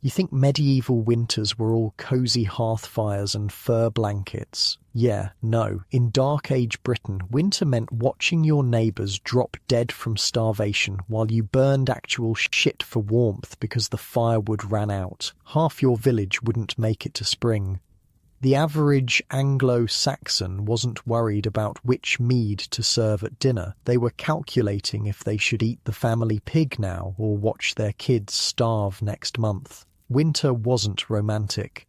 You think medieval winters were all cozy hearth fires and fur blankets? Yeah, no. In Dark Age Britain, winter meant watching your neighbours drop dead from starvation while you burned actual shit for warmth because the firewood ran out. Half your village wouldn't make it to spring. The average Anglo-Saxon wasn't worried about which mead to serve at dinner. They were calculating if they should eat the family pig now or watch their kids starve next month. Winter wasn't romantic.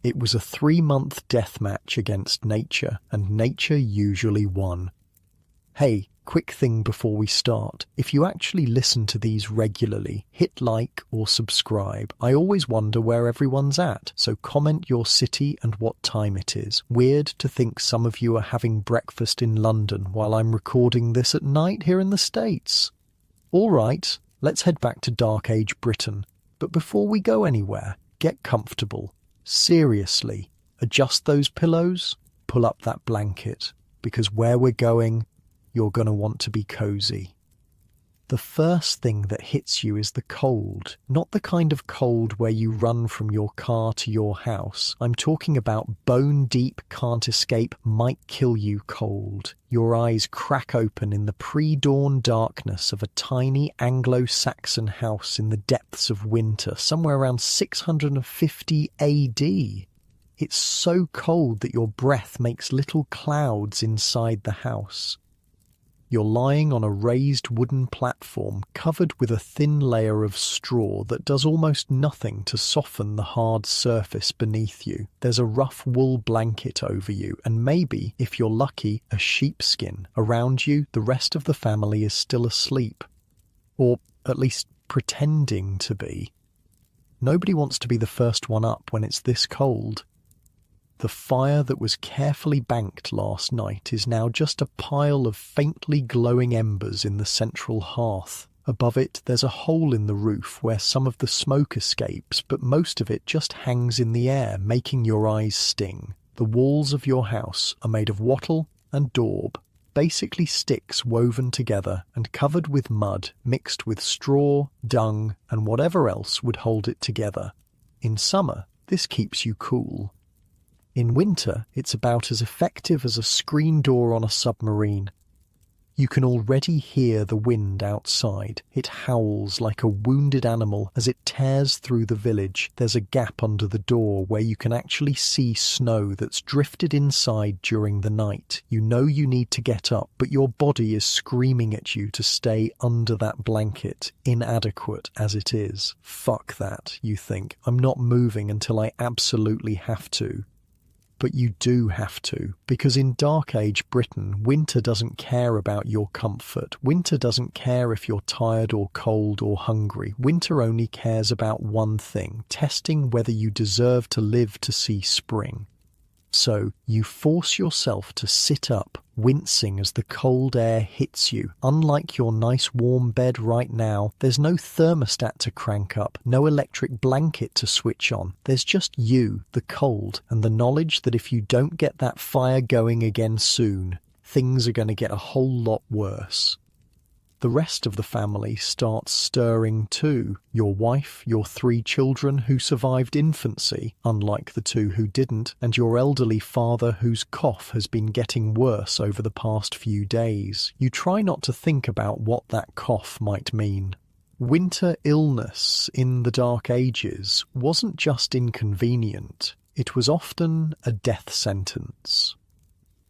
It was a 3-month death match against nature, and nature usually won. Hey, quick thing before we start. If you actually listen to these regularly, hit like or subscribe. I always wonder where everyone's at, so comment your city and what time it is. Weird to think some of you are having breakfast in London while I'm recording this at night here in the States. All right, let's head back to Dark Age Britain. But before we go anywhere, get comfortable. Seriously, adjust those pillows, pull up that blanket, because where we're going, you're going to want to be cozy. The first thing that hits you is the cold, not the kind of cold where you run from your car to your house. I'm talking about bone-deep, can't-escape, might-kill-you cold. Your eyes crack open in the pre-dawn darkness of a tiny Anglo-Saxon house in the depths of winter, somewhere around 650 AD. It's so cold that your breath makes little clouds inside the house. You're lying on a raised wooden platform covered with a thin layer of straw that does almost nothing to soften the hard surface beneath you. There's a rough wool blanket over you, and maybe, if you're lucky, a sheepskin. Around you, the rest of the family is still asleep. Or at least pretending to be. Nobody wants to be the first one up when it's this cold. The fire that was carefully banked last night is now just a pile of faintly glowing embers in the central hearth. Above it, there's a hole in the roof where some of the smoke escapes, but most of it just hangs in the air, making your eyes sting. The walls of your house are made of wattle and daub, basically sticks woven together and covered with mud mixed with straw, dung, and whatever else would hold it together. In summer, this keeps you cool. In winter, it's about as effective as a screen door on a submarine. You can already hear the wind outside. It howls like a wounded animal as it tears through the village. There's a gap under the door where you can actually see snow that's drifted inside during the night. You know you need to get up, but your body is screaming at you to stay under that blanket, inadequate as it is. Fuck that, you think. I'm not moving until I absolutely have to. But you do have to, because in Dark Age Britain, winter doesn't care about your comfort. Winter doesn't care if you're tired or cold or hungry. Winter only cares about one thing, testing whether you deserve to live to see spring. So you force yourself to sit up, wincing as the cold air hits you. Unlike your nice warm bed right now, there's no thermostat to crank up, no electric blanket to switch on. There's just you, the cold, and the knowledge that if you don't get that fire going again soon, things are going to get a whole lot worse. The rest of the family starts stirring too. Your wife, your 3 children who survived infancy, unlike the 2 who didn't, and your elderly father whose cough has been getting worse over the past few days. You try not to think about what that cough might mean. Winter illness in the Dark Ages wasn't just inconvenient, it was often a death sentence.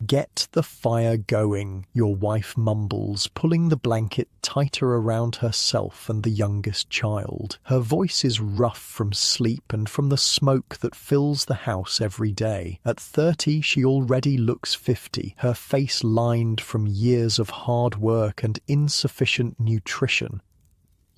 "Get the fire going," your wife mumbles, pulling the blanket tighter around herself and the youngest child. Her voice is rough from sleep and from the smoke that fills the house every day. At 30, she already looks 50, her face lined from years of hard work and insufficient nutrition.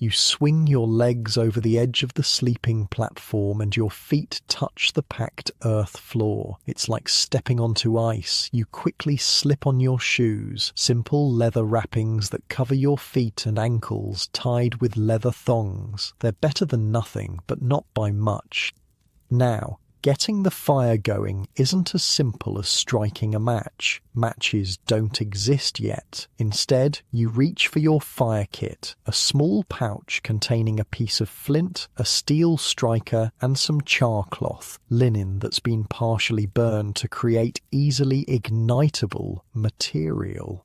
You swing your legs over the edge of the sleeping platform and your feet touch the packed earth floor. It's like stepping onto ice. You quickly slip on your shoes, simple leather wrappings that cover your feet and ankles tied with leather thongs. They're better than nothing, but not by much. Now, Getting the fire going isn't as simple as striking a match. Matches don't exist yet. Instead, you reach for your fire kit, a small pouch containing a piece of flint, a steel striker, and some char cloth, linen that's been partially burned to create easily ignitable material.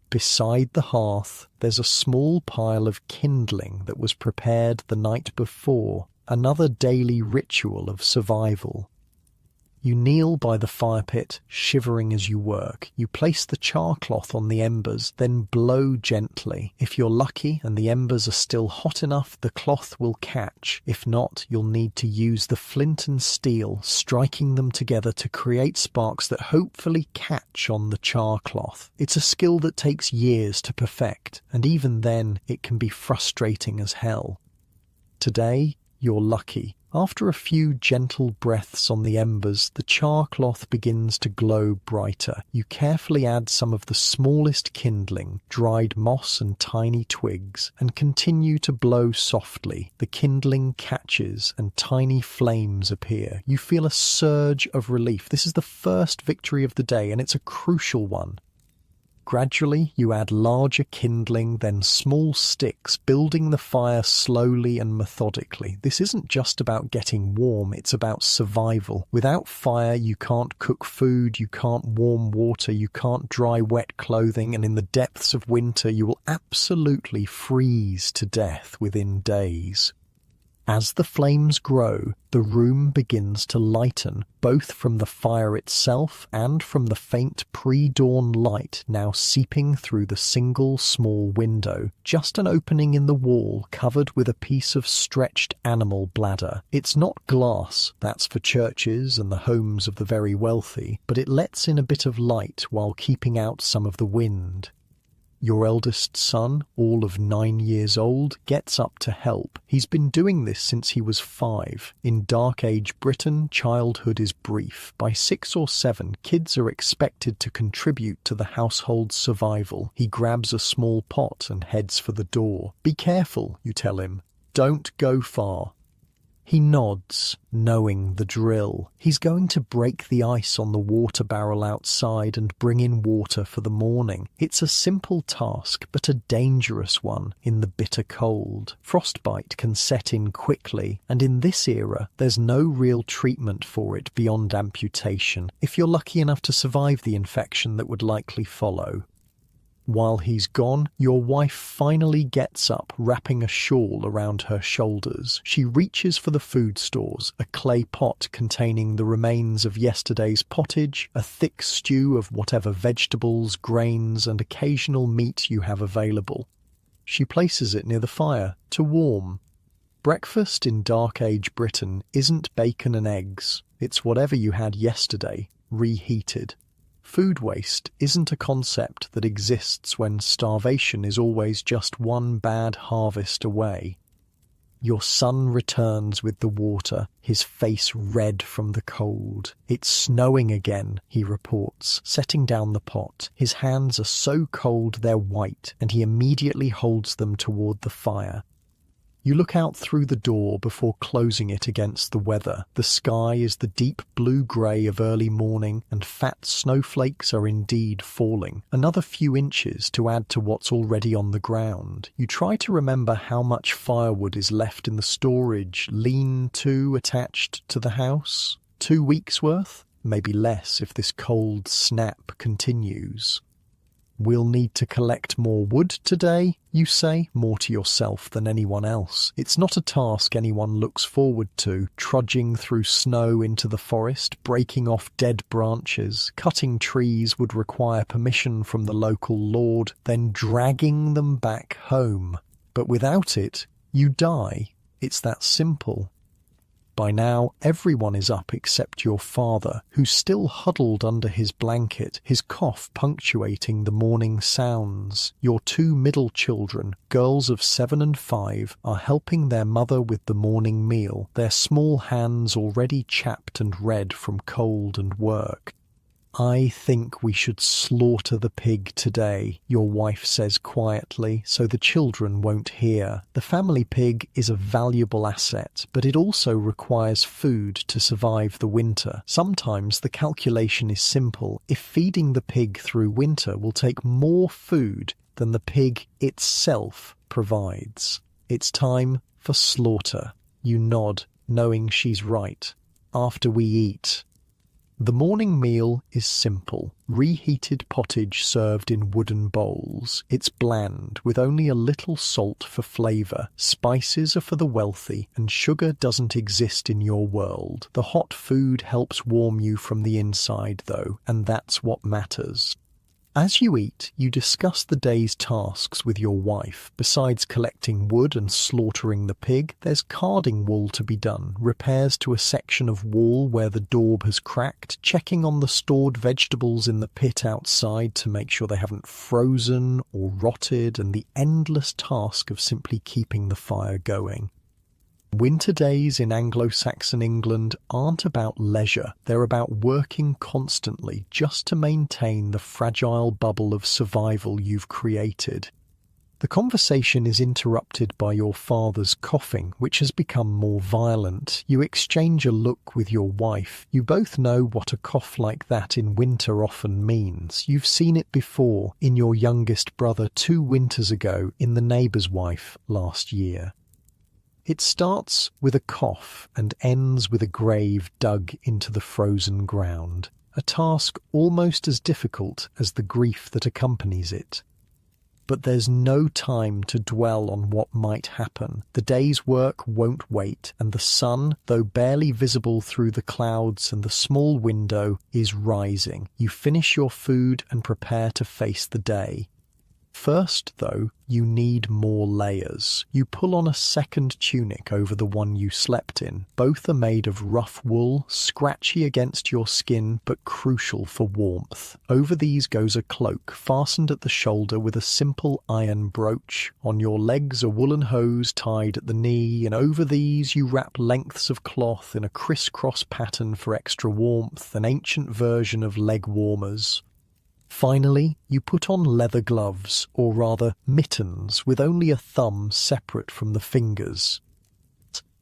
Beside the hearth, there's a small pile of kindling that was prepared the night before, another daily ritual of survival. You kneel by the fire pit, shivering as you work. You place the char cloth on the embers, then blow gently. If you're lucky and the embers are still hot enough, the cloth will catch. If not, you'll need to use the flint and steel, striking them together to create sparks that hopefully catch on the char cloth. It's a skill that takes years to perfect, and even then, it can be frustrating as hell. Today, you're lucky. After a few gentle breaths on the embers, the char cloth begins to glow brighter. You carefully add some of the smallest kindling, dried moss and tiny twigs, and continue to blow softly. The kindling catches and tiny flames appear. You feel a surge of relief. This is the first victory of the day, and it's a crucial one. Gradually, you add larger kindling, then small sticks, building the fire slowly and methodically. This isn't just about getting warm, it's about survival. Without fire, you can't cook food, you can't warm water, you can't dry wet clothing, and in the depths of winter, you will absolutely freeze to death within days. As the flames grow, the room begins to lighten, both from the fire itself and from the faint pre-dawn light now seeping through the single small window, just an opening in the wall covered with a piece of stretched animal bladder. It's not glass, that's for churches and the homes of the very wealthy, but it lets in a bit of light while keeping out some of the wind. Your eldest son, all of 9 years old, gets up to help. He's been doing this since he was 5. In Dark Age Britain, childhood is brief. By 6 or 7, kids are expected to contribute to the household's survival. He grabs a small pot and heads for the door. "Be careful," you tell him. "Don't go far." He nods, knowing the drill. He's going to break the ice on the water barrel outside and bring in water for the morning. It's a simple task, but a dangerous one in the bitter cold. Frostbite can set in quickly, and in this era, there's no real treatment for it beyond amputation, if you're lucky enough to survive the infection that would likely follow. While he's gone, your wife finally gets up, wrapping a shawl around her shoulders. She reaches for the food stores, a clay pot containing the remains of yesterday's pottage, a thick stew of whatever vegetables, grains, and occasional meat you have available. She places it near the fire, to warm. Breakfast in Dark Age Britain isn't bacon and eggs. It's whatever you had yesterday, reheated. Food waste isn't a concept that exists when starvation is always just one bad harvest away. Your son returns with the water, his face red from the cold. "It's snowing again," he reports, setting down the pot. His hands are so cold they're white, and he immediately holds them toward the fire. You look out through the door before closing it against the weather. The sky is the deep blue-grey of early morning, and fat snowflakes are indeed falling. Another few inches to add to what's already on the ground. You try to remember how much firewood is left in the storage lean-to attached to the house. 2 weeks' worth? Maybe less if this cold snap continues. "We'll need to collect more wood today," you say, more to yourself than anyone else. It's not a task anyone looks forward to, trudging through snow into the forest, breaking off dead branches. Cutting trees would require permission from the local lord, then dragging them back home. But without it, you die. It's that simple. By now, everyone is up except your father, who's still huddled under his blanket, his cough punctuating the morning sounds. Your 2 middle children, girls of 7 and 5, are helping their mother with the morning meal, their small hands already chapped and red from cold and work. I think we should slaughter the pig today, your wife says quietly, so the children won't hear. The family pig is a valuable asset, but it also requires food to survive the winter. Sometimes the calculation is simple. If feeding the pig through winter will take more food than the pig itself provides, it's time for slaughter. You nod, knowing she's right. After we eat. The morning meal is simple. Reheated pottage served in wooden bowls. It's bland, with only a little salt for flavour. Spices are for the wealthy, and sugar doesn't exist in your world. The hot food helps warm you from the inside, though, and that's what matters. As you eat, you discuss the day's tasks with your wife. Besides collecting wood and slaughtering the pig, there's carding wool to be done, repairs to a section of wall where the daub has cracked, checking on the stored vegetables in the pit outside to make sure they haven't frozen or rotted, and the endless task of simply keeping the fire going. Winter days in Anglo-Saxon England aren't about leisure. They're about working constantly just to maintain the fragile bubble of survival you've created. The conversation is interrupted by your father's coughing, which has become more violent. You exchange a look with your wife. You both know what a cough like that in winter often means. You've seen it before in your youngest brother 2 winters ago, in the neighbour's wife last year. It starts with a cough and ends with a grave dug into the frozen ground, a task almost as difficult as the grief that accompanies it. But there's no time to dwell on what might happen. The day's work won't wait, and the sun, though barely visible through the clouds and the small window, is rising. You finish your food and prepare to face the day. First, though, you need more layers. You pull on a second tunic over the one you slept in. Both are made of rough wool, scratchy against your skin, but crucial for warmth. Over these goes a cloak, fastened at the shoulder with a simple iron brooch. On your legs a woolen hose tied at the knee, and over these you wrap lengths of cloth in a crisscross pattern for extra warmth, an ancient version of leg warmers. Finally, you put on leather gloves, or rather mittens, with only a thumb separate from the fingers.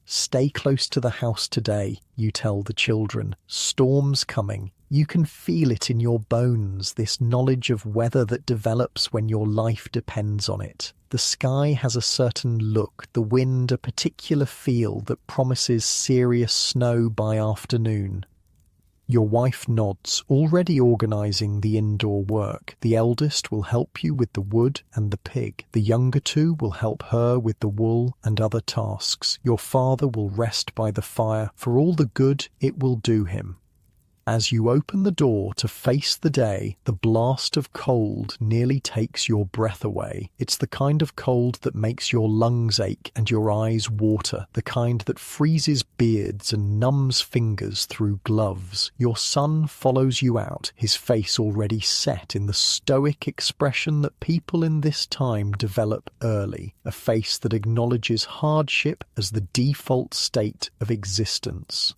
Stay close to the house today, you tell the children. Storm's coming. You can feel it in your bones, this knowledge of weather that develops when your life depends on it. The sky has a certain look, the wind a particular feel that promises serious snow by afternoon. Your wife nods, already organising the indoor work. The eldest will help you with the wood and the pig. The younger 2 will help her with the wool and other tasks. Your father will rest by the fire for all the good it will do him. As you open the door to face the day, the blast of cold nearly takes your breath away. It's the kind of cold that makes your lungs ache and your eyes water, the kind that freezes beards and numbs fingers through gloves. Your son follows you out, his face already set in the stoic expression that people in this time develop early, a face that acknowledges hardship as the default state of existence.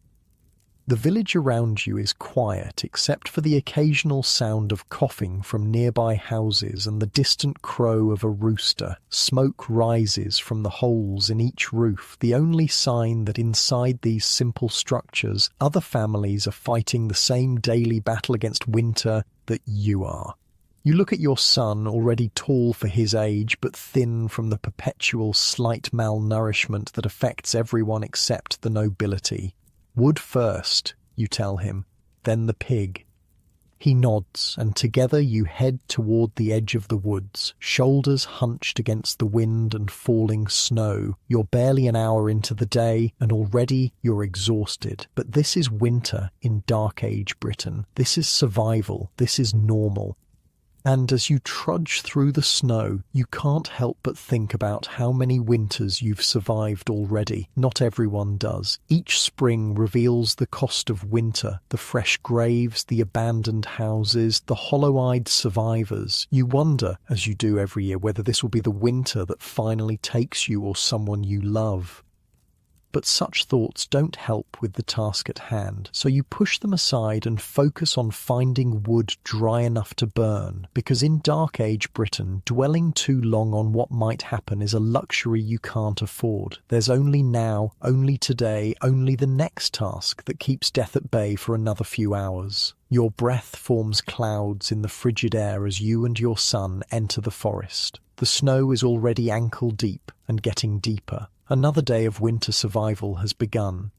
The village around you is quiet except for the occasional sound of coughing from nearby houses and the distant crow of a rooster. Smoke rises from the holes in each roof, the only sign that inside these simple structures other families are fighting the same daily battle against winter that you are. You look at your son, already tall for his age, but thin from the perpetual slight malnourishment that affects everyone except the nobility. Wood first, you tell him, then the pig. He nods, and together you head toward the edge of the woods, shoulders hunched against the wind and falling snow. You're barely an hour into the day, and already you're exhausted. But this is winter in Dark Age Britain. This is survival. This is normal. And as you trudge through the snow, you can't help but think about how many winters you've survived already. Not everyone does. Each spring reveals the cost of winter, the fresh graves, the abandoned houses, the hollow-eyed survivors. You wonder, as you do every year, whether this will be the winter that finally takes you or someone you love. But such thoughts don't help with the task at hand, so you push them aside and focus on finding wood dry enough to burn, because in Dark Age Britain, dwelling too long on what might happen is a luxury you can't afford. There's only now, only today, only the next task that keeps death at bay for another few hours. Your breath forms clouds in the frigid air as you and your son enter the forest. The snow is already ankle deep and getting deeper. Another day of winter survival has begun.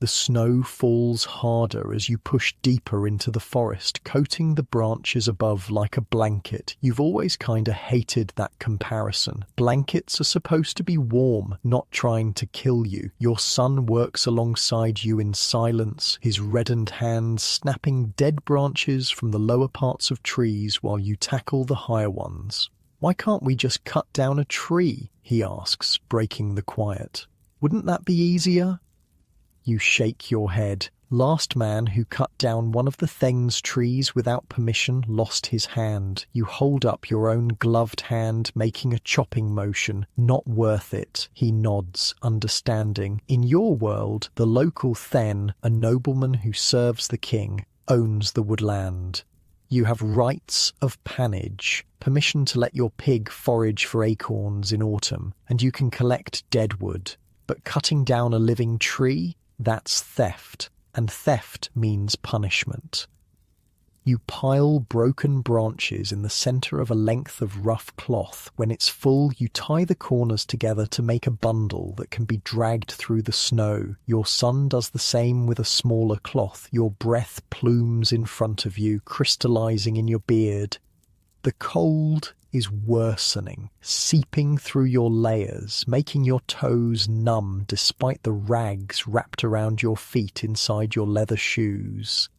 The snow falls harder as you push deeper into the forest, coating the branches above like a blanket. You've always kinda hated that comparison. Blankets are supposed to be warm, not trying to kill you. Your son works alongside you in silence, his reddened hands snapping dead branches from the lower parts of trees while you tackle the higher ones. "Why can't we just cut down a tree?" he asks, breaking the quiet. "Wouldn't that be easier?" You shake your head. Last man who cut down one of the Theng's trees without permission lost his hand. You hold up your own gloved hand, making a chopping motion. "Not worth it," he nods, understanding. In your world, the local Then, a nobleman who serves the king, owns the woodland. You have rights of pannage, permission to let your pig forage for acorns in autumn, and you can collect dead wood. But cutting down a living tree? That's theft, and theft means punishment. You pile broken branches in the center of a length of rough cloth. When it's full, you tie the corners together to make a bundle that can be dragged through the snow. Your son does the same with a smaller cloth. Your breath plumes in front of you, crystallizing in your beard. The cold is worsening, seeping through your layers, making your toes numb despite the rags wrapped around your feet inside your leather shoes.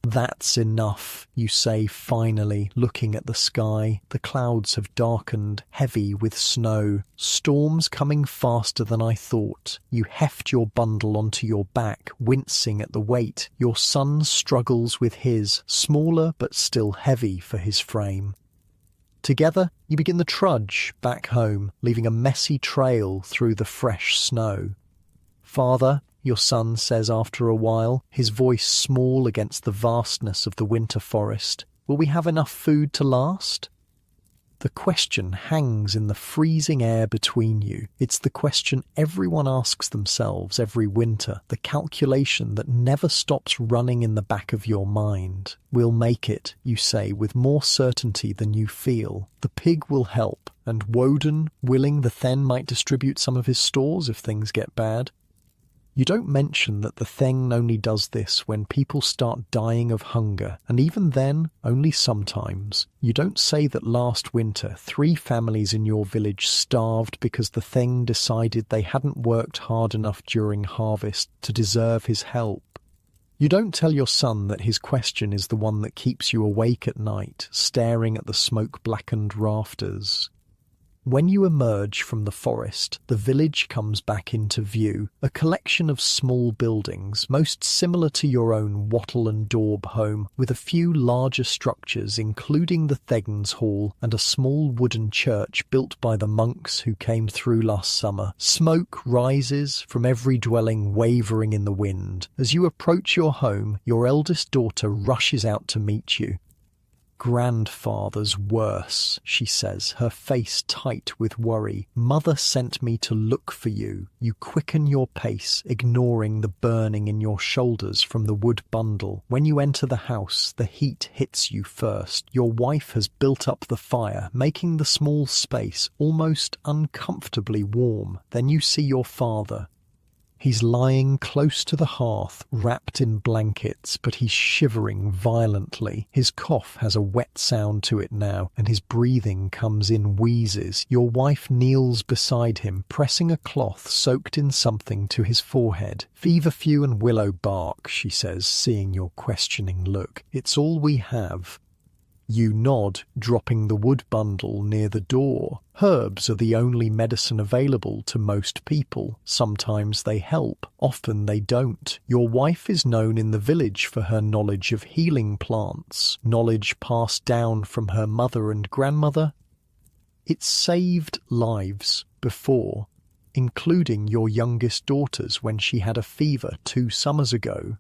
"That's enough," you say finally, looking at the sky. The clouds have darkened, heavy with snow. Storms coming faster than I thought. You heft your bundle onto your back, wincing at the weight. Your son struggles with his, smaller but still heavy for his frame. Together, you begin the trudge back home, leaving a messy trail through the fresh snow. "Father," your son says after a while, his voice small against the vastness of the winter forest, "will we have enough food to last?" The question hangs in the freezing air between you. It's the question everyone asks themselves every winter, the calculation that never stops running in the back of your mind. "We'll make it," you say, with more certainty than you feel. The pig will help, and Woden, willing the Then might distribute some of his stores if things get bad. You don't mention that the Theng only does this when people start dying of hunger, and even then, only sometimes. You don't say that last winter 3 families in your village starved because the Theng decided they hadn't worked hard enough during harvest to deserve his help. You don't tell your son that his question is the one that keeps you awake at night, staring at the smoke-blackened rafters. When you emerge from the forest, the village comes back into view, a collection of small buildings, most similar to your own Wattle and Daub home, with a few larger structures including the Thegns Hall and a small wooden church built by the monks who came through last summer. Smoke rises from every dwelling, wavering in the wind. As you approach your home, your eldest daughter rushes out to meet you. "Grandfather's worse," she says, her face tight with worry. "Mother sent me to look for you." You quicken your pace, ignoring the burning in your shoulders from the wood bundle. When you enter the house, the heat hits you first. Your wife has built up the fire, making the small space almost uncomfortably warm. Then you see your father. He's lying close to the hearth, wrapped in blankets, but he's shivering violently. His cough has a wet sound to it now, and his breathing comes in wheezes. Your wife kneels beside him, pressing a cloth soaked in something to his forehead. "Feverfew and willow bark," she says, seeing your questioning look. "It's all we have." You nod, dropping the wood bundle near the door. Herbs are the only medicine available to most people. Sometimes they help, often they don't. Your wife is known in the village for her knowledge of healing plants, knowledge passed down from her mother and grandmother. It saved lives before. including your youngest daughter's when she had a fever 2 summers ago.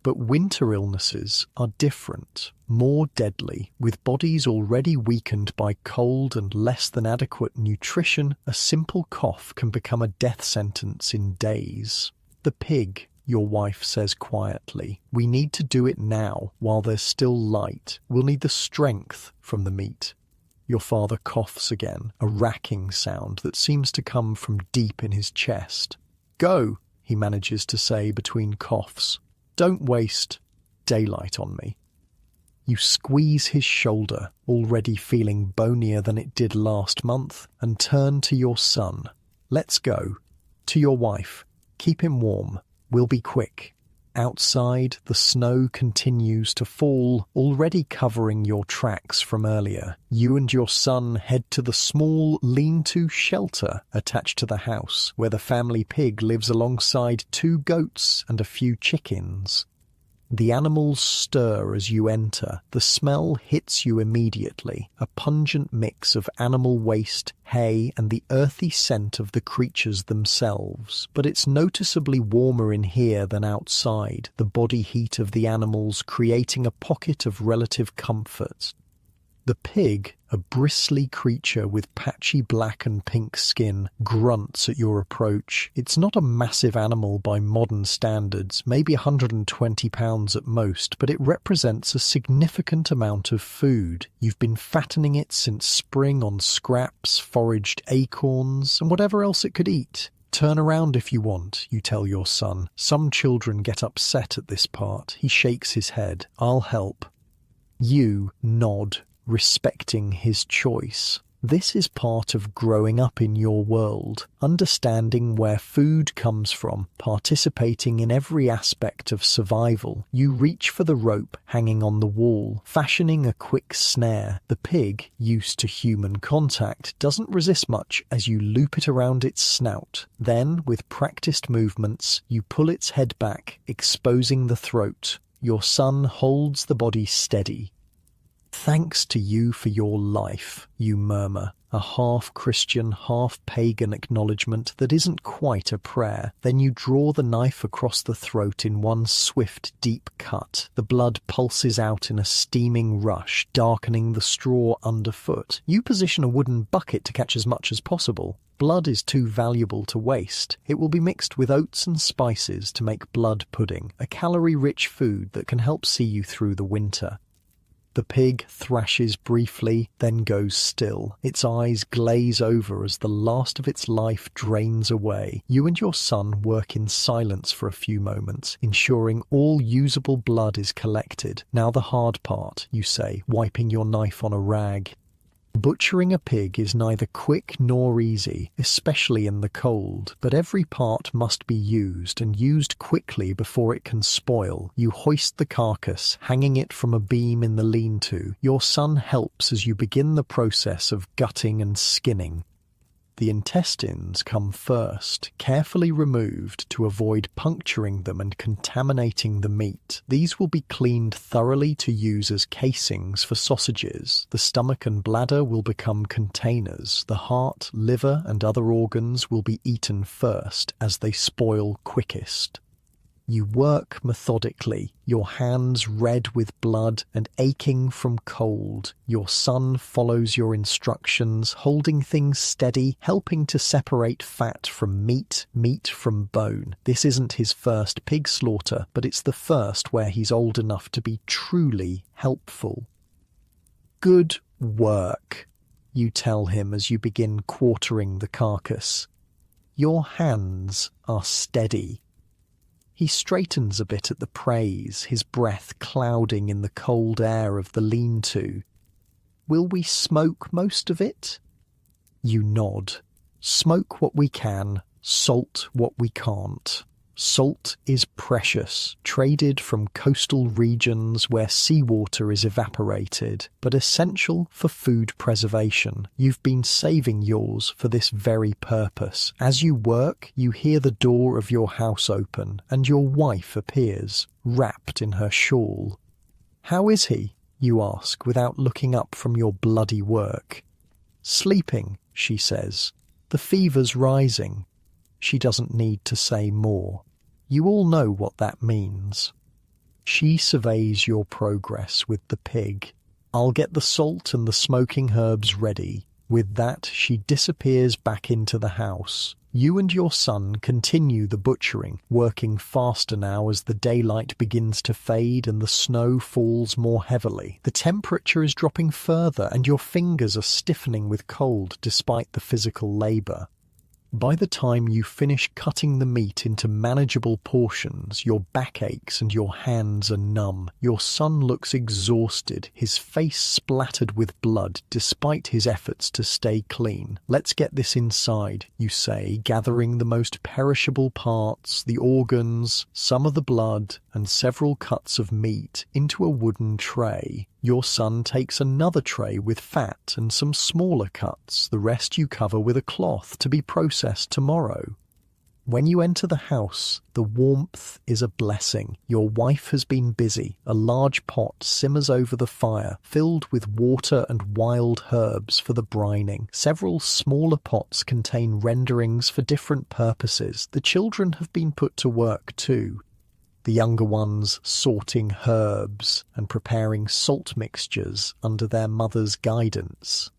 But winter illnesses are different, more deadly. With bodies already weakened by cold and less than adequate nutrition, a simple cough can become a death sentence in days. The pig, your wife says quietly. We need to do it now, while there's still light. We'll need the strength from the meat. Your father coughs again, a racking sound that seems to come from deep in his chest. Go, he manages to say between coughs. Don't waste daylight on me. You squeeze his shoulder, already feeling bonier than it did last month, and turn to your son. Let's go. To your wife. Keep him warm. We'll be quick. Outside, the snow continues to fall, already covering your tracks from earlier. You and your son head to the small lean-to shelter attached to the house, where the family pig lives alongside 2 goats and a few chickens. The animals stir as you enter. The smell hits you immediately, a pungent mix of animal waste, hay, and the earthy scent of the creatures themselves. But it's noticeably warmer in here than outside, the body heat of the animals creating a pocket of relative comfort. The pig, a bristly creature with patchy black and pink skin, grunts at your approach. It's not a massive animal by modern standards, maybe 120 pounds at most, but it represents a significant amount of food. You've been fattening it since spring on scraps, foraged acorns, and whatever else it could eat. Turn around if you want, you tell your son. Some children get upset at this part. He shakes his head. I'll help. You nod, respecting his choice. This is part of growing up in your world, understanding where food comes from, participating in every aspect of survival. You reach for the rope hanging on the wall, fashioning a quick snare. The pig, used to human contact, doesn't resist much as you loop it around its snout. Then, with practiced movements, you pull its head back, exposing the throat. Your son holds the body steady. Thanks to you for your life, you murmur, a half-Christian, half-pagan acknowledgement that isn't quite a prayer. Then you draw the knife across the throat in one swift, deep cut. The blood pulses out in a steaming rush, darkening the straw underfoot. You position a wooden bucket to catch as much as possible. Blood is too valuable to waste. It will be mixed with oats and spices to make blood pudding, a calorie-rich food that can help see you through the winter. The pig thrashes briefly, then goes still. Its eyes glaze over as the last of its life drains away. You and your son work in silence for a few moments, ensuring all usable blood is collected. Now the hard part, you say, wiping your knife on a rag. Butchering a pig is neither quick nor easy, especially in the cold, but every part must be used, and used quickly before it can spoil. You hoist the carcass, hanging it from a beam in the lean-to. Your son helps as you begin the process of gutting and skinning. The intestines come first, carefully removed to avoid puncturing them and contaminating the meat. These will be cleaned thoroughly to use as casings for sausages. The stomach and bladder will become containers. The heart, liver, and other organs will be eaten first, as they spoil quickest. You work methodically, your hands red with blood and aching from cold. Your son follows your instructions, holding things steady, helping to separate fat from meat, meat from bone. This isn't his first pig slaughter, but it's the first where he's old enough to be truly helpful. Good work, you tell him as you begin quartering the carcass. Your hands are steady. He straightens a bit at the praise, his breath clouding in the cold air of the lean-to. Will we smoke most of it? You nod. Smoke what we can, salt what we can't. Salt is precious, traded from coastal regions where seawater is evaporated, but essential for food preservation. You've been saving yours for this very purpose. As you work, you hear the door of your house open, and your wife appears, wrapped in her shawl. How is he? You ask, without looking up from your bloody work. Sleeping, she says. The fever's rising. She doesn't need to say more. You all know what that means. She surveys your progress with the pig. I'll get the salt and the smoking herbs ready. With that, she disappears back into the house. You and your son continue the butchering, working faster now as the daylight begins to fade and the snow falls more heavily. The temperature is dropping further and your fingers are stiffening with cold despite the physical labor. By the time you finish cutting the meat into manageable portions, your back aches and your hands are numb. Your son looks exhausted, his face splattered with blood despite his efforts to stay clean. Let's get this inside, you say, gathering the most perishable parts, the organs, some of the blood, and several cuts of meat into a wooden tray. Your son takes another tray with fat and some smaller cuts. The rest you cover with a cloth to be processed tomorrow. When you enter the house, the warmth is a blessing. Your wife has been busy. A large pot simmers over the fire, filled with water and wild herbs for the brining. Several smaller pots contain renderings for different purposes. The children have been put to work too. The younger ones sorting herbs and preparing salt mixtures under their mother's guidance.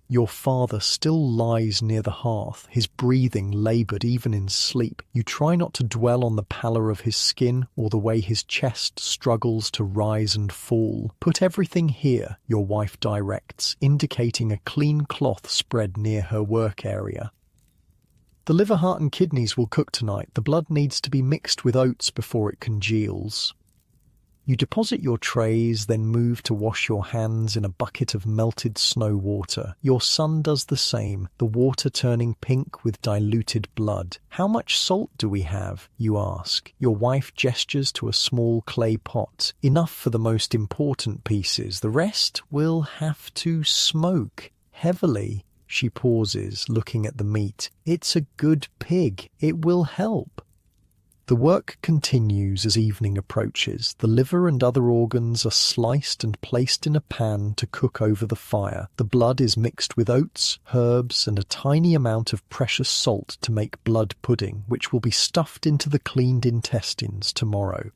Your father still lies near the hearth, his breathing laboured even in sleep. You try not to dwell on the pallor of his skin or the way his chest struggles to rise and fall. Put everything here, your wife directs, indicating a clean cloth spread near her work area. The liver, heart and kidneys will cook tonight. The blood needs to be mixed with oats before it congeals. You deposit your trays, then move to wash your hands in a bucket of melted snow water. Your son does the same, the water turning pink with diluted blood. How much salt do we have? You ask. Your wife gestures to a small clay pot. Enough for the most important pieces. The rest will have to smoke heavily. She pauses, looking at the meat. It's a good pig. It will help. The work continues as evening approaches. The liver and other organs are sliced and placed in a pan to cook over the fire. The blood is mixed with oats, herbs, and a tiny amount of precious salt to make blood pudding, which will be stuffed into the cleaned intestines tomorrow.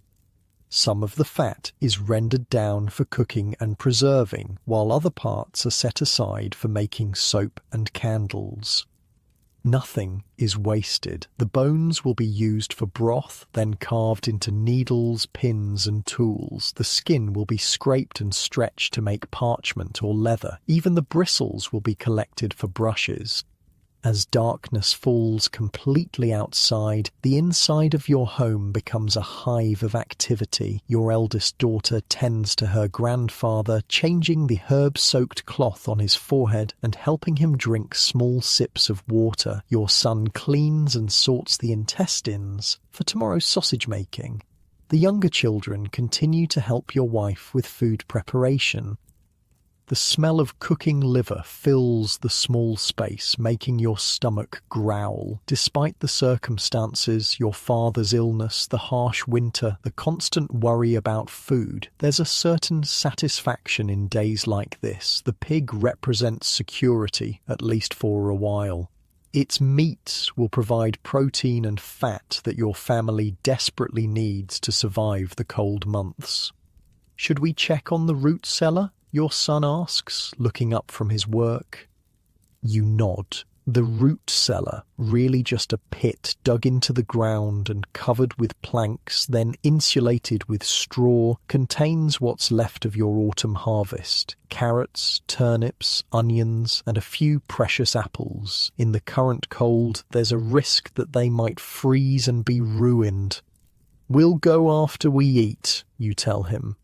Some of the fat is rendered down for cooking and preserving, while other parts are set aside for making soap and candles. Nothing is wasted. The bones will be used for broth, then carved into needles, pins, and tools. The skin will be scraped and stretched to make parchment or leather. Even the bristles will be collected for brushes. As darkness falls completely outside, the inside of your home becomes a hive of activity. Your eldest daughter tends to her grandfather, changing the herb-soaked cloth on his forehead and helping him drink small sips of water. Your son cleans and sorts the intestines for tomorrow's sausage making. The younger children continue to help your wife with food preparation. The smell of cooking liver fills the small space, making your stomach growl. Despite the circumstances, your father's illness, the harsh winter, the constant worry about food, there's a certain satisfaction in days like this. The pig represents security, at least for a while. Its meat will provide protein and fat that your family desperately needs to survive the cold months. Should we check on the root cellar? Your son asks, looking up from his work. You nod. The root cellar, really just a pit dug into the ground and covered with planks, then insulated with straw, contains what's left of your autumn harvest. Carrots, turnips, onions, and a few precious apples. In the current cold, there's a risk that they might freeze and be ruined. We'll go after we eat, you tell him.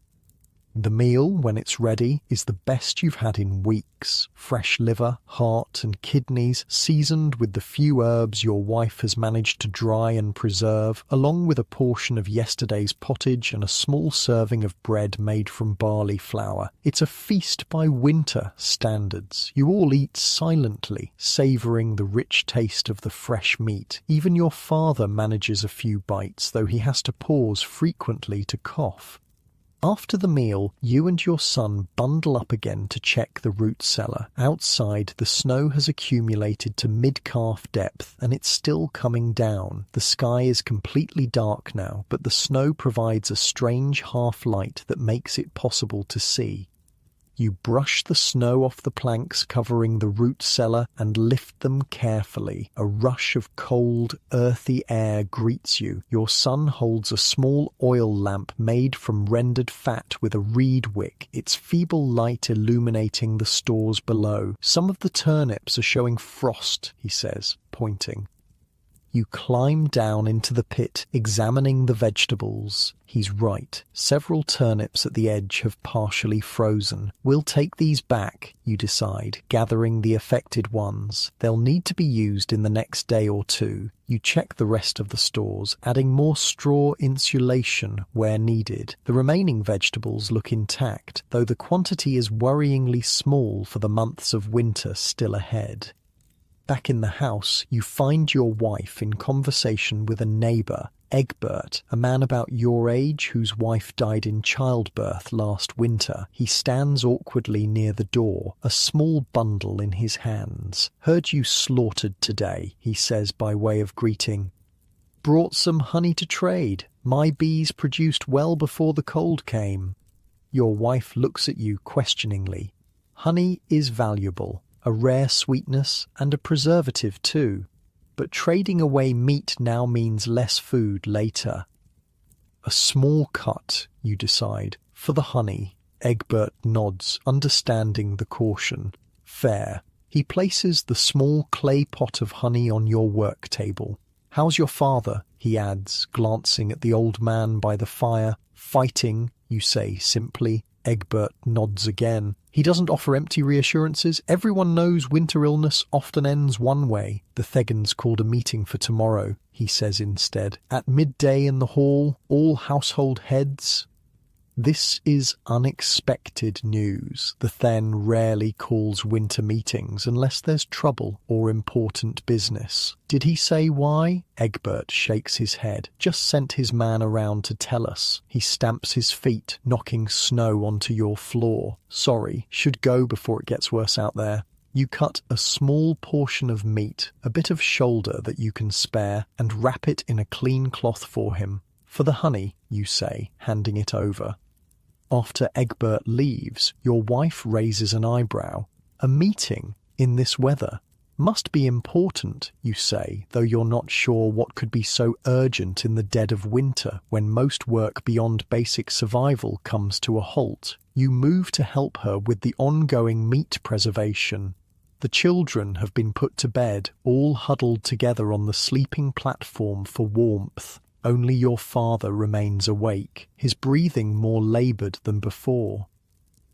The meal, when it's ready, is the best you've had in weeks. Fresh liver, heart and kidneys, seasoned with the few herbs your wife has managed to dry and preserve, along with a portion of yesterday's pottage and a small serving of bread made from barley flour. It's a feast by winter standards. You all eat silently, savouring the rich taste of the fresh meat. Even your father manages a few bites, though he has to pause frequently to cough. After the meal, you and your son bundle up again to check the root cellar. Outside, the snow has accumulated to mid-calf depth and it's still coming down. The sky is completely dark now, but the snow provides a strange half-light that makes it possible to see. You brush the snow off the planks covering the root cellar and lift them carefully. A rush of cold, earthy air greets you. Your son holds a small oil lamp made from rendered fat with a reed wick, its feeble light illuminating the stores below. Some of the turnips are showing frost, he says, pointing. You climb down into the pit, examining the vegetables. He's right. Several turnips at the edge have partially frozen. We'll take these back, you decide, gathering the affected ones. They'll need to be used in the next day or two. You check the rest of the stores, adding more straw insulation where needed. The remaining vegetables look intact, though the quantity is worryingly small for the months of winter still ahead. Back in the house, you find your wife in conversation with a neighbour, Egbert, a man about your age whose wife died in childbirth last winter. He stands awkwardly near the door, a small bundle in his hands. "Heard you slaughtered today," he says by way of greeting. "Brought some honey to trade. My bees produced well before the cold came." Your wife looks at you questioningly. Honey is valuable. A rare sweetness and a preservative too. But trading away meat now means less food later. A small cut, you decide, for the honey. Egbert nods, understanding the caution. Fair. He places the small clay pot of honey on your work table. "How's your father?" he adds, glancing at the old man by the fire. "Fighting," you say simply. Egbert nods again. He doesn't offer empty reassurances. Everyone knows winter illness often ends one way. "The Thegans called a meeting for tomorrow," he says instead. "At midday in the hall, all household heads." This is unexpected news. The Then rarely calls winter meetings unless there's trouble or important business. "Did he say why?" Egbert shakes his head. "Just sent his man around to tell us." He stamps his feet, knocking snow onto your floor. "Sorry, should go before it gets worse out there." You cut a small portion of meat, a bit of shoulder that you can spare, and wrap it in a clean cloth for him. "For the honey," you say, handing it over. After Egbert leaves, your wife raises an eyebrow. "A meeting in this weather? Must be important," you say, though you're not sure what could be so urgent in the dead of winter when most work beyond basic survival comes to a halt. You move to help her with the ongoing meat preservation. The children have been put to bed, all huddled together on the sleeping platform for warmth. Only your father remains awake, his breathing more laboured than before.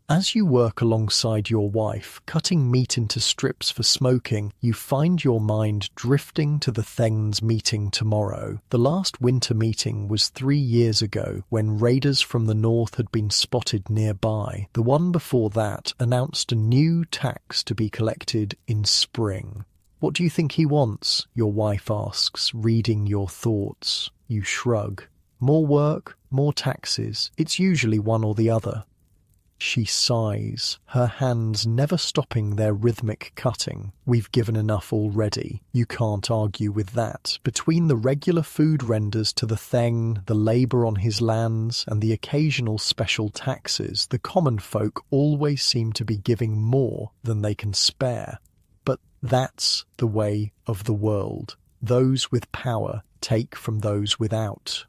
As you work alongside your wife, cutting meat into strips for smoking, you find your mind drifting to the Thegns meeting tomorrow. The last winter meeting was 3 years ago, when raiders from the north had been spotted nearby. The one before that announced a new tax to be collected in spring. "What do you think he wants?" your wife asks, reading your thoughts. You shrug. "More work, more taxes. It's usually one or the other." She sighs, her hands never stopping their rhythmic cutting. "We've given enough already." You can't argue with that. Between the regular food renders to the Thegn, the labour on his lands, and the occasional special taxes, the common folk always seem to be giving more than they can spare. But that's the way of the world. Those with power take from those without.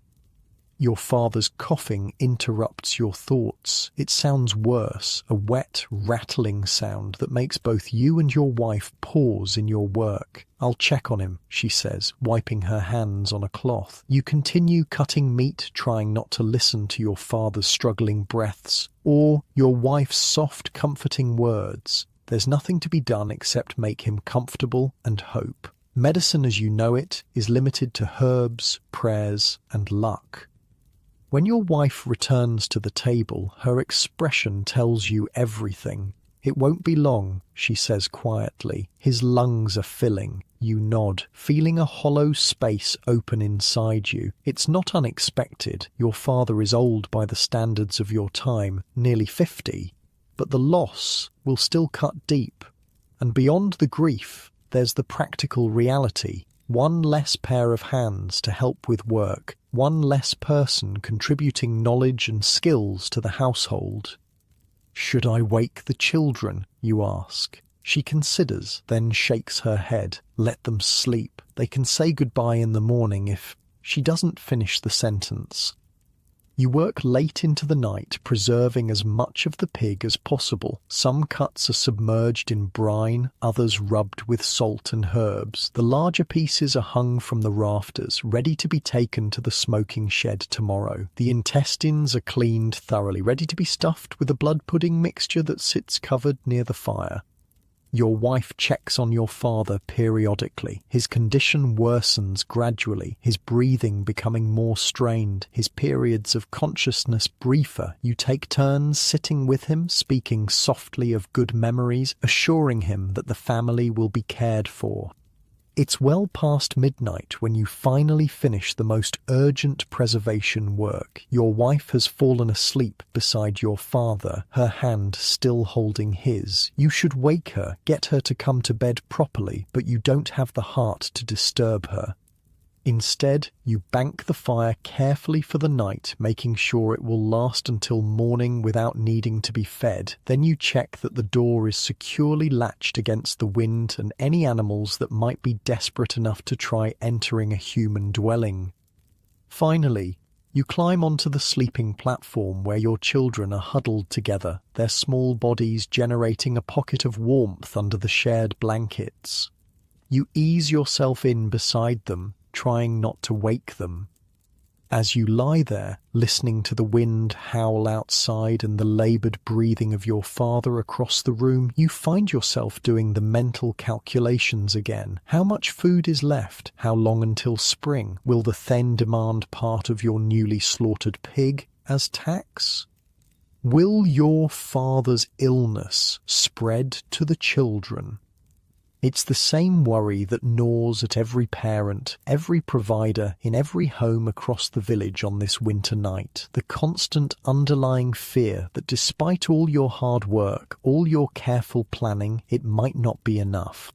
Your father's coughing interrupts your thoughts. It sounds worse, a wet, rattling sound that makes both you and your wife pause in your work. "I'll check on him," she says, wiping her hands on a cloth. You continue cutting meat, trying not to listen to your father's struggling breaths, or your wife's soft, comforting words. There's nothing to be done except make him comfortable and hope. Medicine as you know it is limited to herbs, prayers, and luck. When your wife returns to the table, her expression tells you everything. "It won't be long," she says quietly. His lungs are filling. You nod, feeling a hollow space open inside you. It's not unexpected. Your father is old by the standards of your time, nearly 50. But the loss will still cut deep. And beyond the grief, there's the practical reality. One less pair of hands to help with work. One less person contributing knowledge and skills to the household. "Should I wake the children?" you ask. She considers, then shakes her head. Let them sleep. They can say goodbye in the morning if... She doesn't finish the sentence. You work late into the night, preserving as much of the pig as possible. Some cuts are submerged in brine, others rubbed with salt and herbs. The larger pieces are hung from the rafters, ready to be taken to the smoking shed tomorrow. The intestines are cleaned thoroughly, ready to be stuffed with a blood pudding mixture that sits covered near the fire. Your wife checks on your father periodically. His condition worsens gradually, his breathing becoming more strained, his periods of consciousness briefer. You take turns sitting with him, speaking softly of good memories, assuring him that the family will be cared for. It's well past midnight when you finally finish the most urgent preservation work. Your wife has fallen asleep beside your father, her hand still holding his. You should wake her, get her to come to bed properly, but you don't have the heart to disturb her. Instead, you bank the fire carefully for the night, making sure it will last until morning without needing to be fed. Then you check that the door is securely latched against the wind and any animals that might be desperate enough to try entering a human dwelling. Finally, you climb onto the sleeping platform where your children are huddled together, their small bodies generating a pocket of warmth under the shared blankets. You ease yourself in beside them, trying not to wake them. As you lie there, listening to the wind howl outside and the laboured breathing of your father across the room, you find yourself doing the mental calculations again. How much food is left? How long until spring? Will the then demand part of your newly slaughtered pig as tax? Will your father's illness spread to the children? It's the same worry that gnaws at every parent, every provider, in every home across the village on this winter night. The constant underlying fear that despite all your hard work, all your careful planning, it might not be enough.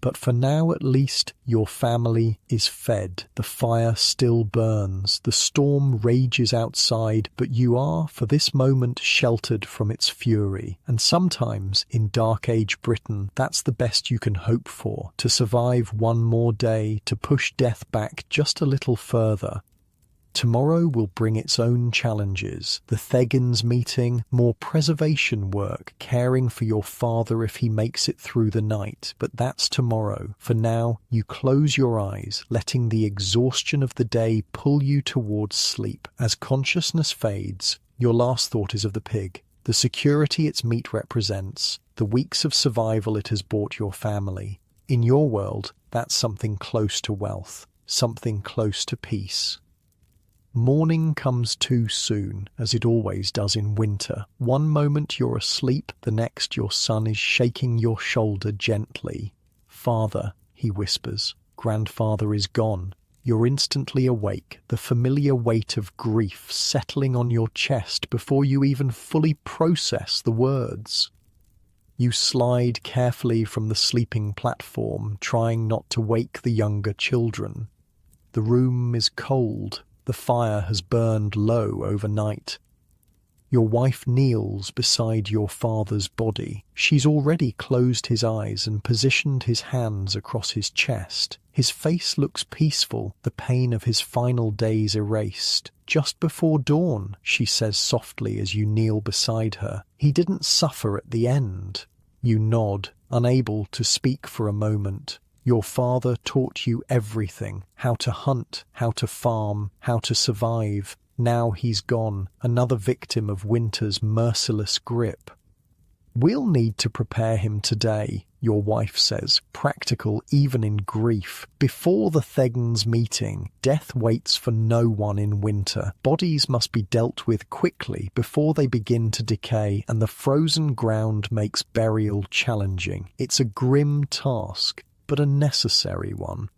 But for now at least, your family is fed. The fire still burns. The storm rages outside, but you are, for this moment, sheltered from its fury. And sometimes, in Dark Age Britain, that's the best you can hope for. To survive one more day, to push death back just a little further. Tomorrow will bring its own challenges. The Thegans meeting, more preservation work, caring for your father if he makes it through the night. But that's tomorrow. For now, you close your eyes, letting the exhaustion of the day pull you towards sleep. As consciousness fades, your last thought is of the pig, the security its meat represents, the weeks of survival it has brought your family. In your world, that's something close to wealth, something close to peace. Morning comes too soon, as it always does in winter. One moment you're asleep, the next your son is shaking your shoulder gently. "Father," he whispers. "Grandfather is gone." You're instantly awake, the familiar weight of grief settling on your chest before you even fully process the words. You slide carefully from the sleeping platform, trying not to wake the younger children. The room is cold. The fire has burned low overnight. Your wife kneels beside your father's body. She's already closed his eyes and positioned his hands across his chest. His face looks peaceful, the pain of his final days erased. "Just before dawn," she says softly as you kneel beside her. "He didn't suffer at the end." You nod, unable to speak for a moment. Your father taught you everything, how to hunt, how to farm, how to survive. Now he's gone, another victim of winter's merciless grip. We'll need to prepare him today, your wife says, practical even in grief. Before the Thegns meeting, death waits for no one in winter. Bodies must be dealt with quickly before they begin to decay, and the frozen ground makes burial challenging. It's a grim task, but a necessary one.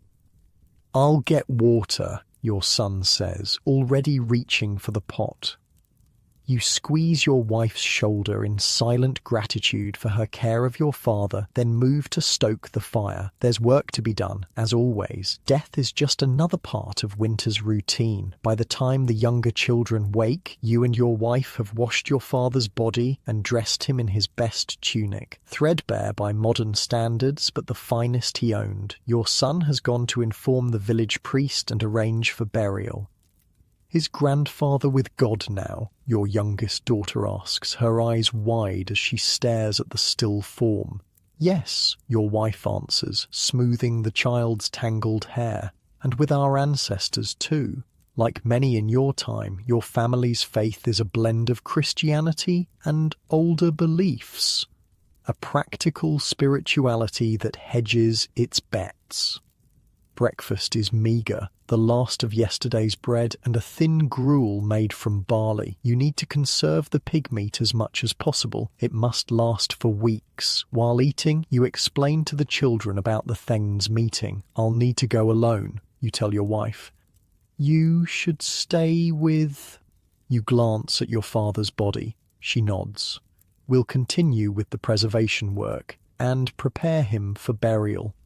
I'll get water, your son says, already reaching for the pot. You squeeze your wife's shoulder in silent gratitude for her care of your father, then move to stoke the fire. There's work to be done, as always. Death is just another part of winter's routine. By the time the younger children wake, you and your wife have washed your father's body and dressed him in his best tunic. Threadbare by modern standards, but the finest he owned. Your son has gone to inform the village priest and arrange for burial. Is grandfather with God now? Your youngest daughter asks, her eyes wide as she stares at the still form. Yes, your wife answers, smoothing the child's tangled hair. And with our ancestors too. Like many in your time, your family's faith is a blend of Christianity and older beliefs. A practical spirituality that hedges its bets. Breakfast is meagre, the last of yesterday's bread and a thin gruel made from barley. You need to conserve the pig meat as much as possible. It must last for weeks. While eating, you explain to the children about the Thegns meeting. I'll need to go alone, you tell your wife. You should stay with... You glance at your father's body. She nods. We'll continue with the preservation work and prepare him for burial.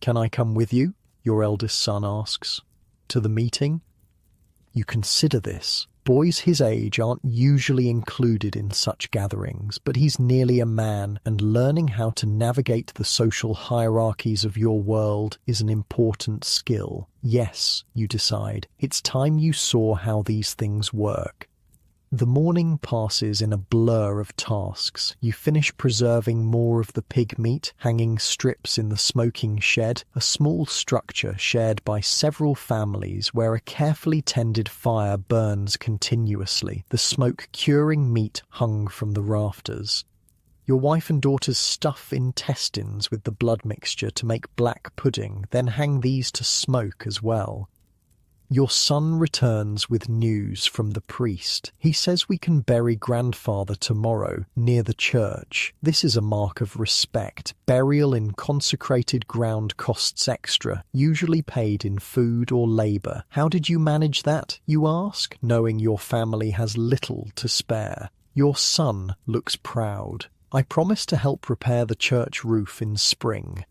Can I come with you? Your eldest son asks. To the meeting? You consider this. Boys his age aren't usually included in such gatherings, but he's nearly a man, and learning how to navigate the social hierarchies of your world is an important skill. Yes, you decide. It's time you saw how these things work. The morning passes in a blur of tasks. You finish preserving more of the pig meat, hanging strips in the smoking shed, a small structure shared by several families where a carefully tended fire burns continuously, the smoke curing meat hung from the rafters. Your wife and daughters stuff intestines with the blood mixture to make black pudding, then hang these to smoke as well. Your son returns with news from the priest. He says we can bury grandfather tomorrow, near the church. This is a mark of respect. Burial in consecrated ground costs extra, usually paid in food or labour. How did you manage that, you ask, knowing your family has little to spare? Your son looks proud. I promised to help repair the church roof in spring.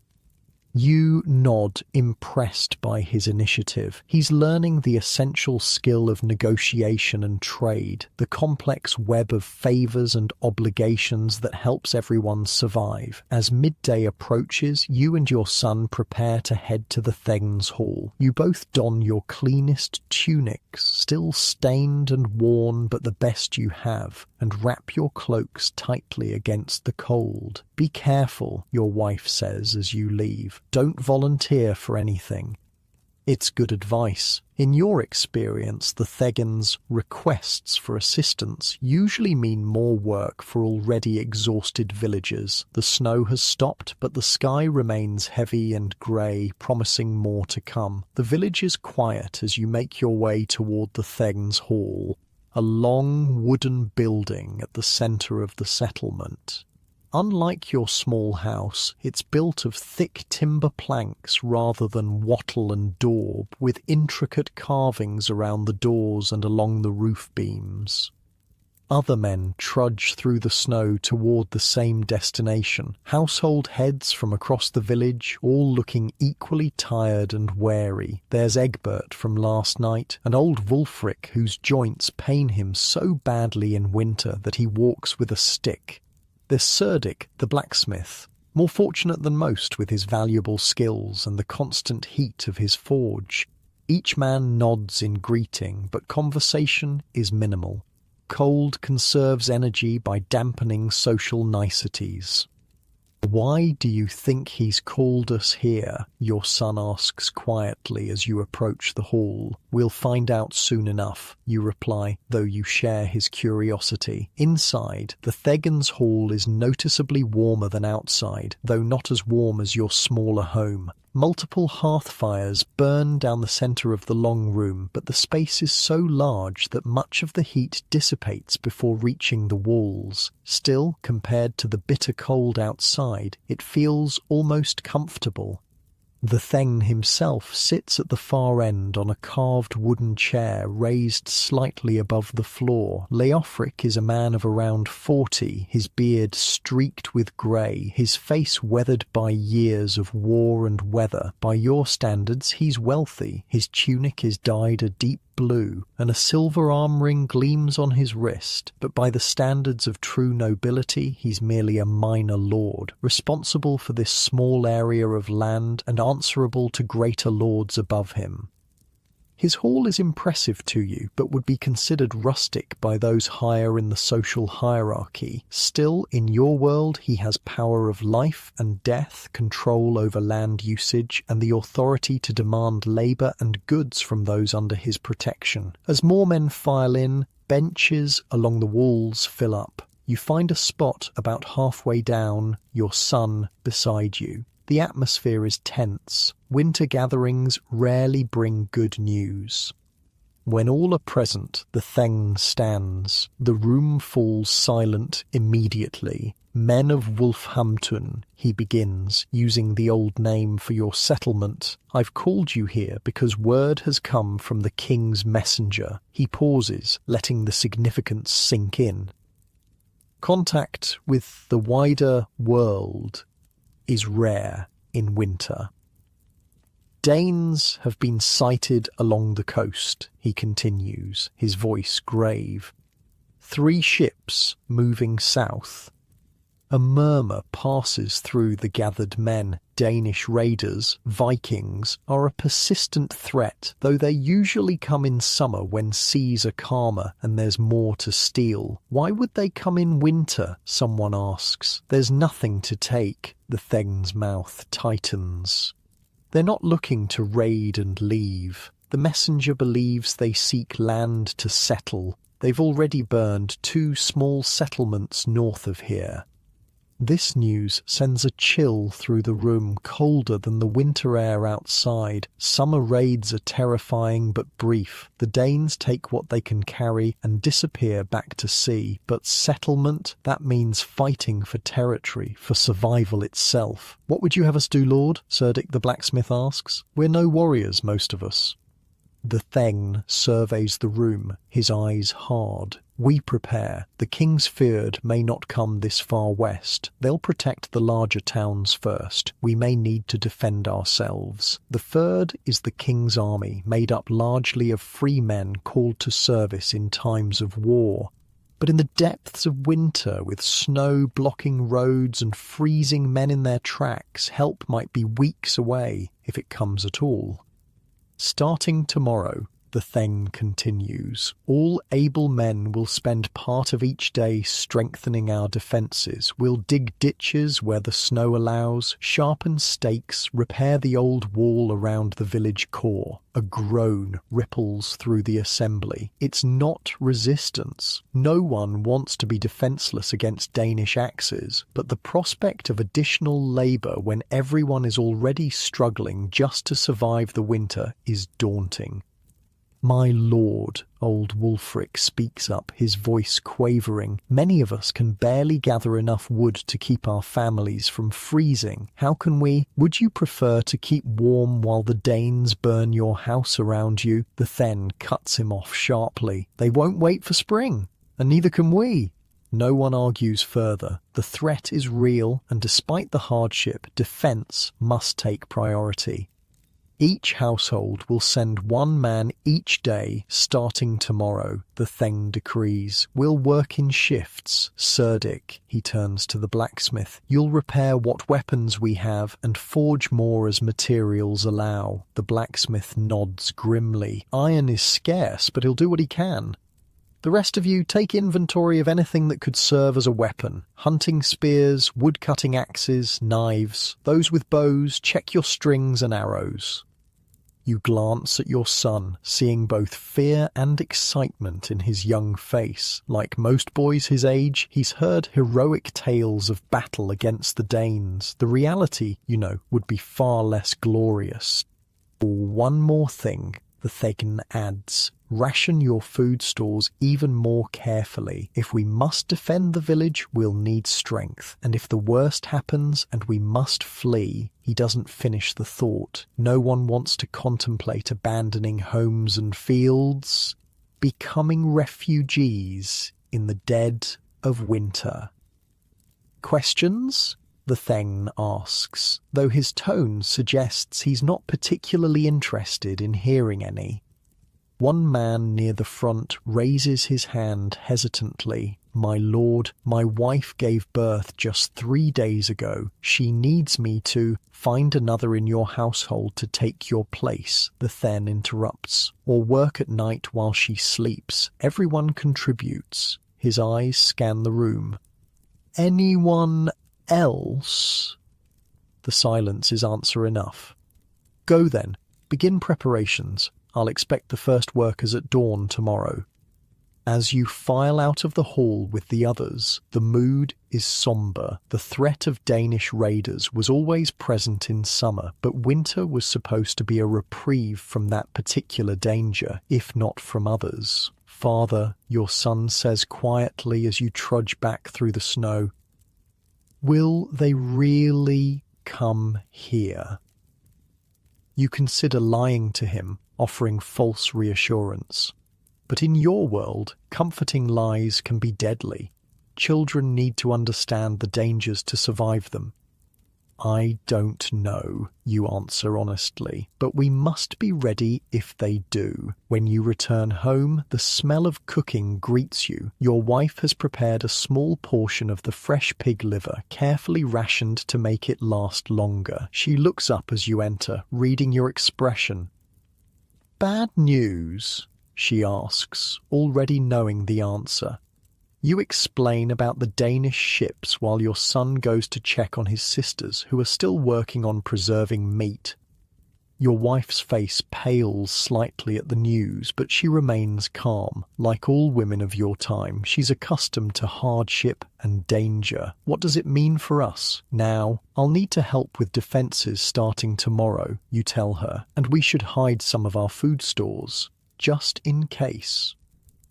You nod, impressed by his initiative. He's learning the essential skill of negotiation and trade, the complex web of favours and obligations that helps everyone survive. As midday approaches, you and your son prepare to head to the Thegns Hall. You both don your cleanest tunics, still stained and worn but the best you have, and wrap your cloaks tightly against the cold. Be careful, your wife says as you leave. Don't volunteer for anything. It's good advice. In your experience, the Thegns' requests for assistance usually mean more work for already exhausted villagers. The snow has stopped, but the sky remains heavy and grey, promising more to come. The village is quiet as you make your way toward the Thegns Hall, a long wooden building at the centre of the settlement. Unlike your small house, it's built of thick timber planks rather than wattle and daub, with intricate carvings around the doors and along the roof beams. Other men trudge through the snow toward the same destination, household heads from across the village, all looking equally tired and wary. There's Egbert from last night, and old Wulfric, whose joints pain him so badly in winter that he walks with a stick. There's Serdic, the blacksmith, more fortunate than most with his valuable skills and the constant heat of his forge. Each man nods in greeting, but conversation is minimal. Cold conserves energy by dampening social niceties. "Why do you think he's called us here?" your son asks quietly as you approach the hall. "We'll find out soon enough," you reply, though you share his curiosity. Inside, the Thegan's hall is noticeably warmer than outside, though not as warm as your smaller home. Multiple hearth fires burn down the centre of the long room, but the space is so large that much of the heat dissipates before reaching the walls. Still, compared to the bitter cold outside, it feels almost comfortable. The Thegn himself sits at the far end on a carved wooden chair raised slightly above the floor. Leofric is a man of around 40, his beard streaked with grey, his face weathered by years of war and weather. By your standards, he's wealthy. His tunic is dyed a deep blue, and a silver arm ring gleams on his wrist, but by the standards of true nobility, he's merely a minor lord, responsible for this small area of land and answerable to greater lords above him. His hall is impressive to you, but would be considered rustic by those higher in the social hierarchy. Still, in your world, he has power of life and death, control over land usage, and the authority to demand labour and goods from those under his protection. As more men file in, benches along the walls fill up. You find a spot about halfway down, your son beside you. The atmosphere is tense. Winter gatherings rarely bring good news. When all are present, the Thegn stands. The room falls silent immediately. "Men of Wolfhampton," he begins, using the old name for your settlement. "I've called you here because word has come from the king's messenger." He pauses, letting the significance sink in. Contact with the wider world is rare in winter. "Danes have been sighted along the coast," he continues, his voice grave. "3 ships moving south." A murmur passes through the gathered men. Danish raiders, Vikings, are a persistent threat, though they usually come in summer when seas are calmer and there's more to steal. "Why would they come in winter?" someone asks. "There's nothing to take." The Thegn's mouth tightens. "They're not looking to raid and leave. The messenger believes they seek land to settle. They've already burned 2 small settlements north of here." This news sends a chill through the room, colder than the winter air outside. Summer raids are terrifying but brief. The Danes take what they can carry and disappear back to sea. But settlement, that means fighting for territory, for survival itself. "What would you have us do, Lord?" Cerdic the blacksmith asks. "We're no warriors, most of us." The Thegn surveys the room, his eyes hard. "We prepare. The King's Fyrd may not come this far west. They'll protect the larger towns first. We may need to defend ourselves. The Fyrd is the King's army, made up largely of free men called to service in times of war. But in the depths of winter, with snow blocking roads and freezing men in their tracks, help might be weeks away, if it comes at all. Starting tomorrow," the Thegn continues, "all able men will spend part of each day strengthening our defences. We'll dig ditches where the snow allows, sharpen stakes, repair the old wall around the village core." A groan ripples through the assembly. It's not resistance. No one wants to be defenceless against Danish axes, but the prospect of additional labour when everyone is already struggling just to survive the winter is daunting. "My lord," old Wulfric speaks up, his voice quavering, "many of us can barely gather enough wood to keep our families from freezing. How can we? Would you prefer to keep warm while the Danes burn your house around you?" The Thegn cuts him off sharply. "They won't wait for spring, and neither can we." No one argues further. The threat is real, and despite the hardship, defence must take priority. "Each household will send 1 man each day starting tomorrow," the Thegn decrees. "We'll work in shifts. Cerdic," he turns to the blacksmith, "you'll repair what weapons we have and forge more as materials allow." The blacksmith nods grimly. "Iron is scarce, but he'll do what he can." The rest of you take inventory of anything that could serve as a weapon. Hunting spears, wood-cutting axes, knives. Those with bows, check your strings and arrows. You glance at your son, seeing both fear and excitement in his young face. Like most boys his age, he's heard heroic tales of battle against the Danes. The reality, would be far less glorious. One more thing, the Thegn adds. Ration your food stores even more carefully. If we must defend the village, we'll need strength. And if the worst happens and we must flee, he doesn't finish the thought. No one wants to contemplate abandoning homes and fields, becoming refugees in the dead of winter. Questions? The Thegn asks, though his tone suggests he's not particularly interested in hearing any. One man near the front raises his hand hesitantly. My lord, my wife gave birth just 3 days ago. She needs me to find another in your household to take your place, the Thegn interrupts, or work at night while she sleeps. Everyone contributes. His eyes scan the room. Anyone else? The silence is answer enough. Go then. Begin preparations. I'll expect the first workers at dawn tomorrow. As you file out of the hall with the others, the mood is somber. The threat of Danish raiders was always present in summer, but winter was supposed to be a reprieve from that particular danger, if not from others. Father, your son says quietly as you trudge back through the snow, will they really come here? You consider lying to him, offering false reassurance. But in your world, comforting lies can be deadly. Children need to understand the dangers to survive them. I don't know, you answer honestly, but we must be ready if they do. When you return home, the smell of cooking greets you. Your wife has prepared a small portion of the fresh pig liver, carefully rationed to make it last longer. She looks up as you enter, reading your expression. Bad news? She asks, already knowing the answer. You explain about the Danish ships while your son goes to check on his sisters, who are still working on preserving meat. Your wife's face pales slightly at the news, but she remains calm. Like all women of your time, she's accustomed to hardship and danger. What does it mean for us? Now, I'll need to help with defences starting tomorrow, you tell her, and we should hide some of our food stores, just in case.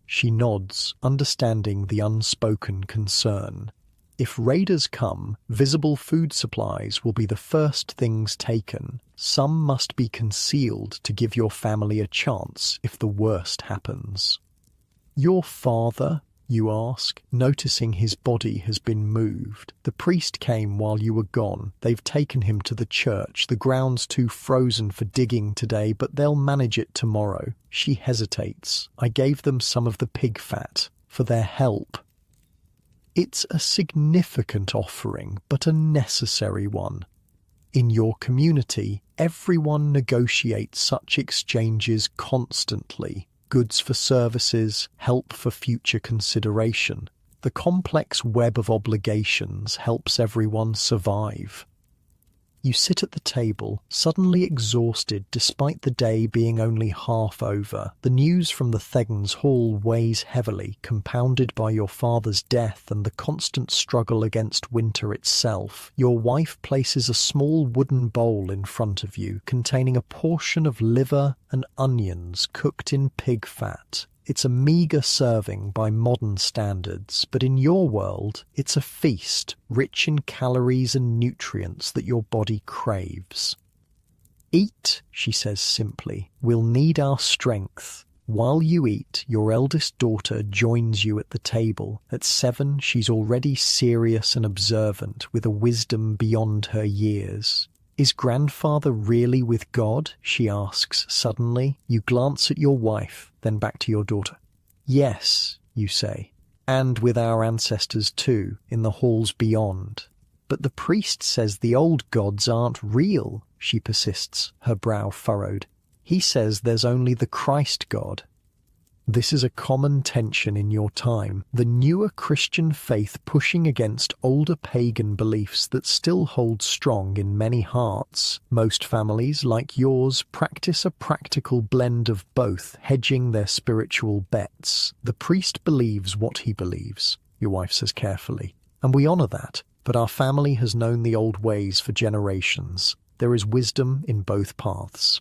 She nods, understanding the unspoken concern. If raiders come, visible food supplies will be the first things taken. Some must be concealed to give your family a chance if the worst happens. Your father? You ask, noticing his body has been moved. The priest came while you were gone. They've taken him to the church. The ground's too frozen for digging today, but they'll manage it tomorrow. She hesitates. I gave them some of the pig fat for their help. It's a significant offering, but a necessary one. In your community, everyone negotiates such exchanges constantly. Goods for services, help for future consideration. The complex web of obligations helps everyone survive. You sit at the table, suddenly exhausted despite the day being only half over. The news from the Thegns' hall weighs heavily, compounded by your father's death and the constant struggle against winter itself. Your wife places a small wooden bowl in front of you, containing a portion of liver and onions cooked in pig fat. It's a meagre serving by modern standards, but in your world, it's a feast, rich in calories and nutrients that your body craves. Eat, she says simply. We'll need our strength. While you eat, your eldest daughter joins you at the table. At 7, she's already serious and observant, with a wisdom beyond her years. Is grandfather really with God? She asks suddenly. You glance at your wife, then back to your daughter. Yes, you say. And with our ancestors too, in the halls beyond. But the priest says the old gods aren't real, she persists, her brow furrowed. He says there's only the Christ God. This is a common tension in your time, the newer Christian faith pushing against older pagan beliefs that still hold strong in many hearts. Most families, like yours, practice a practical blend of both, hedging their spiritual bets. The priest believes what he believes, your wife says carefully, and we honor that, but our family has known the old ways for generations. There is wisdom in both paths.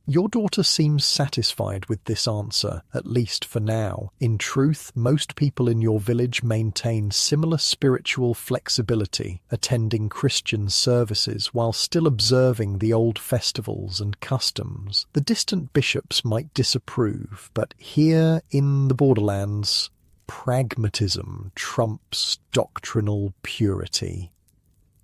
Your daughter seems satisfied with this answer, at least for now. In truth, most people in your village maintain similar spiritual flexibility, attending Christian services while still observing the old festivals and customs. The distant bishops might disapprove, but here in the borderlands, pragmatism trumps doctrinal purity.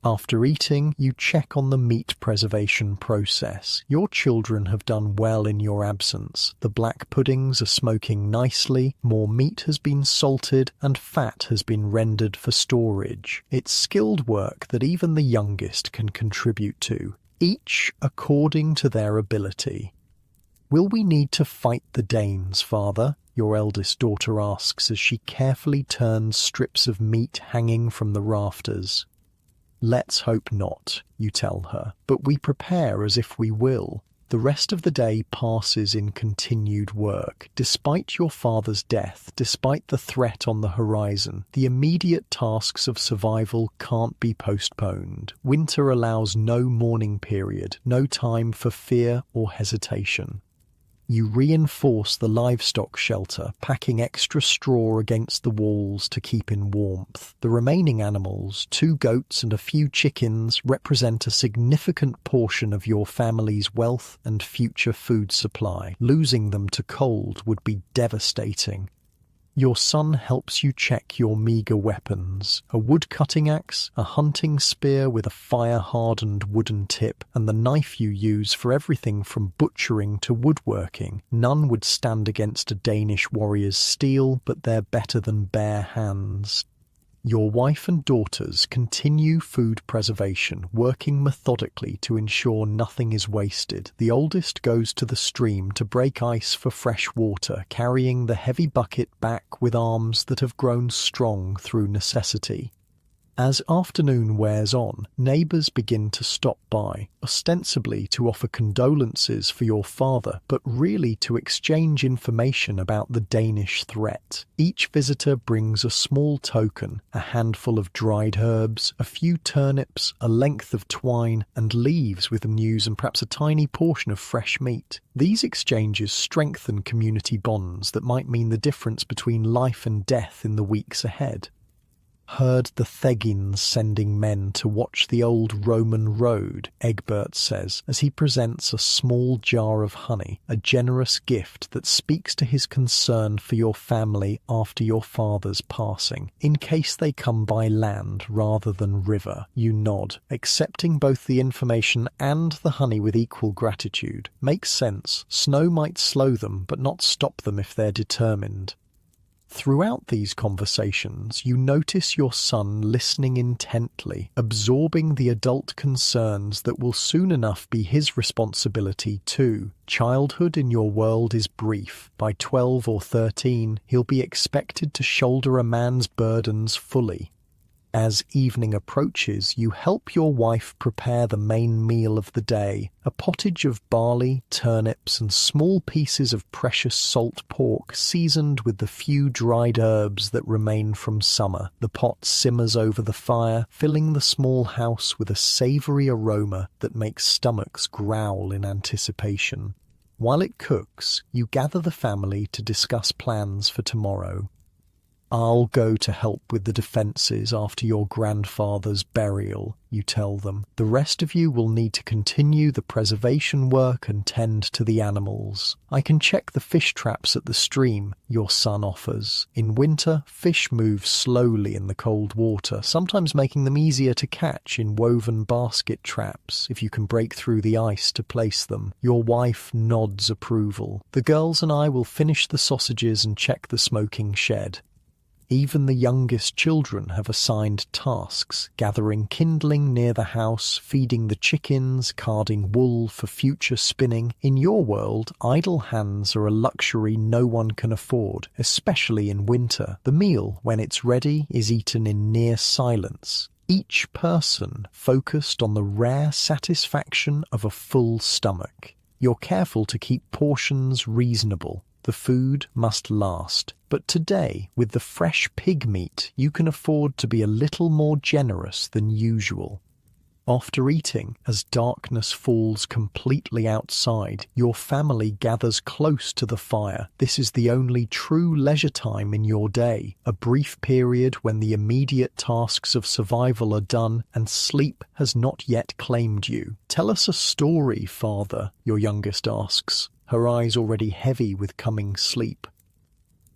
After eating, you check on the meat preservation process. Your children have done well in your absence. The black puddings are smoking nicely, more meat has been salted, and fat has been rendered for storage. It's skilled work that even the youngest can contribute to, each according to their ability. "Will we need to fight the Danes, father?" your eldest daughter asks as she carefully turns strips of meat hanging from the rafters. "Let's hope not," you tell her, "but we prepare as if we will." The rest of the day passes in continued work. Despite your father's death, despite the threat on the horizon, the immediate tasks of survival can't be postponed. Winter allows no mourning period, no time for fear or hesitation. You reinforce the livestock shelter, packing extra straw against the walls to keep in warmth. The remaining animals, 2 goats and a few chickens, represent a significant portion of your family's wealth and future food supply. Losing them to cold would be devastating. Your son helps you check your meager weapons, a wood-cutting axe, a hunting spear with a fire-hardened wooden tip, and the knife you use for everything from butchering to woodworking. None would stand against a Danish warrior's steel, but they're better than bare hands. Your wife and daughters continue food preservation, working methodically to ensure nothing is wasted. The oldest goes to the stream to break ice for fresh water, carrying the heavy bucket back with arms that have grown strong through necessity. As afternoon wears on, neighbours begin to stop by, ostensibly to offer condolences for your father, but really to exchange information about the Danish threat. Each visitor brings a small token, a handful of dried herbs, a few turnips, a length of twine, and leaves with news and perhaps a tiny portion of fresh meat. These exchanges strengthen community bonds that might mean the difference between life and death in the weeks ahead. "Heard the Thegins sending men to watch the old Roman road," Egbert says, as he presents a small jar of honey, a generous gift that speaks to his concern for your family after your father's passing. "In case they come by land rather than river." You nod, accepting both the information and the honey with equal gratitude. Makes sense. Snow might slow them, but not stop them if they're determined. Throughout these conversations, you notice your son listening intently, absorbing the adult concerns that will soon enough be his responsibility too. Childhood in your world is brief. By 12 or 13, he'll be expected to shoulder a man's burdens fully. As evening approaches, you help your wife prepare the main meal of the day, a pottage of barley, turnips, and small pieces of precious salt pork seasoned with the few dried herbs that remain from summer. The pot simmers over the fire, filling the small house with a savoury aroma that makes stomachs growl in anticipation. While it cooks, you gather the family to discuss plans for tomorrow. "I'll go to help with the defences after your grandfather's burial," you tell them. "The rest of you will need to continue the preservation work and tend to the animals. I can check the fish traps at the stream," your son offers. In winter, fish move slowly in the cold water, sometimes making them easier to catch in woven basket traps, if you can break through the ice to place them. Your wife nods approval. "The girls and I will finish the sausages and check the smoking shed." Even the youngest children have assigned tasks, gathering kindling near the house, feeding the chickens, carding wool for future spinning. In your world, idle hands are a luxury no one can afford, especially in winter. The meal, when it's ready, is eaten in near silence, each person focused on the rare satisfaction of a full stomach. You're careful to keep portions reasonable. The food must last. But today, with the fresh pig meat, you can afford to be a little more generous than usual. After eating, as darkness falls completely outside, your family gathers close to the fire. This is the only true leisure time in your day, a brief period when the immediate tasks of survival are done and sleep has not yet claimed you. "Tell us a story, Father," your youngest asks, her eyes already heavy with coming sleep.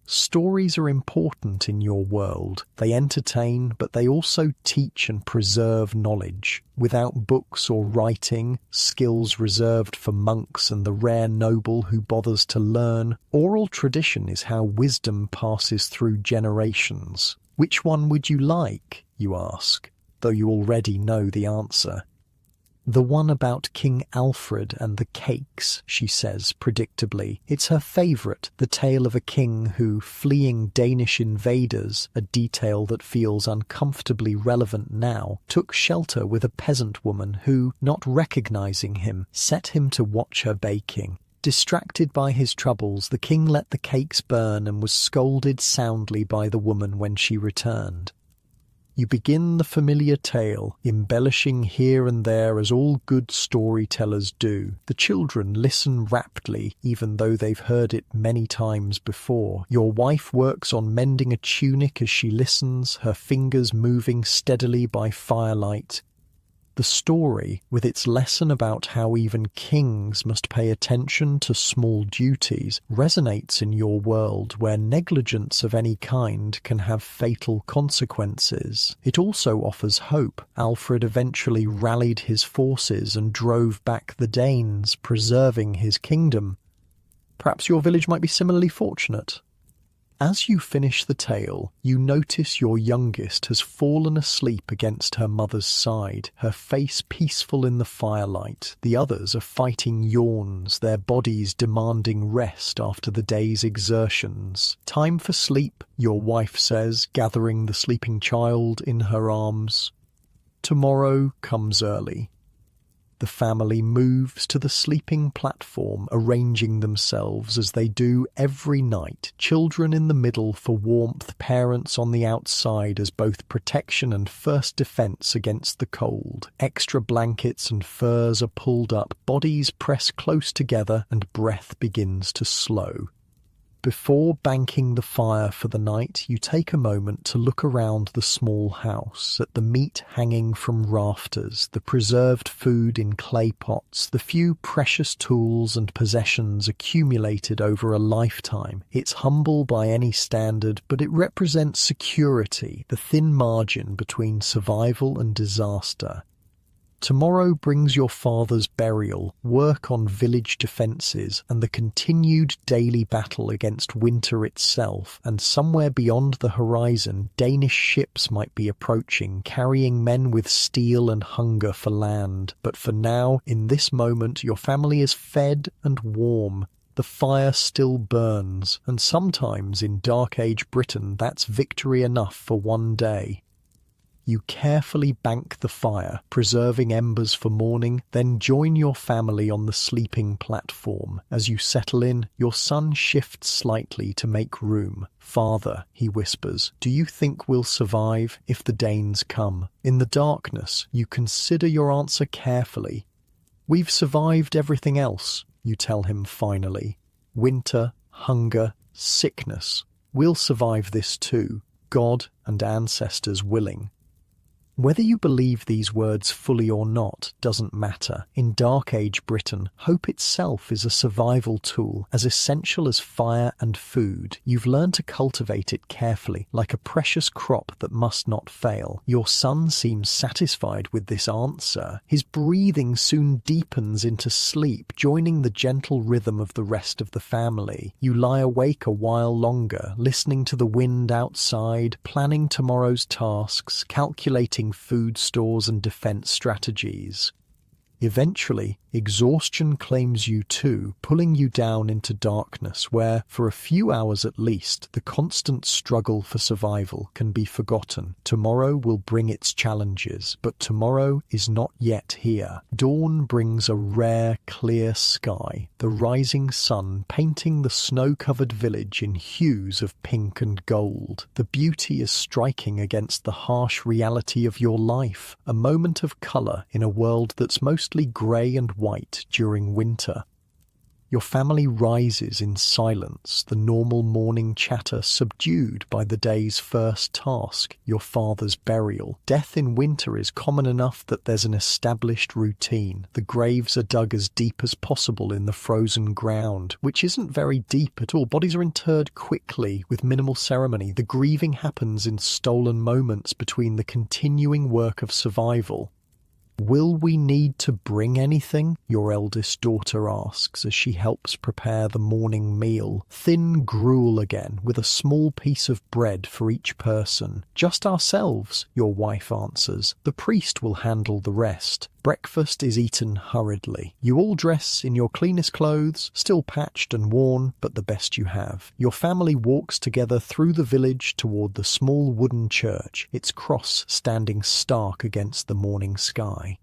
Stories are important in your world. They entertain, but they also teach and preserve knowledge. Without books or writing, skills reserved for monks and the rare noble who bothers to learn, oral tradition is how wisdom passes through generations. Which one would you like, you ask, though you already know the answer. "The one about King Alfred and the cakes," she says predictably. It's her favourite, the tale of a king who, fleeing Danish invaders, a detail that feels uncomfortably relevant now, took shelter with a peasant woman who, not recognising him, set him to watch her baking. Distracted by his troubles, the king let the cakes burn and was scolded soundly by the woman when she returned. You begin the familiar tale, embellishing here and there as all good storytellers do. The children listen raptly, even though they've heard it many times before. Your wife works on mending a tunic as she listens, her fingers moving steadily by firelight. The story, with its lesson about how even kings must pay attention to small duties, resonates in your world where negligence of any kind can have fatal consequences. It also offers hope. Alfred eventually rallied his forces and drove back the Danes, preserving his kingdom. Perhaps your village might be similarly fortunate. As you finish the tale, you notice your youngest has fallen asleep against her mother's side, her face peaceful in the firelight. The others are fighting yawns, their bodies demanding rest after the day's exertions. "Time for sleep," your wife says, gathering the sleeping child in her arms. Tomorrow comes early. The family moves to the sleeping platform, arranging themselves as they do every night, children in the middle for warmth, parents on the outside as both protection and first defense against the cold. Extra blankets and furs are pulled up, bodies press close together, and breath begins to slow. Before banking the fire for the night, you take a moment to look around the small house, at the meat hanging from rafters, the preserved food in clay pots, the few precious tools and possessions accumulated over a lifetime. It's humble by any standard, but it represents security, the thin margin between survival and disaster. Tomorrow brings your father's burial, work on village defences, and the continued daily battle against winter itself, and somewhere beyond the horizon, Danish ships might be approaching, carrying men with steel and hunger for land. But for now, in this moment, your family is fed and warm. The fire still burns, and sometimes in Dark Age Britain, that's victory enough for one day. You carefully bank the fire, preserving embers for morning, then join your family on the sleeping platform. As you settle in, your son shifts slightly to make room. "Father," he whispers, "do you think we'll survive if the Danes come?" In the darkness, you consider your answer carefully. "We've survived everything else," you tell him finally. "Winter, hunger, sickness. We'll survive this too, God and ancestors willing." Whether you believe these words fully or not doesn't matter. In Dark Age Britain, hope itself is a survival tool as essential as fire and food. You've learned to cultivate it carefully, like a precious crop that must not fail. Your son seems satisfied with this answer. His breathing soon deepens into sleep, joining the gentle rhythm of the rest of the family. You lie awake a while longer, listening to the wind outside, planning tomorrow's tasks, calculating food stores and defense strategies. Eventually, exhaustion claims you too, pulling you down into darkness where, for a few hours at least, the constant struggle for survival can be forgotten. Tomorrow will bring its challenges, but tomorrow is not yet here. Dawn brings a rare, clear sky, the rising sun painting the snow-covered village in hues of pink and gold. The beauty is striking against the harsh reality of your life, a moment of colour in a world that's mostly grey and white during winter. Your family rises in silence, the normal morning chatter subdued by the day's first task, your father's burial. Death in winter is common enough that there's an established routine. The graves are dug as deep as possible in the frozen ground, which isn't very deep at all. Bodies are interred quickly, with minimal ceremony. The grieving happens in stolen moments between the continuing work of survival. "Will we need to bring anything?" your eldest daughter asks as she helps prepare the morning meal. Thin gruel again, with a small piece of bread for each person. "Just ourselves," your wife answers. "The priest will handle the rest." Breakfast is eaten hurriedly. You all dress in your cleanest clothes, still patched and worn, but the best you have. Your family walks together through the village toward the small wooden church, its cross standing stark against the morning sky.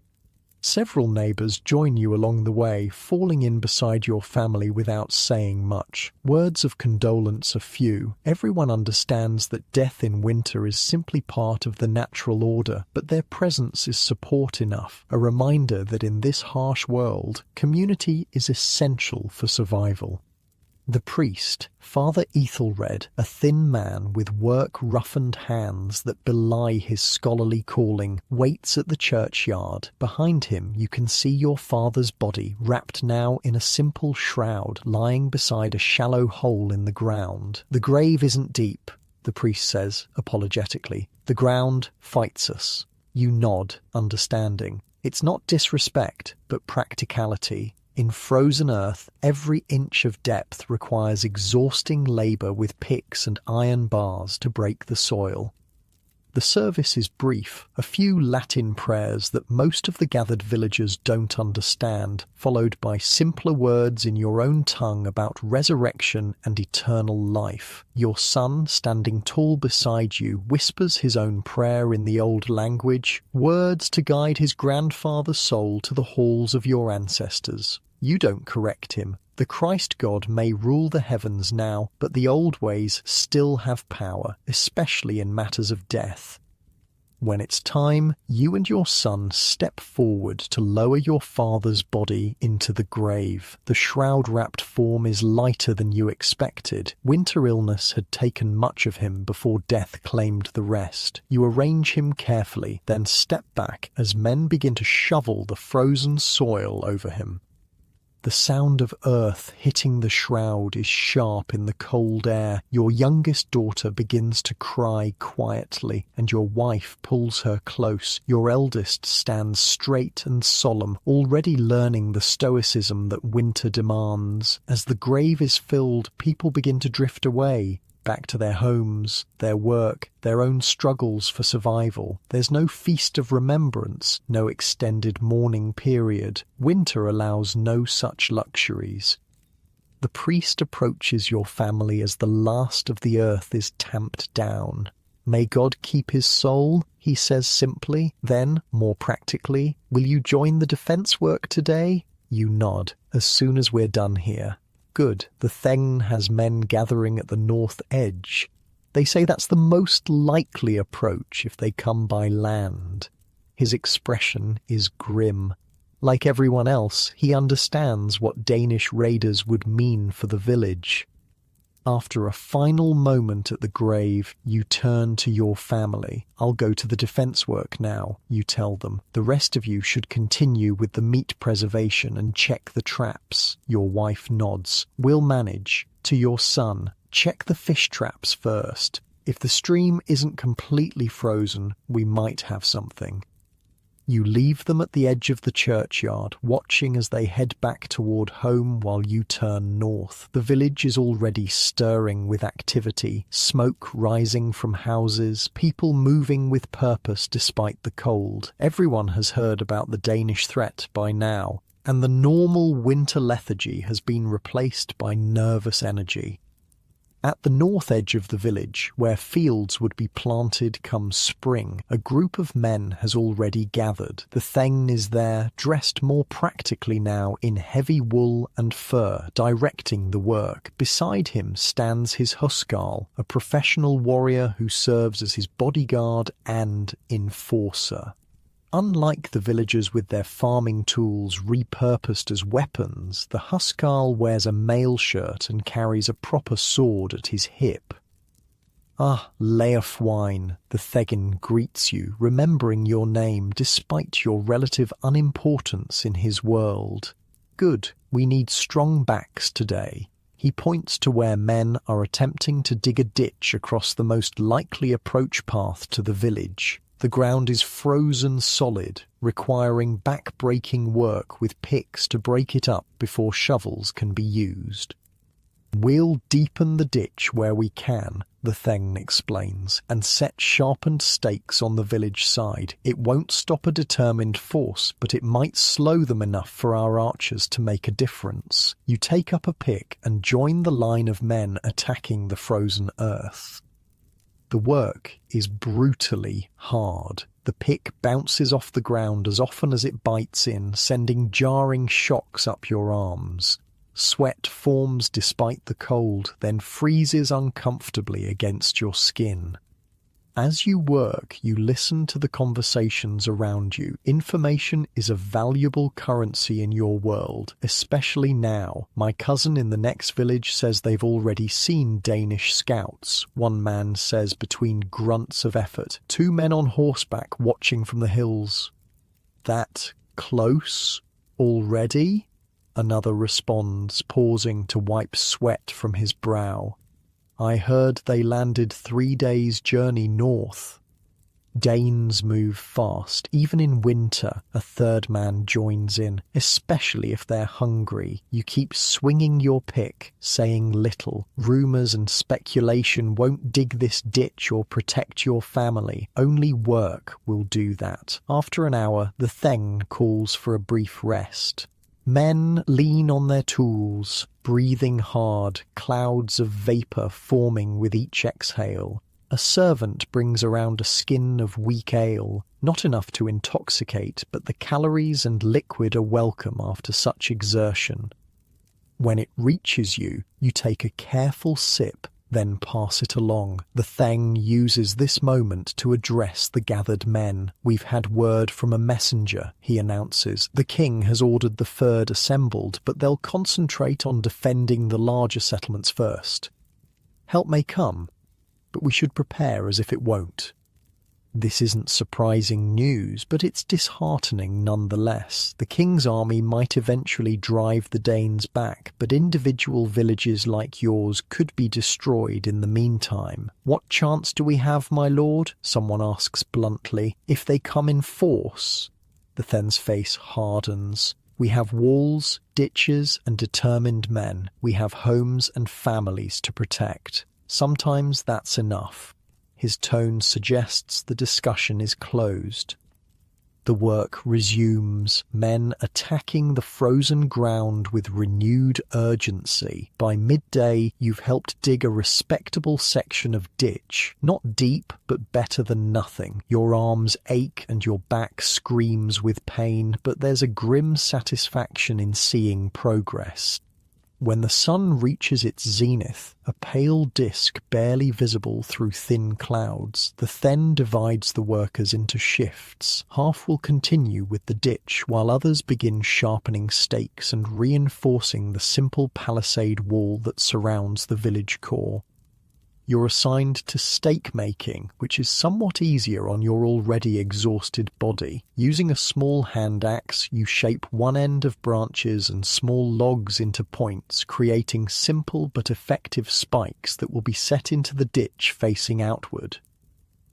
Several neighbours join you along the way, falling in beside your family without saying much. Words of condolence are few. Everyone understands that death in winter is simply part of the natural order, but their presence is support enough, a reminder that in this harsh world, community is essential for survival. The priest, Father Ethelred, a thin man with work-roughened hands that belie his scholarly calling, waits at the churchyard. Behind him you can see your father's body, wrapped now in a simple shroud, lying beside a shallow hole in the ground. The grave isn't deep, the priest says, apologetically. The ground fights us. You nod, understanding. It's not disrespect, but practicality. In frozen earth, every inch of depth requires exhausting labour with picks and iron bars to break the soil. The service is brief, a few Latin prayers that most of the gathered villagers don't understand, followed by simpler words in your own tongue about resurrection and eternal life. Your son, standing tall beside you, whispers his own prayer in the old language, words to guide his grandfather's soul to the halls of your ancestors. You don't correct him. The Christ God may rule the heavens now, but the old ways still have power, especially in matters of death. When it's time, you and your son step forward to lower your father's body into the grave. The shroud-wrapped form is lighter than you expected. Winter illness had taken much of him before death claimed the rest. You arrange him carefully, then step back as men begin to shovel the frozen soil over him. The sound of earth hitting the shroud is sharp in the cold air. Your youngest daughter begins to cry quietly, and your wife pulls her close. Your eldest stands straight and solemn, already learning the stoicism that winter demands. As the grave is filled, people begin to drift away, back to their homes, their work, their own struggles for survival. There's no feast of remembrance, no extended mourning period. Winter allows no such luxuries. The priest approaches your family as the last of the earth is tamped down. "May God keep his soul," he says simply. Then, more practically, "Will you join the defense work today?" You nod. "As soon as we're done here." Good. The Theng has men gathering at the north edge. They say that's the most likely approach if they come by land. His expression is grim. Like everyone else, he understands what Danish raiders would mean for the village. After a final moment at the grave, you turn to your family. I'll go to the defense work now, you tell them. The rest of you should continue with the meat preservation and check the traps. Your wife nods. We'll manage. To your son, check the fish traps first. If the stream isn't completely frozen, we might have something. You leave them at the edge of the churchyard, watching as they head back toward home while you turn north. The village is already stirring with activity, smoke rising from houses, people moving with purpose despite the cold. Everyone has heard about the Danish threat by now, and the normal winter lethargy has been replaced by nervous energy. At the north edge of the village, where fields would be planted come spring, a group of men has already gathered. The thegn is there, dressed more practically now in heavy wool and fur, directing the work. Beside him stands his huskarl, a professional warrior who serves as his bodyguard and enforcer. Unlike the villagers with their farming tools repurposed as weapons, the huskarl wears a mail shirt and carries a proper sword at his hip. Ah, Leofwine, the thegn greets you, remembering your name despite your relative unimportance in his world. Good, we need strong backs today. He points to where men are attempting to dig a ditch across the most likely approach path to the village. The ground is frozen solid, requiring back-breaking work with picks to break it up before shovels can be used. We'll deepen the ditch where we can, the thegn explains, and set sharpened stakes on the village side. It won't stop a determined force, but it might slow them enough for our archers to make a difference. You take up a pick and join the line of men attacking the frozen earth. The work is brutally hard. The pick bounces off the ground as often as it bites in, sending jarring shocks up your arms. Sweat forms despite the cold, then freezes uncomfortably against your skin. As you work, you listen to the conversations around you. Information is a valuable currency in your world, especially now. My cousin in the next village says they've already seen Danish scouts, one man says between grunts of effort. 2 men on horseback watching from the hills. That close already? Another responds, pausing to wipe sweat from his brow. I heard they landed 3 days' journey north. Danes move fast, even in winter. A third man joins in, especially if they're hungry. You keep swinging your pick, saying little. Rumours and speculation won't dig this ditch or protect your family. Only work will do that. After an hour, the thegn calls for a brief rest. Men lean on their tools, breathing hard, clouds of vapour forming with each exhale. A servant brings around a skin of weak ale, not enough to intoxicate, but the calories and liquid are welcome after such exertion. When it reaches you, you take a careful sip, then pass it along. The thegn uses this moment to address the gathered men. We've had word from a messenger, he announces. The king has ordered the third assembled, but they'll concentrate on defending the larger settlements first. Help may come, but we should prepare as if it won't. This isn't surprising news, but it's disheartening nonetheless. The king's army might eventually drive the Danes back, but individual villages like yours could be destroyed in the meantime. What chance do we have, my lord? Someone asks bluntly. If they come in force? The then's face hardens. We have walls, ditches, and determined men. We have homes and families to protect. Sometimes that's enough. His tone suggests the discussion is closed. The work resumes, men attacking the frozen ground with renewed urgency. By midday, you've helped dig a respectable section of ditch. Not deep, but better than nothing. Your arms ache and your back screams with pain, but there's a grim satisfaction in seeing progress. When the sun reaches its zenith, a pale disk barely visible through thin clouds, the then divides the workers into shifts. Half will continue with the ditch, while others begin sharpening stakes and reinforcing the simple palisade wall that surrounds the village core. You're assigned to stake making, which is somewhat easier on your already exhausted body. Using a small hand axe, you shape one end of branches and small logs into points, creating simple but effective spikes that will be set into the ditch facing outward.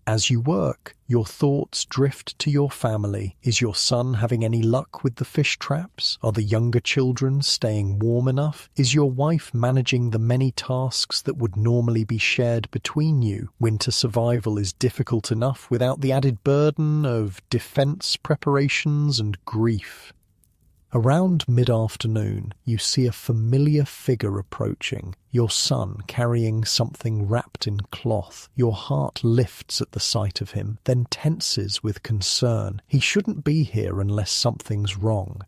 As you work, your thoughts drift to your family. Is your son having any luck with the fish traps? Are the younger children staying warm enough? Is your wife managing the many tasks that would normally be shared between you? Winter survival is difficult enough without the added burden of defense preparations and grief. Around mid-afternoon, you see a familiar figure approaching, your son carrying something wrapped in cloth. Your heart lifts at the sight of him, then tenses with concern. He shouldn't be here unless something's wrong.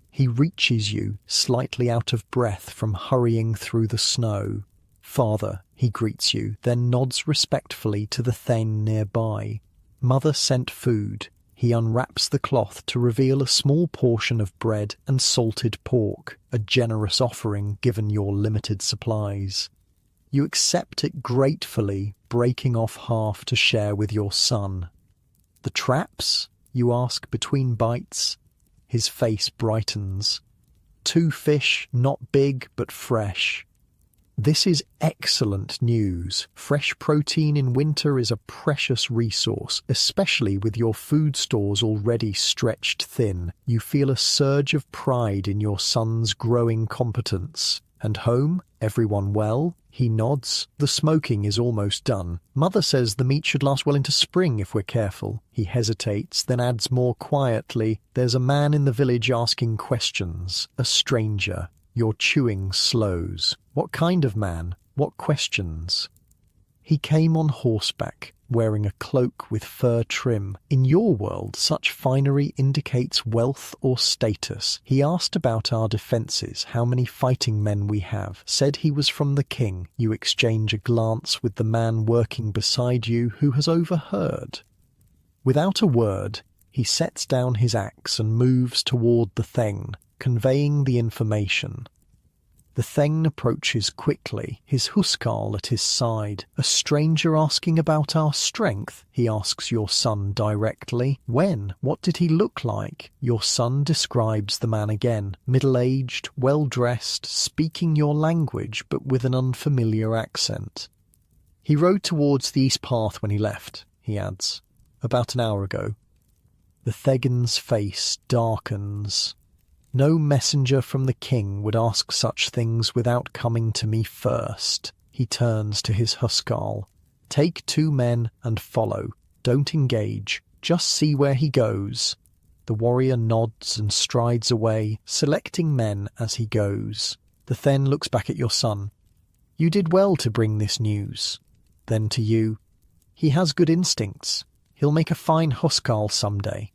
He reaches you, slightly out of breath from hurrying through the snow. "Father," he greets you, then nods respectfully to the thane nearby. "Mother sent food." He unwraps the cloth to reveal a small portion of bread and salted pork, a generous offering given your limited supplies. You accept it gratefully, breaking off half to share with your son. "The traps?" you ask between bites. His face brightens. "2 fish, not big but fresh." This is excellent news. Fresh protein in winter is a precious resource, especially with your food stores already stretched thin. You feel a surge of pride in your son's growing competence. "And home? Everyone well?" He nods. "The smoking is almost done. Mother says the meat should last well into spring if we're careful." He hesitates, then adds more quietly, "There's a man in the village asking questions. A stranger." Your chewing slows. What kind of man? What questions? "He came on horseback, wearing a cloak with fur trim. In your world, such finery indicates wealth or status. He asked about our defences, how many fighting men we have. Said he was from the king." You exchange a glance with the man working beside you, who has overheard. Without a word, he sets down his axe and moves toward the thane, conveying the information. The thane approaches quickly, his housecarl at his side. "A stranger asking about our strength?" he asks your son directly. "When? What did he look like?" Your son describes the man again. Middle-aged, well-dressed, speaking your language but with an unfamiliar accent. "He rode towards the east path when he left," he adds. "About an hour ago." The Thegan's face darkens. "No messenger from the king would ask such things without coming to me first." He turns to his housecarl. "Take 2 men and follow. Don't engage. Just see where he goes." The warrior nods and strides away, selecting men as he goes. The thane looks back at your son. "You did well to bring this news." Then to you, "He has good instincts. He'll make a fine housecarl someday."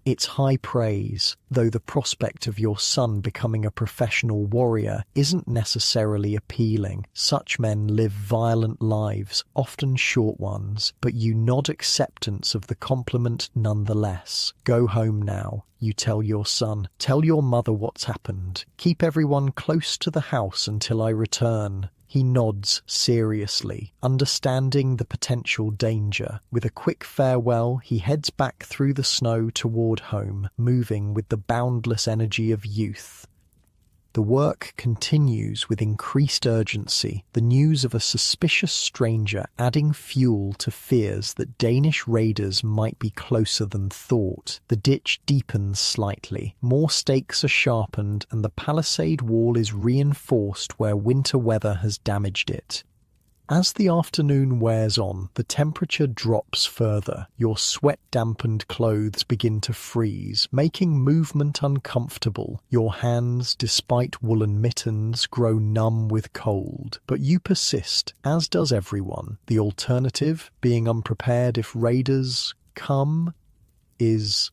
It's high praise, though the prospect of your son becoming a professional warrior isn't necessarily appealing. Such men live violent lives, often short ones, but you nod acceptance of the compliment nonetheless. "Go home now," you tell your son. "Tell your mother what's happened. Keep everyone close to the house until I return." He nods seriously, understanding the potential danger. With a quick farewell, he heads back through the snow toward home, moving with the boundless energy of youth. The work continues with increased urgency, the news of a suspicious stranger adding fuel to fears that Danish raiders might be closer than thought. The ditch deepens slightly, more stakes are sharpened, and the palisade wall is reinforced where winter weather has damaged it. As the afternoon wears on, the temperature drops further. Your sweat-dampened clothes begin to freeze, making movement uncomfortable. Your hands, despite woolen mittens, grow numb with cold. But you persist, as does everyone. The alternative, being unprepared if raiders come, is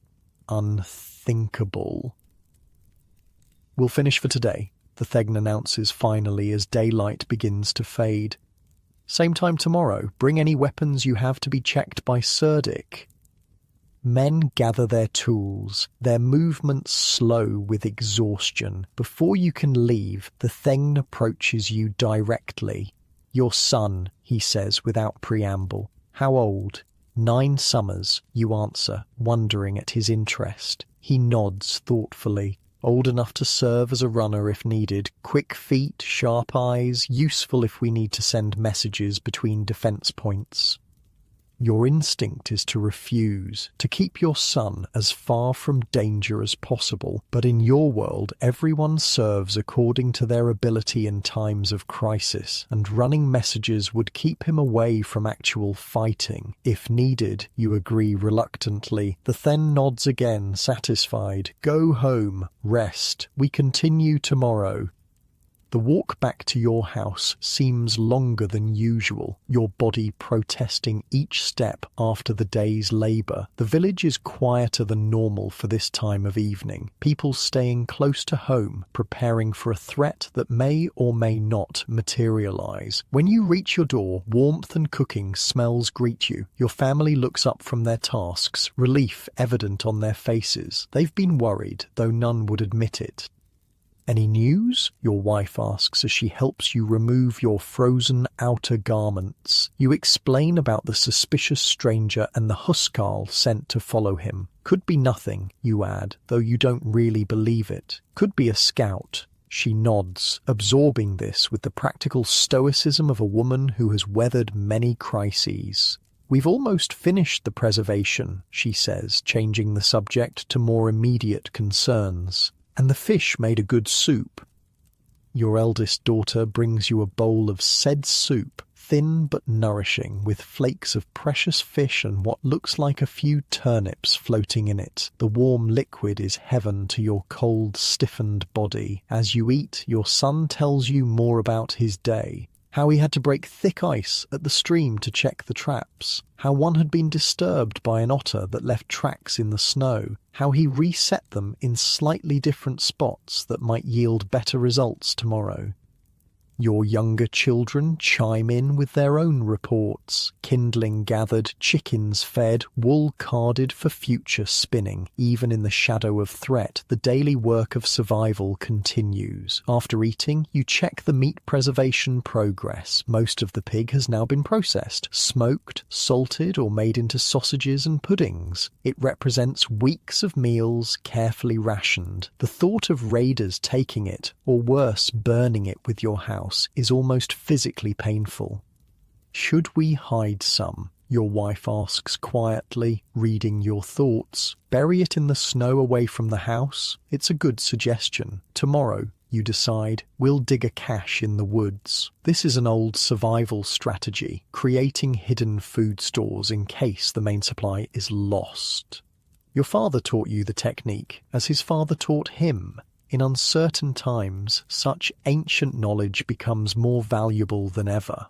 unthinkable. We'll finish for today. the thegn announces finally as daylight begins to fade. Same time tomorrow. Bring any weapons you have to be checked by Serdic. Men gather their tools, their movements slow with exhaustion. Before you can leave, the thegn approaches you directly. Your son, he says without preamble. How old? 9 summers, you answer, wondering at his interest. He nods thoughtfully. Old enough to serve as a runner if needed, quick feet, sharp eyes, useful if we need to send messages between defense points. Your instinct is to refuse, to keep your son as far from danger as possible, but in your world everyone serves according to their ability in times of crisis, and running messages would keep him away from actual fighting. If needed, you agree reluctantly. The thegn nods again, satisfied. Go home, rest. We continue tomorrow. The walk back to your house seems longer than usual, your body protesting each step after the day's labour. The village is quieter than normal for this time of evening, people staying close to home, preparing for a threat that may or may not materialise. When you reach your door, warmth and cooking smells greet you. Your family looks up from their tasks, relief evident on their faces. They've been worried, though none would admit it. Any news? Your wife asks as she helps you remove your frozen outer garments. You explain about the suspicious stranger and the huskar sent to follow him. Could be nothing, you add, though you don't really believe it. Could be a scout. She nods, absorbing this with the practical stoicism of a woman who has weathered many crises. We've almost finished the preservation, she says, changing the subject to more immediate concerns. And the fish made a good soup. Your eldest daughter brings you a bowl of said soup, thin but nourishing, with flakes of precious fish and what looks like a few turnips floating in it. The warm liquid is heaven to your cold, stiffened body. As you eat, your son tells you more about his day. How he had to break thick ice at the stream to check the traps, how one had been disturbed by an otter that left tracks in the snow, how he reset them in slightly different spots that might yield better results tomorrow. Your younger children chime in with their own reports. Kindling gathered, chickens fed, wool carded for future spinning. Even in the shadow of threat, the daily work of survival continues. After eating, you check the meat preservation progress. Most of the pig has now been processed, smoked, salted, or made into sausages and puddings. It represents weeks of meals carefully rationed. The thought of raiders taking it, or worse, burning it with your house, is almost physically painful. Should we hide some? Your wife asks quietly, reading your thoughts. Bury it in the snow away from the house? It's a good suggestion. Tomorrow, you decide, we'll dig a cache in the woods. This is an old survival strategy, creating hidden food stores in case the main supply is lost. Your father taught you the technique, as his father taught him. In uncertain times, such ancient knowledge becomes more valuable than ever.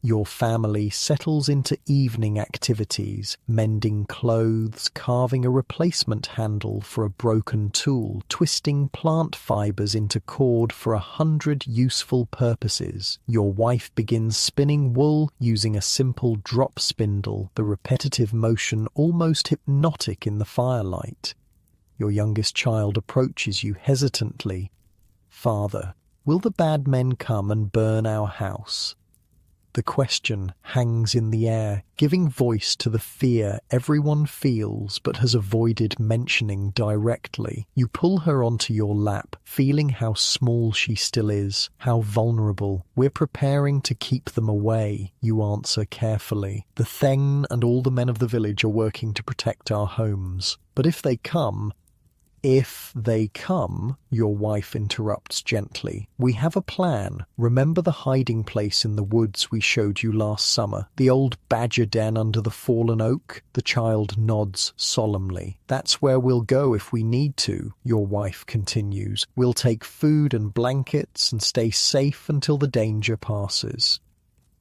Your family settles into evening activities, mending clothes, carving a replacement handle for a broken tool, twisting plant fibers into cord for 100 useful purposes. Your wife begins spinning wool using a simple drop spindle, the repetitive motion almost hypnotic in the firelight. Your youngest child approaches you hesitantly. Father, will the bad men come and burn our house? The question hangs in the air, giving voice to the fear everyone feels but has avoided mentioning directly. You pull her onto your lap, feeling how small she still is, how vulnerable. We're preparing to keep them away, you answer carefully. The thegn and all the men of the village are working to protect our homes. But if they come, your wife interrupts gently. We have a plan. Remember the hiding place in the woods we showed you last summer? The old badger den under the fallen oak? The child nods solemnly. That's where we'll go if we need to, your wife continues. We'll take food and blankets and stay safe until the danger passes.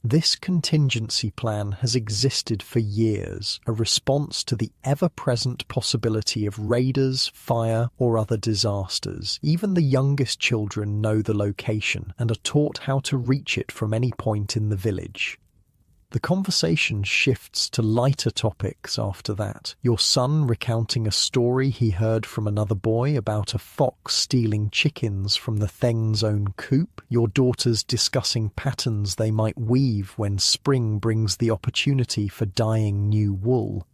This contingency plan has existed for years, a response to the ever-present possibility of raiders, fire, or other disasters. Even the youngest children know the location and are taught how to reach it from any point in the village. The conversation shifts to lighter topics after that. Your son recounting a story he heard from another boy about a fox stealing chickens from the Theng's own coop. Your daughters discussing patterns they might weave when spring brings the opportunity for dyeing new wool.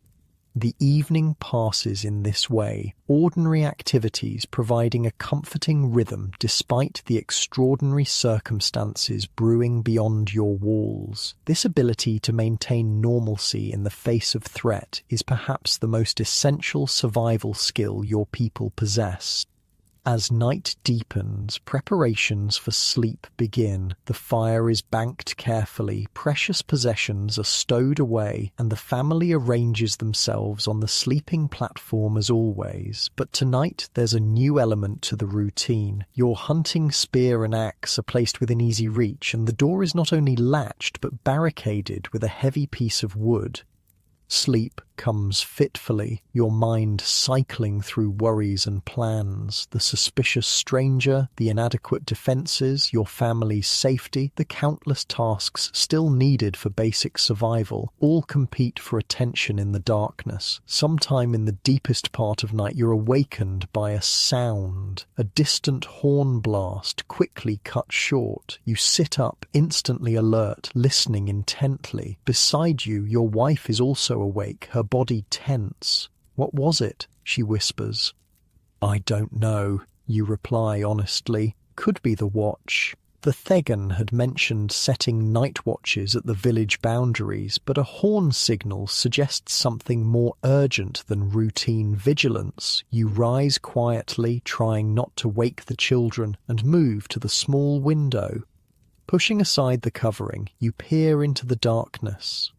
The evening passes in this way, ordinary activities providing a comforting rhythm despite the extraordinary circumstances brewing beyond your walls. This ability to maintain normalcy in the face of threat is perhaps the most essential survival skill your people possess. As night deepens, preparations for sleep begin. The fire is banked carefully, precious possessions are stowed away, and the family arranges themselves on the sleeping platform as always. But tonight there's a new element to the routine. Your hunting spear and axe are placed within easy reach, and the door is not only latched but barricaded with a heavy piece of wood. Sleep comes fitfully, your mind cycling through worries and plans, the suspicious stranger, the inadequate defenses, your family's safety, the countless tasks still needed for basic survival, all compete for attention in the darkness. Sometime in the deepest part of night you're awakened by a sound, a distant horn blast quickly cut short. You sit up, instantly alert, listening intently. Beside you, your wife is also awake, her body tense. "What was it?" she whispers. "I don't know," you reply honestly. "Could be the watch." The Thegan had mentioned setting night watches at the village boundaries, but a horn signal suggests something more urgent than routine vigilance. You rise quietly, trying not to wake the children, and move to the small window. Pushing aside the covering, you peer into the darkness.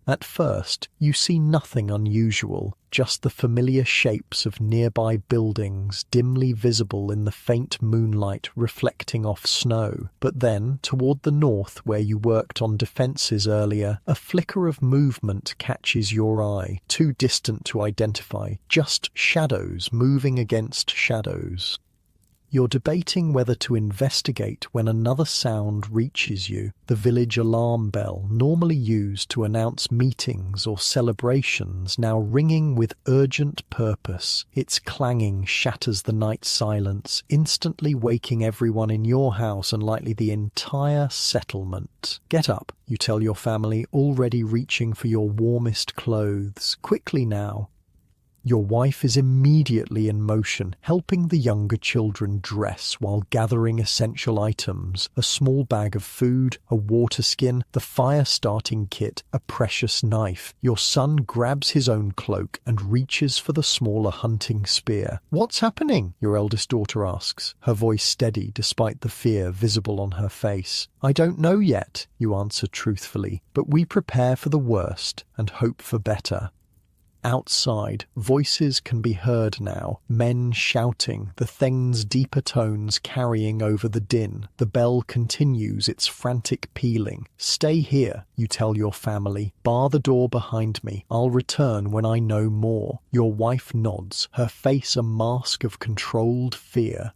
At first, you see nothing unusual, just the familiar shapes of nearby buildings dimly visible in the faint moonlight reflecting off snow. But then, toward the north where you worked on defences earlier, a flicker of movement catches your eye, too distant to identify, just shadows moving against shadows. You're debating whether to investigate when another sound reaches you, the village alarm bell, normally used to announce meetings or celebrations, now ringing with urgent purpose. Its clanging shatters the night silence, instantly waking everyone in your house and likely the entire settlement. "Get up," you tell your family, already reaching for your warmest clothes. "Quickly now." Your wife is immediately in motion, helping the younger children dress while gathering essential items, a small bag of food, a water skin, the fire-starting kit, a precious knife. Your son grabs his own cloak and reaches for the smaller hunting spear. "What's happening?" your eldest daughter asks, her voice steady despite the fear visible on her face. "I don't know yet," you answer truthfully, "but we prepare for the worst and hope for better." Outside, voices can be heard now, men shouting, the Theng's deeper tones carrying over the din. The bell continues its frantic pealing. "Stay here," you tell your family. "Bar the door behind me. I'll return when I know more." Your wife nods, her face a mask of controlled fear.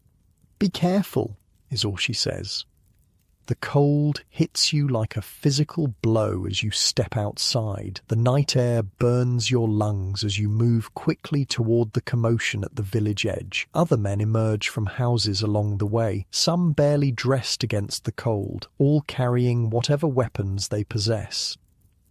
"Be careful," is all she says. The cold hits you like a physical blow as you step outside. The night air burns your lungs as you move quickly toward the commotion at the village edge. Other men emerge from houses along the way, some barely dressed against the cold, all carrying whatever weapons they possess.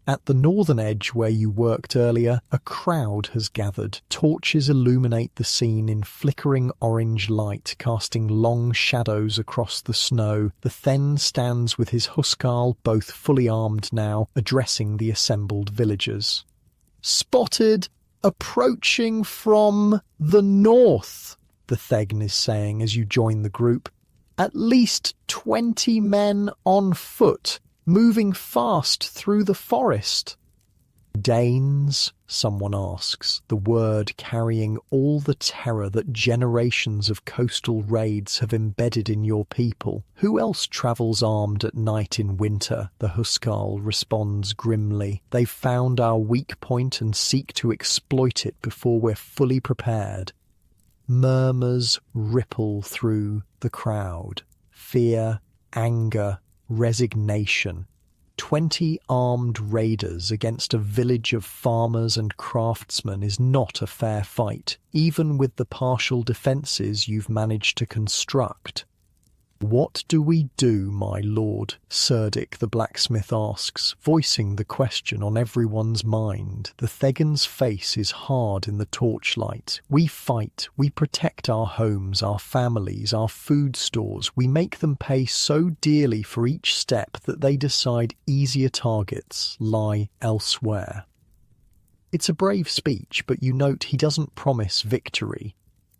At the northern edge where you worked earlier, a crowd has gathered. Torches illuminate the scene in flickering orange light, casting long shadows across the snow. The Then stands with his huskarl, both fully armed now, addressing the assembled villagers. "Spotted, approaching from the north," the Thegn is saying as you join the group. "At least 20 men on foot, moving fast through the forest." Danes? Someone asks, the word carrying all the terror that generations of coastal raids have embedded in your people. Who else travels armed at night in winter? The Huskarl responds grimly. They've found our weak point and seek to exploit it before we're fully prepared. Murmurs ripple through the crowd. Fear, anger, resignation. 20 armed raiders against a village of farmers and craftsmen is not a fair fight, even with the partial defences you've managed to construct. What do we do, my lord? Cerdic the blacksmith asks, voicing the question on everyone's mind. The Thegan's face is hard in the torchlight. We fight, we protect our homes, our families, our food stores. We make them pay so dearly for each step that they decide easier targets lie elsewhere. It's a brave speech, but you note he doesn't promise victory.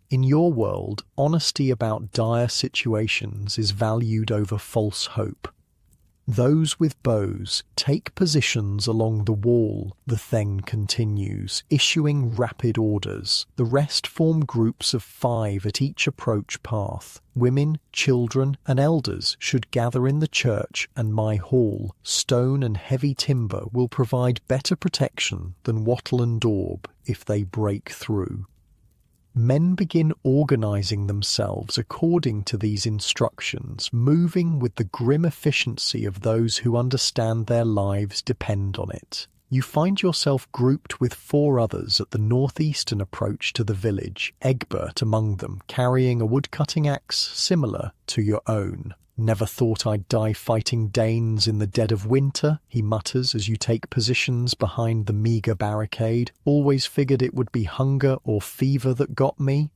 In your world, honesty about dire situations is valued over false hope. Those with bows take positions along the wall, the Theng continues, issuing rapid orders. The rest form groups of 5 at each approach path. Women, children, and elders should gather in the church and my hall. Stone and heavy timber will provide better protection than wattle and daub if they break through. Men begin organising themselves according to these instructions, moving with the grim efficiency of those who understand their lives depend on it. You find yourself grouped with 4 others at the northeastern approach to the village, Egbert among them, carrying a woodcutting axe similar to your own. Never thought I'd die fighting Danes in the dead of winter, he mutters as you take positions behind the meagre barricade. Always figured it would be hunger or fever that got me.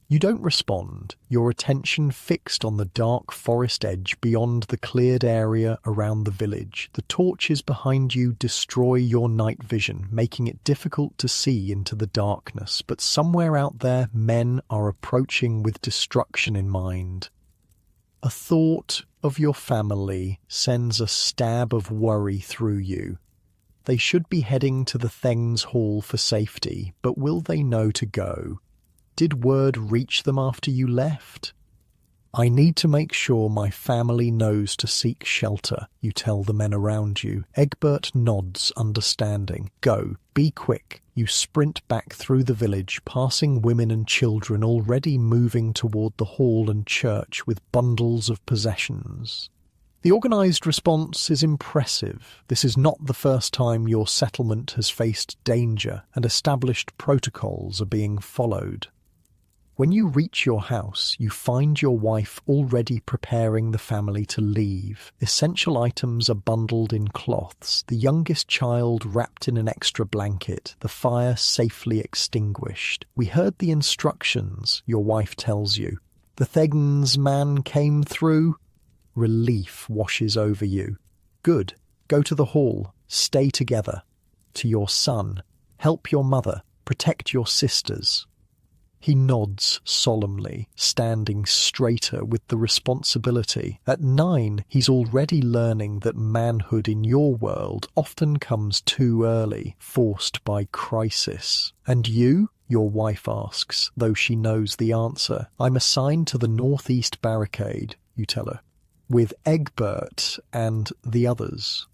You don't respond, your attention fixed on the dark forest edge beyond the cleared area around the village. The torches behind you destroy your night vision, making it difficult to see into the darkness, but somewhere out there men are approaching with destruction in mind. A thought of your family sends a stab of worry through you. They should be heading to the Theng's hall for safety, but will they know to go? Did word reach them after you left? I need to make sure my family knows to seek shelter, you tell the men around you. Egbert nods, understanding. Go, be quick. You sprint back through the village, passing women and children already moving toward the hall and church with bundles of possessions. The organised response is impressive. This is not the first time your settlement has faced danger, and established protocols are being followed. When you reach your house, you find your wife already preparing the family to leave. Essential items are bundled in cloths, the youngest child wrapped in an extra blanket, the fire safely extinguished. We heard the instructions, your wife tells you. The Thegan's man came through. Relief washes over you. Good. Go to the hall. Stay together. To your son. Help your mother. Protect your sisters. He nods solemnly, standing straighter with the responsibility. At 9, he's already learning that manhood in your world often comes too early, forced by crisis. And you? Your wife asks, though she knows the answer. I'm assigned to the northeast barricade, you tell her, with Egbert and the others.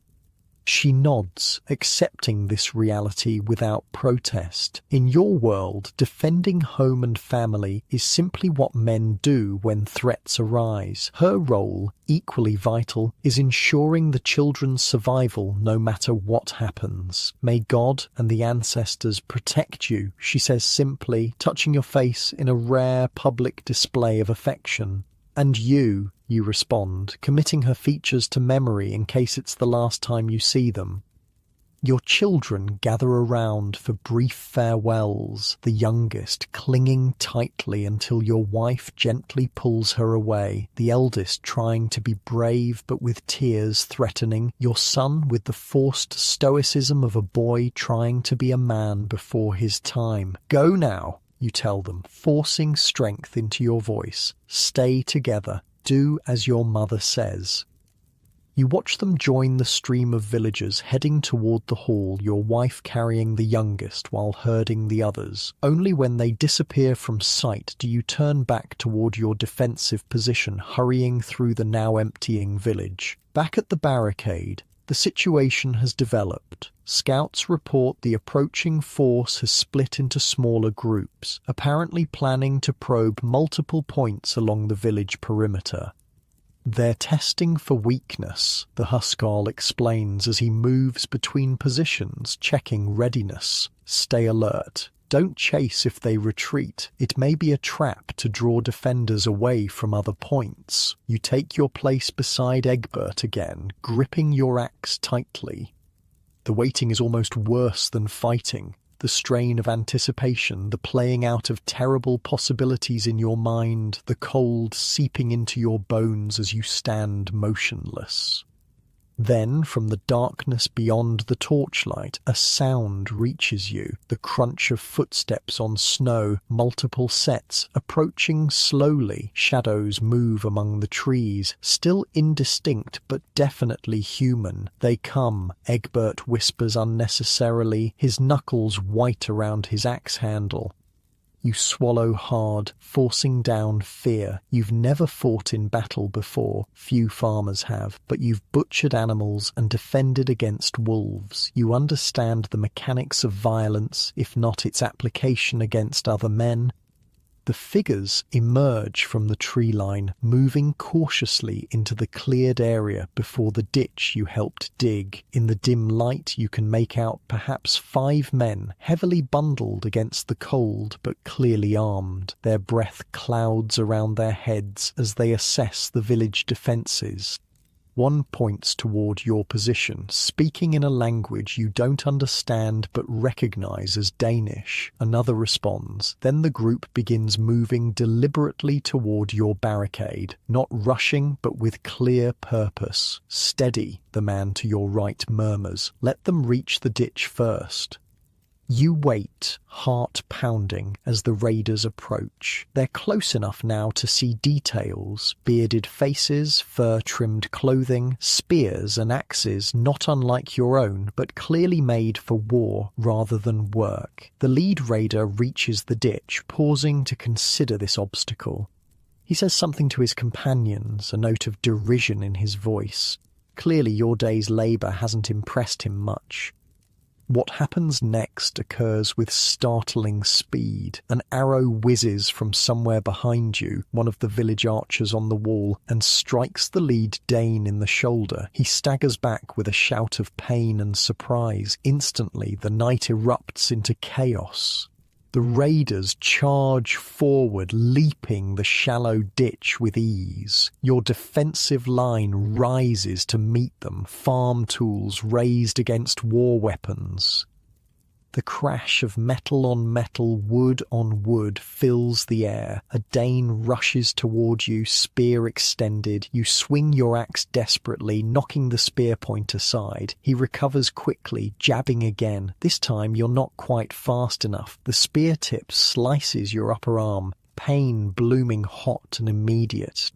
She nods, accepting this reality without protest. In your world, defending home and family is simply what men do when threats arise. Her role, equally vital, is ensuring the children's survival no matter what happens. May God and the ancestors protect you, she says simply, touching your face in a rare public display of affection. And you respond, committing her features to memory in case it's the last time you see them. Your children gather around for brief farewells, the youngest clinging tightly until your wife gently pulls her away, the eldest trying to be brave but with tears threatening, your son with the forced stoicism of a boy trying to be a man before his time. Go now, you tell them, forcing strength into your voice. Stay together. Do as your mother says. You watch them join the stream of villagers heading toward the hall, your wife carrying the youngest while herding the others. Only when they disappear from sight do you turn back toward your defensive position, hurrying through the now emptying village. Back at the barricade, the situation has developed. Scouts report the approaching force has split into smaller groups, apparently planning to probe multiple points along the village perimeter. They're testing for weakness, the Huskar explains as he moves between positions, checking readiness. Stay alert. Don't chase if they retreat. It may be a trap to draw defenders away from other points. You take your place beside Egbert again, gripping your axe tightly. The waiting is almost worse than fighting. The strain of anticipation, the playing out of terrible possibilities in your mind, the cold seeping into your bones as you stand motionless. Then, from the darkness beyond the torchlight, a sound reaches you, the crunch of footsteps on snow, multiple sets, approaching slowly. Shadows move among the trees, still indistinct but definitely human. They come, Egbert whispers unnecessarily, his knuckles white around his axe handle. You swallow hard, forcing down fear. You've never fought in battle before, few farmers have, but you've butchered animals and defended against wolves. You understand the mechanics of violence, if not its application against other men. The figures emerge from the tree line, moving cautiously into the cleared area before the ditch you helped dig. In the dim light you can make out perhaps 5 men, heavily bundled against the cold but clearly armed. Their breath clouds around their heads as they assess the village defences. One points toward your position, speaking in a language you don't understand but recognize as Danish. Another responds. Then the group begins moving deliberately toward your barricade, not rushing but with clear purpose. Steady, the man to your right murmurs. Let them reach the ditch first. You wait, heart pounding, as the raiders approach. They're close enough now to see details: bearded faces, fur-trimmed clothing, spears and axes not unlike your own, but clearly made for war rather than work. The lead raider reaches the ditch, pausing to consider this obstacle. He says something to his companions, a note of derision in his voice. Clearly your day's labour hasn't impressed him much. What happens next occurs with startling speed. An arrow whizzes from somewhere behind you, one of the village archers on the wall, and strikes the lead Dane in the shoulder. He staggers back with a shout of pain and surprise. Instantly, the night erupts into chaos. The raiders charge forward, leaping the shallow ditch with ease. Your defensive line rises to meet them, farm tools raised against war weapons. The crash of metal on metal, wood on wood, fills the air. A Dane rushes toward you, spear extended. You swing your axe desperately, knocking the spear point aside. He recovers quickly, jabbing again. This time you're not quite fast enough. The spear tip slices your upper arm, pain blooming hot and immediate.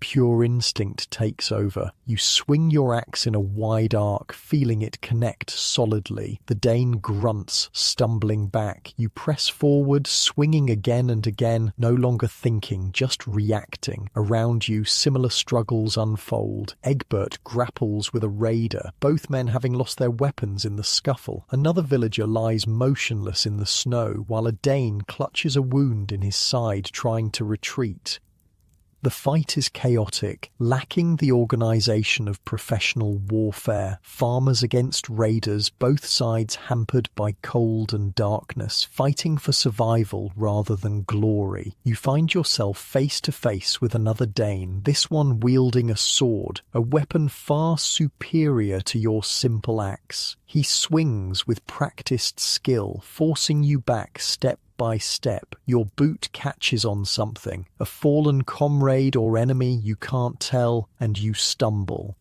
Pure instinct takes over. You swing your axe in a wide arc, feeling it connect solidly. The Dane grunts, stumbling back. You press forward, swinging again and again, no longer thinking, just reacting. Around you, similar struggles unfold. Egbert grapples with a raider, both men having lost their weapons in the scuffle. Another villager lies motionless in the snow, while a Dane clutches a wound in his side, trying to retreat. The fight is chaotic, lacking the organisation of professional warfare. Farmers against raiders, both sides hampered by cold and darkness, fighting for survival rather than glory. You find yourself face to face with another Dane, this one wielding a sword, a weapon far superior to your simple axe. He swings with practiced skill, forcing you back step by step. Your boot catches on something, a fallen comrade or enemy you can't tell, and you stumble.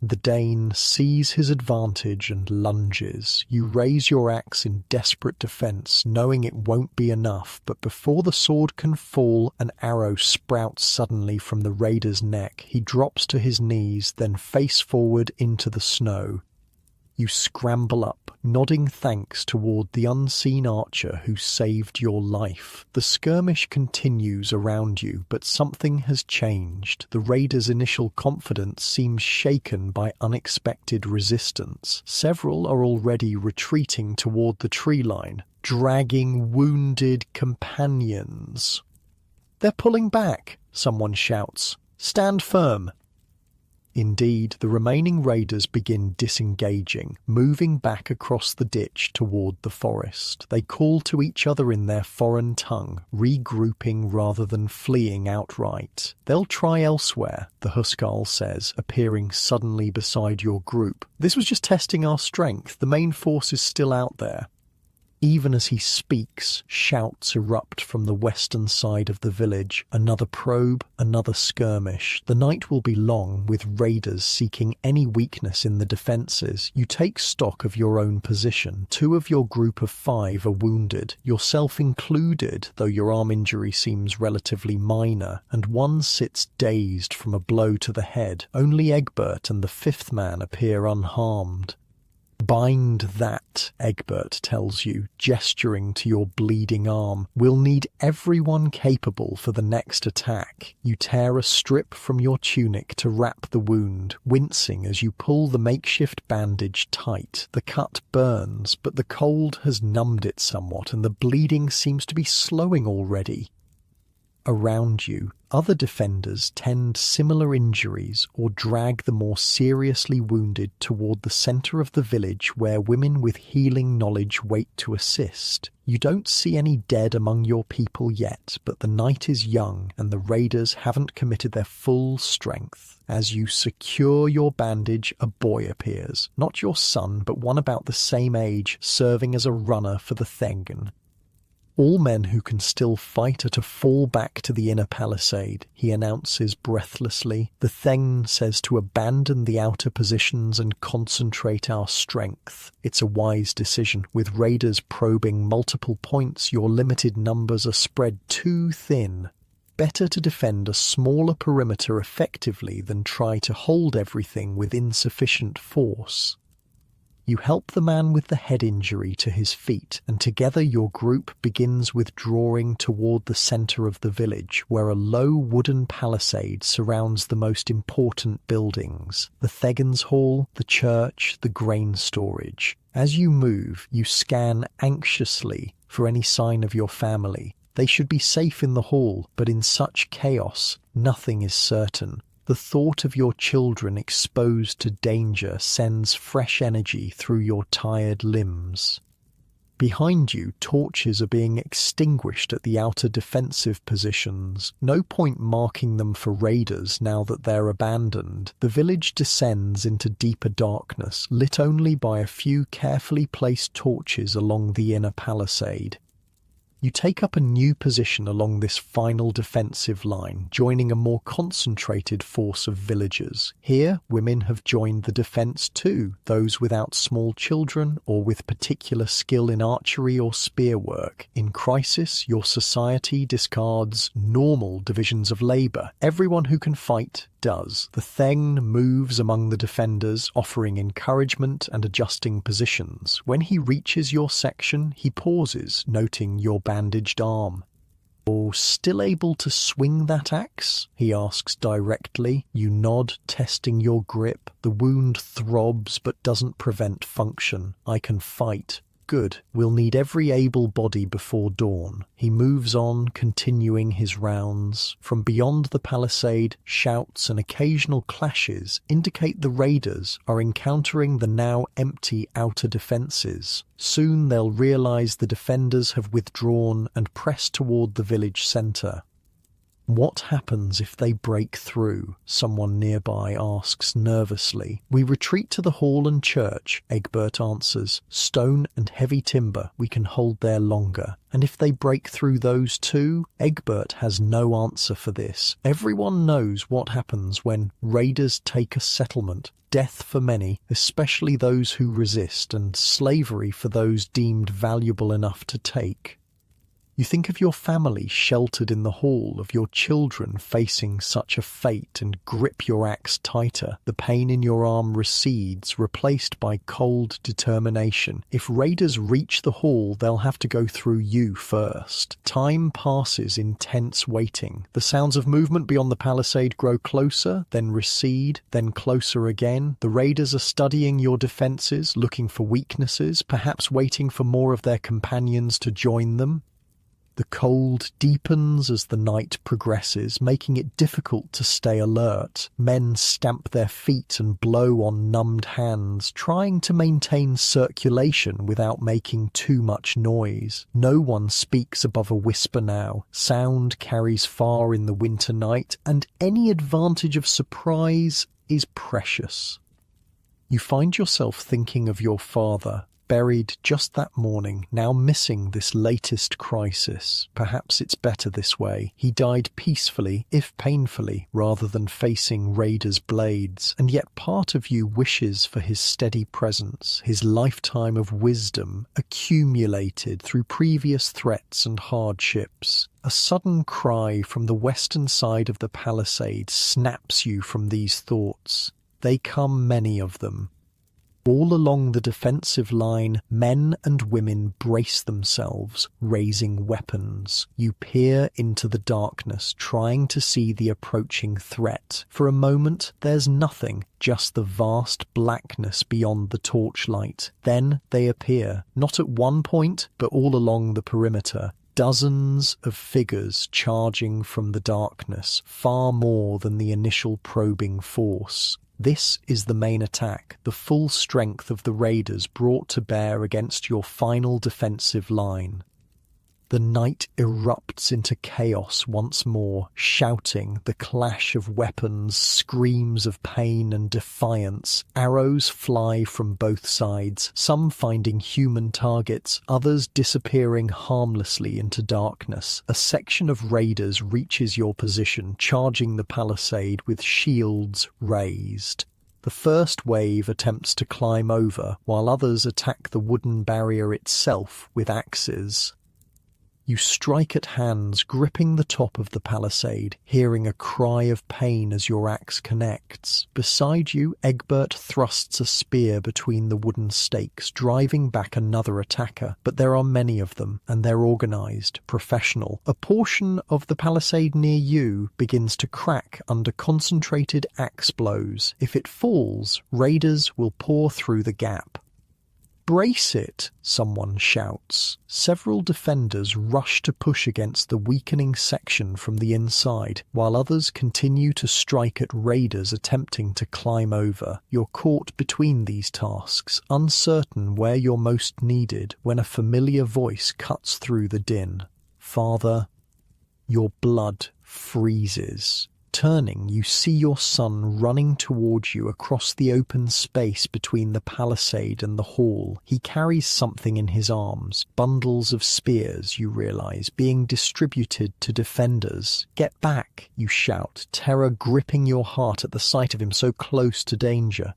The Dane sees his advantage and lunges. You raise your axe in desperate defense, knowing it won't be enough, but before the sword can fall, an arrow sprouts suddenly from the raider's neck. He drops to his knees, then face forward into the snow. You scramble up, nodding thanks toward the unseen archer who saved your life. The skirmish continues around you, but something has changed. The raider's initial confidence seems shaken by unexpected resistance. Several are already retreating toward the tree line, dragging wounded companions. "They're pulling back," someone shouts. "Stand firm." Indeed, the remaining raiders begin disengaging, moving back across the ditch toward the forest. They call to each other in their foreign tongue, regrouping rather than fleeing outright. "They'll try elsewhere," the Huskarl says, appearing suddenly beside your group. "This was just testing our strength. The main force is still out there." Even as he speaks, shouts erupt from the western side of the village. Another probe, another skirmish. The night will be long, with raiders seeking any weakness in the defences. You take stock of your own position. 2 of your group of 5 are wounded, yourself included, though your arm injury seems relatively minor, and 1 sits dazed from a blow to the head. Only Egbert and the 5th man appear unharmed. "Bind that," Egbert tells you, gesturing to your bleeding arm. "We'll need everyone capable for the next attack." You tear a strip from your tunic to wrap the wound, wincing as you pull the makeshift bandage tight. The cut burns, but the cold has numbed it somewhat, and the bleeding seems to be slowing already. Around you, other defenders tend similar injuries or drag the more seriously wounded toward the center of the village where women with healing knowledge wait to assist. You don't see any dead among your people yet, but the night is young and the raiders haven't committed their full strength. As you secure your bandage, a boy appears. Not your son, but one about the same age, serving as a runner for the Thengen. "All men who can still fight are to fall back to the inner palisade," he announces breathlessly. "The Theng says to abandon the outer positions and concentrate our strength. It's a wise decision. With raiders probing multiple points, your limited numbers are spread too thin. Better to defend a smaller perimeter effectively than try to hold everything with insufficient force." You help the man with the head injury to his feet, and together your group begins withdrawing toward the center of the village, where a low wooden palisade surrounds the most important buildings: the Thegan's Hall, the church, the grain storage. As you move, you scan anxiously for any sign of your family. They should be safe in the hall, but in such chaos, nothing is certain. The thought of your children exposed to danger sends fresh energy through your tired limbs. Behind you, torches are being extinguished at the outer defensive positions. No point marking them for raiders now that they're abandoned. The village descends into deeper darkness, lit only by a few carefully placed torches along the inner palisade. You take up a new position along this final defensive line, joining a more concentrated force of villagers. Here, women have joined the defense too, those without small children or with particular skill in archery or spear work. In crisis, your society discards normal divisions of labor. Everyone who can fight does. The Theng moves among the defenders, offering encouragement and adjusting positions. When he reaches your section, he pauses, noting your bandaged arm. "Oh, still able to swing that axe?" he asks directly. You nod, testing your grip. The wound throbs but doesn't prevent function. "I can fight." "Good. We'll need every able body before dawn." He moves on, continuing his rounds. From beyond the palisade, shouts and occasional clashes indicate the raiders are encountering the now empty outer defences. Soon they'll realise the defenders have withdrawn and press toward the village centre. What happens if they break through? Someone nearby asks nervously. We retreat to the hall and church, Egbert answers. Stone and heavy timber, we can hold there longer. And if they break through those too? Egbert has no answer for this. Everyone knows what happens when raiders take a settlement. Death for many, especially those who resist, and slavery for those deemed valuable enough to take. You think of your family sheltered in the hall, of your children facing such a fate, and grip your axe tighter. The pain in your arm recedes, replaced by cold determination. If raiders reach the hall, they'll have to go through you first. Time passes in tense waiting. The sounds of movement beyond the palisade grow closer, then recede, then closer again. The raiders are studying your defenses, looking for weaknesses, perhaps waiting for more of their companions to join them. The cold deepens as the night progresses, making it difficult to stay alert. Men stamp their feet and blow on numbed hands, trying to maintain circulation without making too much noise. No one speaks above a whisper now. Sound carries far in the winter night, and any advantage of surprise is precious. You find yourself thinking of your father, buried just that morning, now missing this latest crisis. Perhaps it's better this way. He died peacefully, if painfully, rather than facing raiders' blades. And yet part of you wishes for his steady presence, his lifetime of wisdom, accumulated through previous threats and hardships. A sudden cry from the western side of the palisade snaps you from these thoughts. They come, many of them. All along the defensive line, men and women brace themselves, raising weapons. You peer into the darkness, trying to see the approaching threat. For a moment, there's nothing, just the vast blackness beyond the torchlight. Then they appear, not at one point, but all along the perimeter. Dozens of figures charging from the darkness, far more than the initial probing force. This is the main attack, the full strength of the raiders brought to bear against your final defensive line. The night erupts into chaos once more, shouting, the clash of weapons, screams of pain and defiance. Arrows fly from both sides, some finding human targets, others disappearing harmlessly into darkness. A section of raiders reaches your position, charging the palisade with shields raised. The first wave attempts to climb over, while others attack the wooden barrier itself with axes. You strike at hands, gripping the top of the palisade, hearing a cry of pain as your axe connects. Beside you, Egbert thrusts a spear between the wooden stakes, driving back another attacker. But there are many of them, and they're organized, professional. A portion of the palisade near you begins to crack under concentrated axe blows. If it falls, raiders will pour through the gap. "Brace it," someone shouts. Several defenders rush to push against the weakening section from the inside, while others continue to strike at raiders attempting to climb over. You're caught between these tasks, uncertain where you're most needed, when a familiar voice cuts through the din. "Father." Your blood freezes. Turning, you see your son running towards you across the open space between the palisade and the hall. He carries something in his arms, bundles of spears, you realize, being distributed to defenders. "Get back," you shout, terror gripping your heart at the sight of him so close to danger.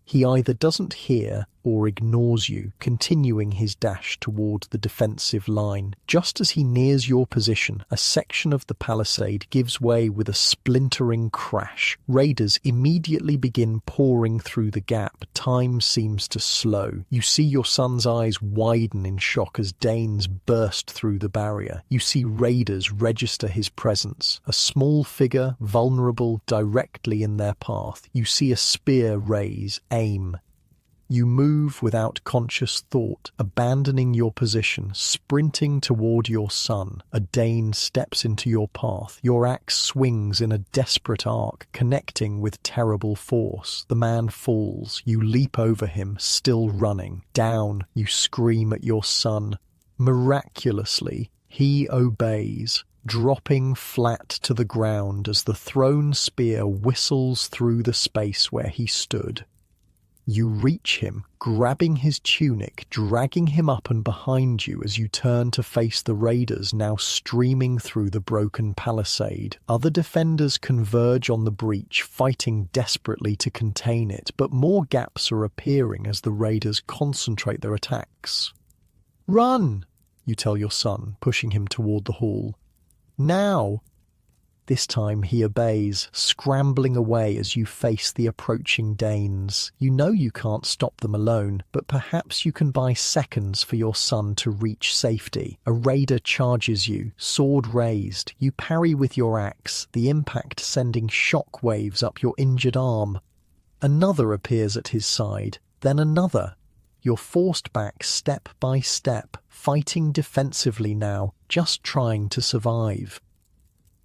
He either doesn't hear or ignores you, continuing his dash toward the defensive line. Just as he nears your position, a section of the palisade gives way with a splintering crash. Raiders immediately begin pouring through the gap. Time seems to slow. You see your son's eyes widen in shock as Danes burst through the barrier. You see raiders register his presence. A small figure, vulnerable, directly in their path. You see a spear raise, aim. You move without conscious thought, abandoning your position, sprinting toward your son. A Dane steps into your path. Your axe swings in a desperate arc, connecting with terrible force. The man falls. You leap over him, still running. Down, you scream at your son. Miraculously, he obeys. dropping flat to the ground as the thrown spear whistles through the space where he stood. You reach him, grabbing his tunic, dragging him up and behind you as you turn to face the raiders now streaming through the broken palisade. Other defenders converge on the breach, fighting desperately to contain it, but more gaps are appearing as the raiders concentrate their attacks. "Run!" you tell your son, pushing him toward the hall. "Now!" This time he obeys, scrambling away as you face the approaching Danes. You know you can't stop them alone, but perhaps you can buy seconds for your son to reach safety. A raider charges you, sword raised. You parry with your axe, the impact sending shock waves up your injured arm. Another appears at his side, then another. You're forced back step by step, fighting defensively now, just trying to survive.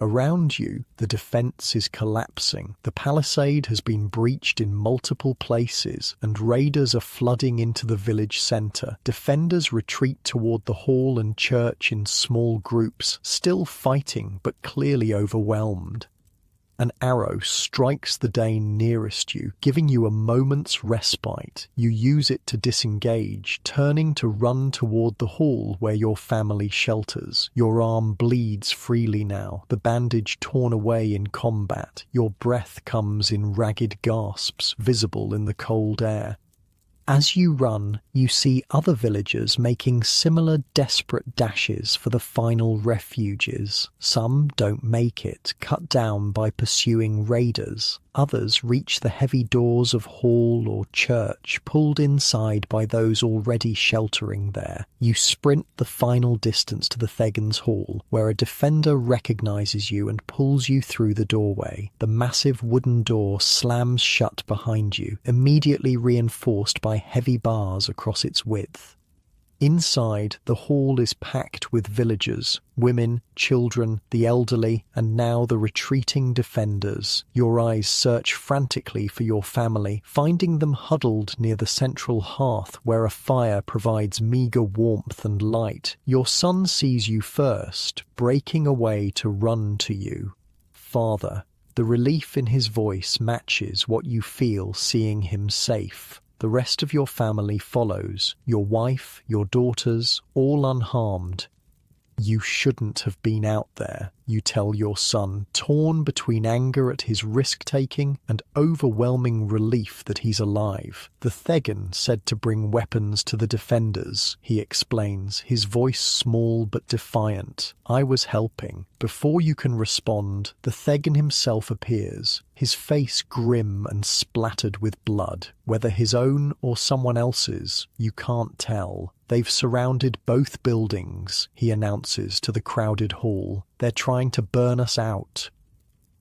Around you, the defense is collapsing. The palisade has been breached in multiple places, and raiders are flooding into the village center. Defenders retreat toward the hall and church in small groups, still fighting but clearly overwhelmed. An arrow strikes the Dane nearest you, giving you a moment's respite. You use it to disengage, turning to run toward the hall where your family shelters. Your arm bleeds freely now, the bandage torn away in combat. Your breath comes in ragged gasps, visible in the cold air. As you run, you see other villagers making similar desperate dashes for the final refuges. Some don't make it, cut down by pursuing raiders. Others reach the heavy doors of hall or church, pulled inside by those already sheltering there. You sprint the final distance to the Thegan's hall, where a defender recognizes you and pulls you through the doorway. The massive wooden door slams shut behind you, immediately reinforced by heavy bars across its width. Inside, the hall is packed with villagers, women, children, the elderly, and now the retreating defenders. Your eyes search frantically for your family, finding them huddled near the central hearth where a fire provides meager warmth and light. Your son sees you first, breaking away to run to you. "Father." The relief in his voice matches what you feel seeing him safe. The rest of your family follows, your wife, your daughters, all unharmed. "You shouldn't have been out there," you tell your son, torn between anger at his risk-taking and overwhelming relief that he's alive. "The Thegan said to bring weapons to the defenders," he explains, his voice small but defiant. "I was helping." Before you can respond, the Thegan himself appears, his face grim and splattered with blood. Whether his own or someone else's, you can't tell. "They've surrounded both buildings," he announces to the crowded hall. "They're trying to burn us out."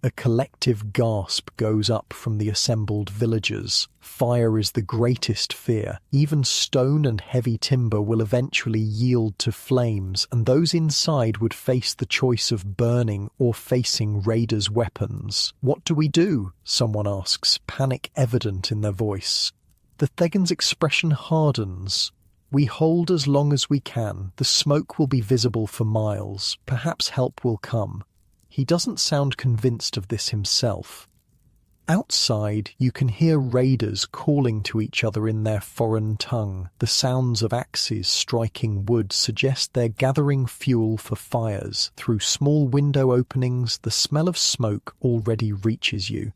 A collective gasp goes up from the assembled villagers. Fire is the greatest fear. Even stone and heavy timber will eventually yield to flames, and those inside would face the choice of burning or facing raiders' weapons. "What do we do?" someone asks, panic evident in their voice. The Thegan's expression hardens. "We hold as long as we can. The smoke will be visible for miles. Perhaps help will come." He doesn't sound convinced of this himself. Outside, you can hear raiders calling to each other in their foreign tongue. The sounds of axes striking wood suggest they're gathering fuel for fires. Through small window openings, the smell of smoke already reaches you.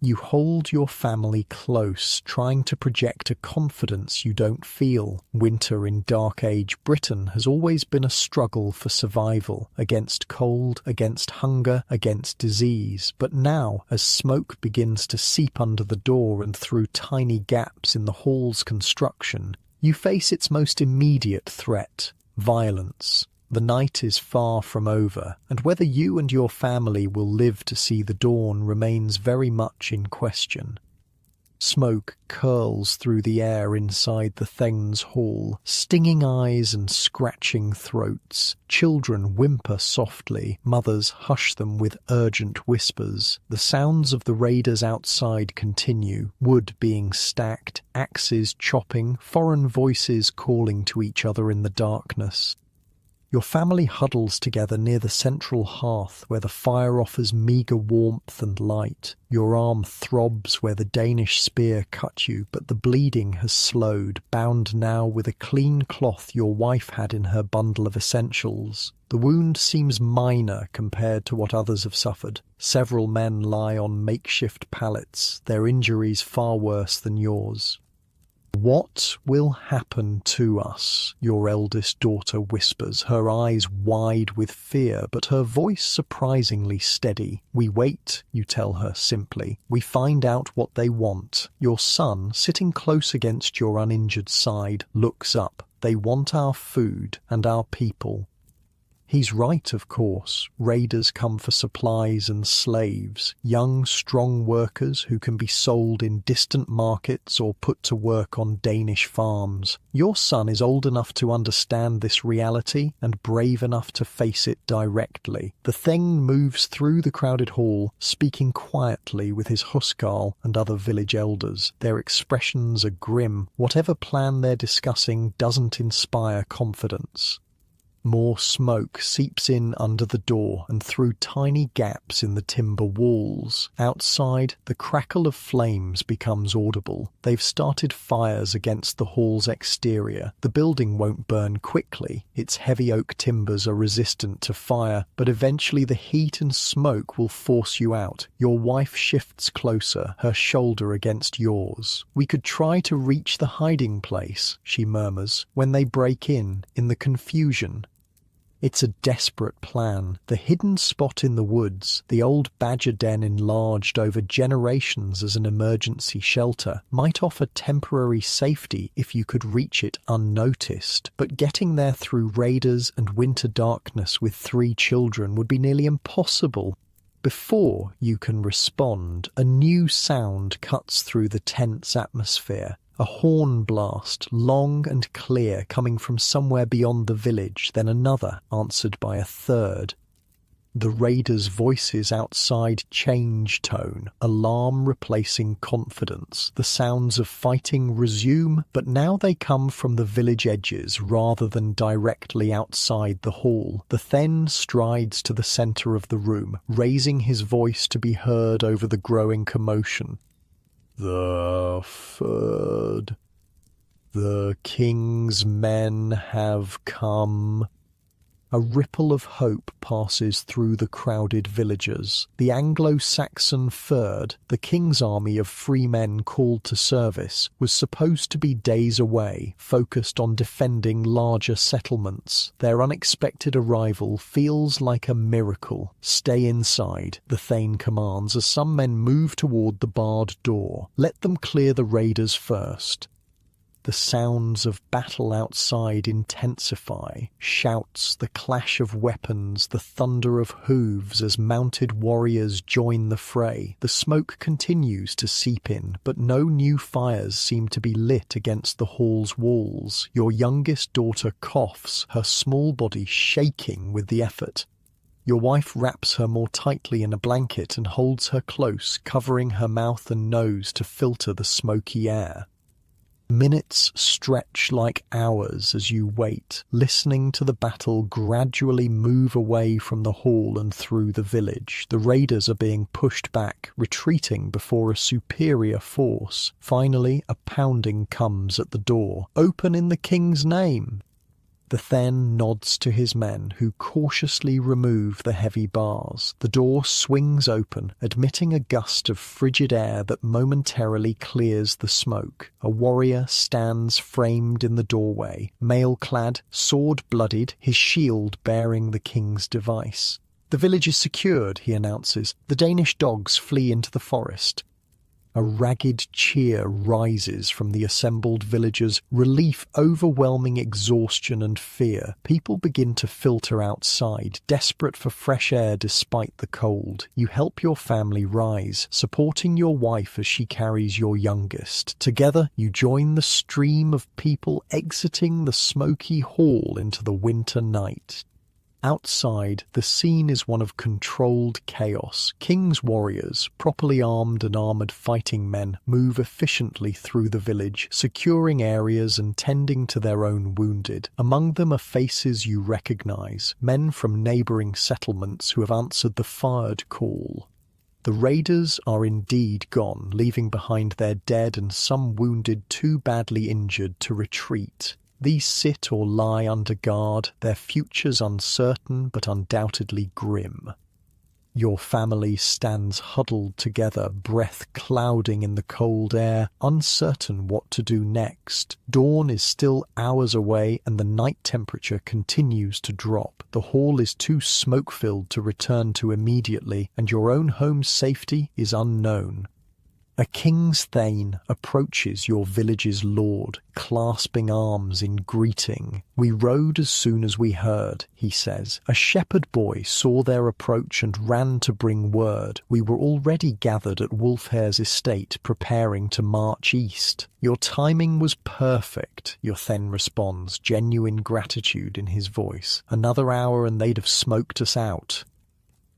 You hold your family close, trying to project a confidence you don't feel. Winter in Dark Age Britain has always been a struggle for survival, against cold, against hunger, against disease. But now, as smoke begins to seep under the door and through tiny gaps in the hall's construction, you face its most immediate threat: violence. The night is far from over, and whether you and your family will live to see the dawn remains very much in question. Smoke curls through the air inside the Thegns hall, stinging eyes and scratching throats. Children whimper softly, mothers hush them with urgent whispers. The sounds of the raiders outside continue, wood being stacked, axes chopping, foreign voices calling to each other in the darkness. Your family huddles together near the central hearth where the fire offers meagre warmth and light. Your arm throbs where the Danish spear cut you, but the bleeding has slowed, bound now with a clean cloth your wife had in her bundle of essentials. The wound seems minor compared to what others have suffered. Several men lie on makeshift pallets, their injuries far worse than yours. "What will happen to us?" your eldest daughter whispers, her eyes wide with fear, but her voice surprisingly steady. "We wait," you tell her simply. "We find out what they want." Your son, sitting close against your uninjured side, looks up. "They want our food and our people." He's right, of course. Raiders come for supplies and slaves, young, strong workers who can be sold in distant markets or put to work on Danish farms. Your son is old enough to understand this reality and brave enough to face it directly. The thing moves through the crowded hall, speaking quietly with his huskarl and other village elders. Their expressions are grim. Whatever plan they're discussing doesn't inspire confidence. More smoke seeps in under the door and through tiny gaps in the timber walls. Outside, the crackle of flames becomes audible. They've started fires against the hall's exterior. The building won't burn quickly. Its heavy oak timbers are resistant to fire, but eventually the heat and smoke will force you out. Your wife shifts closer, her shoulder against yours. "We could try to reach the hiding place," she murmurs, "when they break in the confusion." It's a desperate plan. The hidden spot in the woods, the old badger den enlarged over generations as an emergency shelter, might offer temporary safety if you could reach it unnoticed. But getting there through raiders and winter darkness with 3 children would be nearly impossible. Before you can respond, a new sound cuts through the tense atmosphere. A horn blast, long and clear, coming from somewhere beyond the village, then another, answered by a third. The raiders' voices outside change tone, alarm replacing confidence. The sounds of fighting resume, but now they come from the village edges rather than directly outside the hall. The Then strides to the centre of the room, raising his voice to be heard over the growing commotion. "The third. The king's men have come." A ripple of hope passes through the crowded villagers. The Anglo-Saxon Third, the king's army of free men called to service, was supposed to be days away, focused on defending larger settlements. Their unexpected arrival feels like a miracle. "Stay inside," the Thane commands as some men move toward the barred door. "Let them clear the raiders first." The sounds of battle outside intensify. Shouts, the clash of weapons, the thunder of hooves as mounted warriors join the fray. The smoke continues to seep in, but no new fires seem to be lit against the hall's walls. Your youngest daughter coughs, her small body shaking with the effort. Your wife wraps her more tightly in a blanket and holds her close, covering her mouth and nose to filter the smoky air. Minutes stretch like hours as you wait, listening to the battle gradually move away from the hall and through the village. The raiders are being pushed back, retreating before a superior force. Finally, a pounding comes at the door. "Open in the king's name!" The Then nods to his men, who cautiously remove the heavy bars. The door swings open, admitting a gust of frigid air that momentarily clears the smoke. A warrior stands framed in the doorway, mail-clad, sword-bloodied, his shield bearing the king's device. "The village is secured," he announces. "The Danish dogs flee into the forest." A ragged cheer rises from the assembled villagers, relief overwhelming exhaustion and fear. People begin to filter outside, desperate for fresh air despite the cold. You help your family rise, supporting your wife as she carries your youngest. Together, you join the stream of people exiting the smoky hall into the winter night. Outside, the scene is one of controlled chaos. King's warriors, properly armed and armored fighting men, move efficiently through the village, securing areas and tending to their own wounded. Among them are faces you recognize, men from neighboring settlements who have answered the fired call. The raiders are indeed gone, leaving behind their dead and some wounded too badly injured to retreat. These sit or lie under guard, their futures uncertain but undoubtedly grim. Your family stands huddled together, breath clouding in the cold air, uncertain what to do next. Dawn is still hours away and the night temperature continues to drop. The hall is too smoke-filled to return to immediately, and your own home's safety is unknown. A king's thane approaches your village's lord, clasping arms in greeting. "We rode as soon as we heard," he says. "A shepherd boy saw their approach and ran to bring word. We were already gathered at Wolfhare's estate, preparing to march east." "Your timing was perfect," your thane responds, genuine gratitude in his voice. "Another hour and they'd have smoked us out."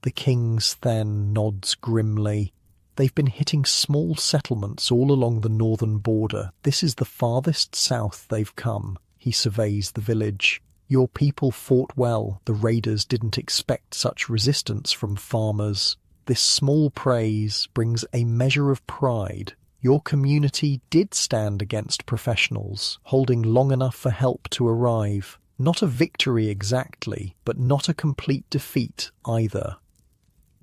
The king's thane nods grimly. They've been hitting small settlements all along the northern border. This is the farthest south they've come. He surveys the village. "Your people fought well. The raiders didn't expect such resistance from farmers." This small praise brings a measure of pride. Your community did stand against professionals, holding long enough for help to arrive. Not a victory exactly, but not a complete defeat either.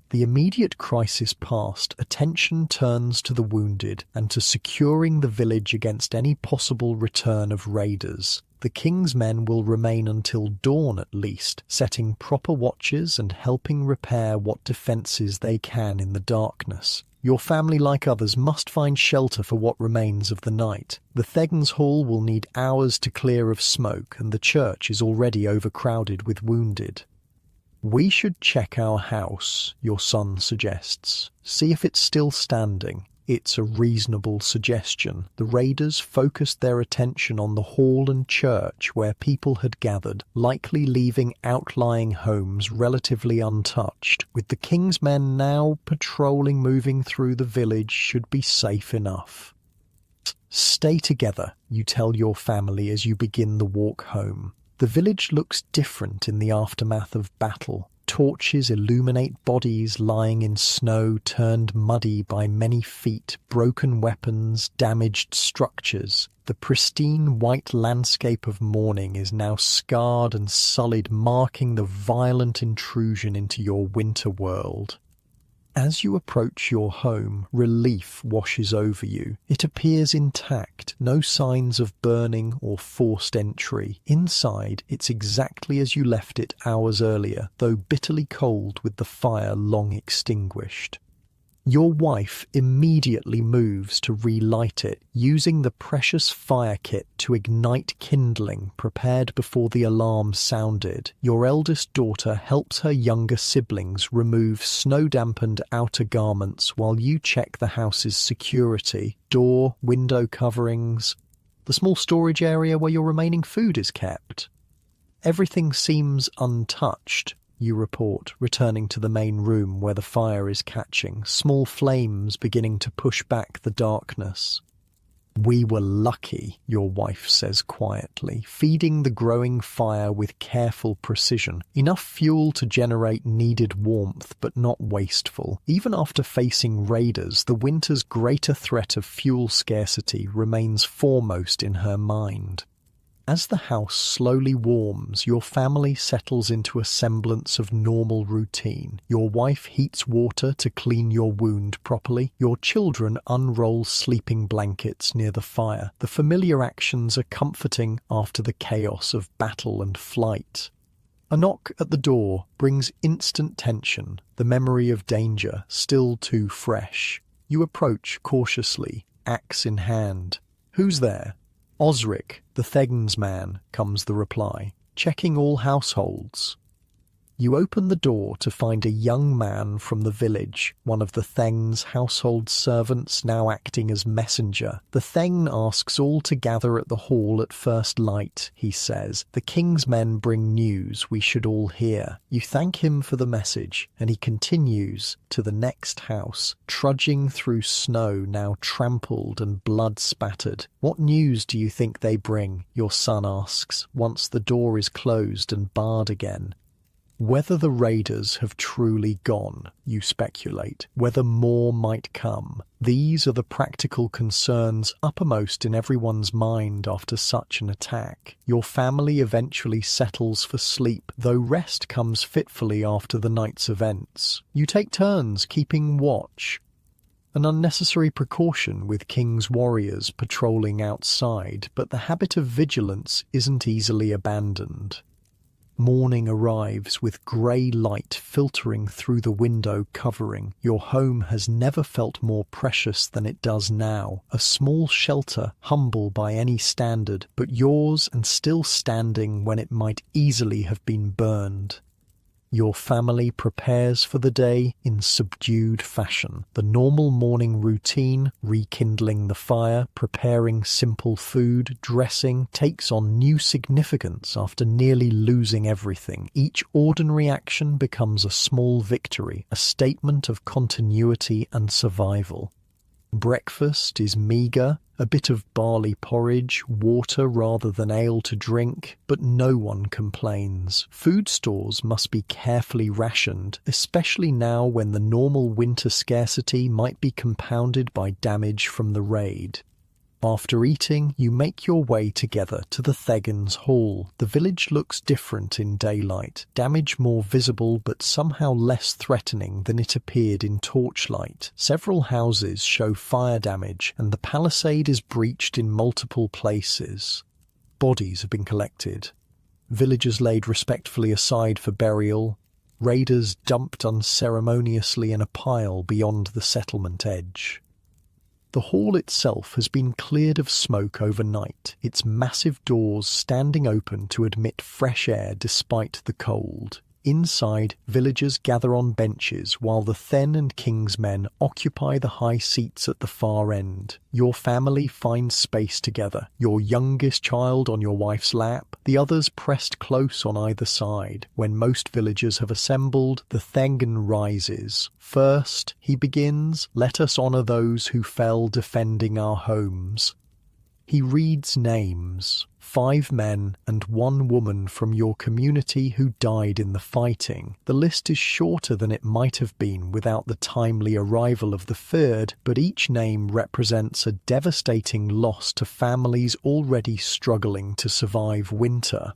The immediate crisis past, attention turns to the wounded and to securing the village against any possible return of raiders. The king's men will remain until dawn at least, setting proper watches and helping repair what defences they can in the darkness. Your family, like others, must find shelter for what remains of the night. The Thegn's Hall will need hours to clear of smoke, and the church is already overcrowded with wounded. "We should check our house," your son suggests. "See if it's still standing." It's a reasonable suggestion. The raiders focused their attention on the hall and church where people had gathered, likely leaving outlying homes relatively untouched. With the king's men now patrolling moving through the village should be safe enough. "Stay together," you tell your family as you begin the walk home. The village looks different in the aftermath of battle. Torches illuminate bodies lying in snow turned muddy by many feet, broken weapons, damaged structures. The pristine white landscape of morning is now scarred and sullied, marking the violent intrusion into your winter world. As you approach your home, relief washes over you. It appears intact, no signs of burning or forced entry. Inside, it's exactly as you left it hours earlier, though bitterly cold with the fire long extinguished. Your wife immediately moves to relight it, using the precious fire kit to ignite kindling prepared before the alarm sounded. Your eldest daughter helps her younger siblings remove snow-dampened outer garments while you check the house's security, door, window coverings, the small storage area where your remaining food is kept. Everything seems untouched. You report, returning to the main room where the fire is catching, small flames beginning to push back the darkness. "We were lucky," your wife says quietly, feeding the growing fire with careful precision. Enough fuel to generate needed warmth, but not wasteful. Even after facing raiders, the winter's greater threat of fuel scarcity remains foremost in her mind. As the house slowly warms, your family settles into a semblance of normal routine. Your wife heats water to clean your wound properly. Your children unroll sleeping blankets near the fire. The familiar actions are comforting after the chaos of battle and flight. A knock at the door brings instant tension, the memory of danger still too fresh. You approach cautiously, axe in hand. "Who's there?" "Osric, the Thegn's man," comes the reply. "Checking all households." You open the door to find a young man from the village, one of the Theng's household servants now acting as messenger. The Theng asks all to gather at the hall at first light, he says. The king's men bring news we should all hear. You thank him for the message, and he continues to the next house, trudging through snow now trampled and blood-spattered. What news do you think they bring? Your son asks, once the door is closed and barred again. Whether the raiders have truly gone, you speculate, whether more might come. These are the practical concerns uppermost in everyone's mind after such an attack. Your family eventually settles for sleep, though rest comes fitfully after the night's events. You take turns keeping watch. An unnecessary precaution with King's warriors patrolling outside, but the habit of vigilance isn't easily abandoned. Morning arrives with grey light filtering through the window covering. Your home has never felt more precious than it does now. A small shelter, humble by any standard, but yours and still standing when it might easily have been burned. Your family prepares for the day in subdued fashion. The normal morning routine, rekindling the fire, preparing simple food, dressing, takes on new significance after nearly losing everything. Each ordinary action becomes a small victory, a statement of continuity and survival. Breakfast is meagre, a bit of barley porridge, water rather than ale to drink, but no one complains. Food stores must be carefully rationed, especially now when the normal winter scarcity might be compounded by damage from the raid. After eating, you make your way together to the Thegan's hall. The village looks different in daylight, damage more visible but somehow less threatening than it appeared in torchlight. Several houses show fire damage, and the palisade is breached in multiple places. Bodies have been collected. Villagers laid respectfully aside for burial. Raiders dumped unceremoniously in a pile beyond the settlement edge. The hall itself has been cleared of smoke overnight, its massive doors standing open to admit fresh air despite the cold. Inside, villagers gather on benches while the Then and King's men occupy the high seats at the far end. Your family finds space together, your youngest child on your wife's lap, the others pressed close on either side. When most villagers have assembled, the Thengan rises. First, he begins, let us honour those who fell defending our homes. He reads names, 5 men and 1 woman from your community who died in the fighting. The list is shorter than it might have been without the timely arrival of the third, but each name represents a devastating loss to families already struggling to survive winter.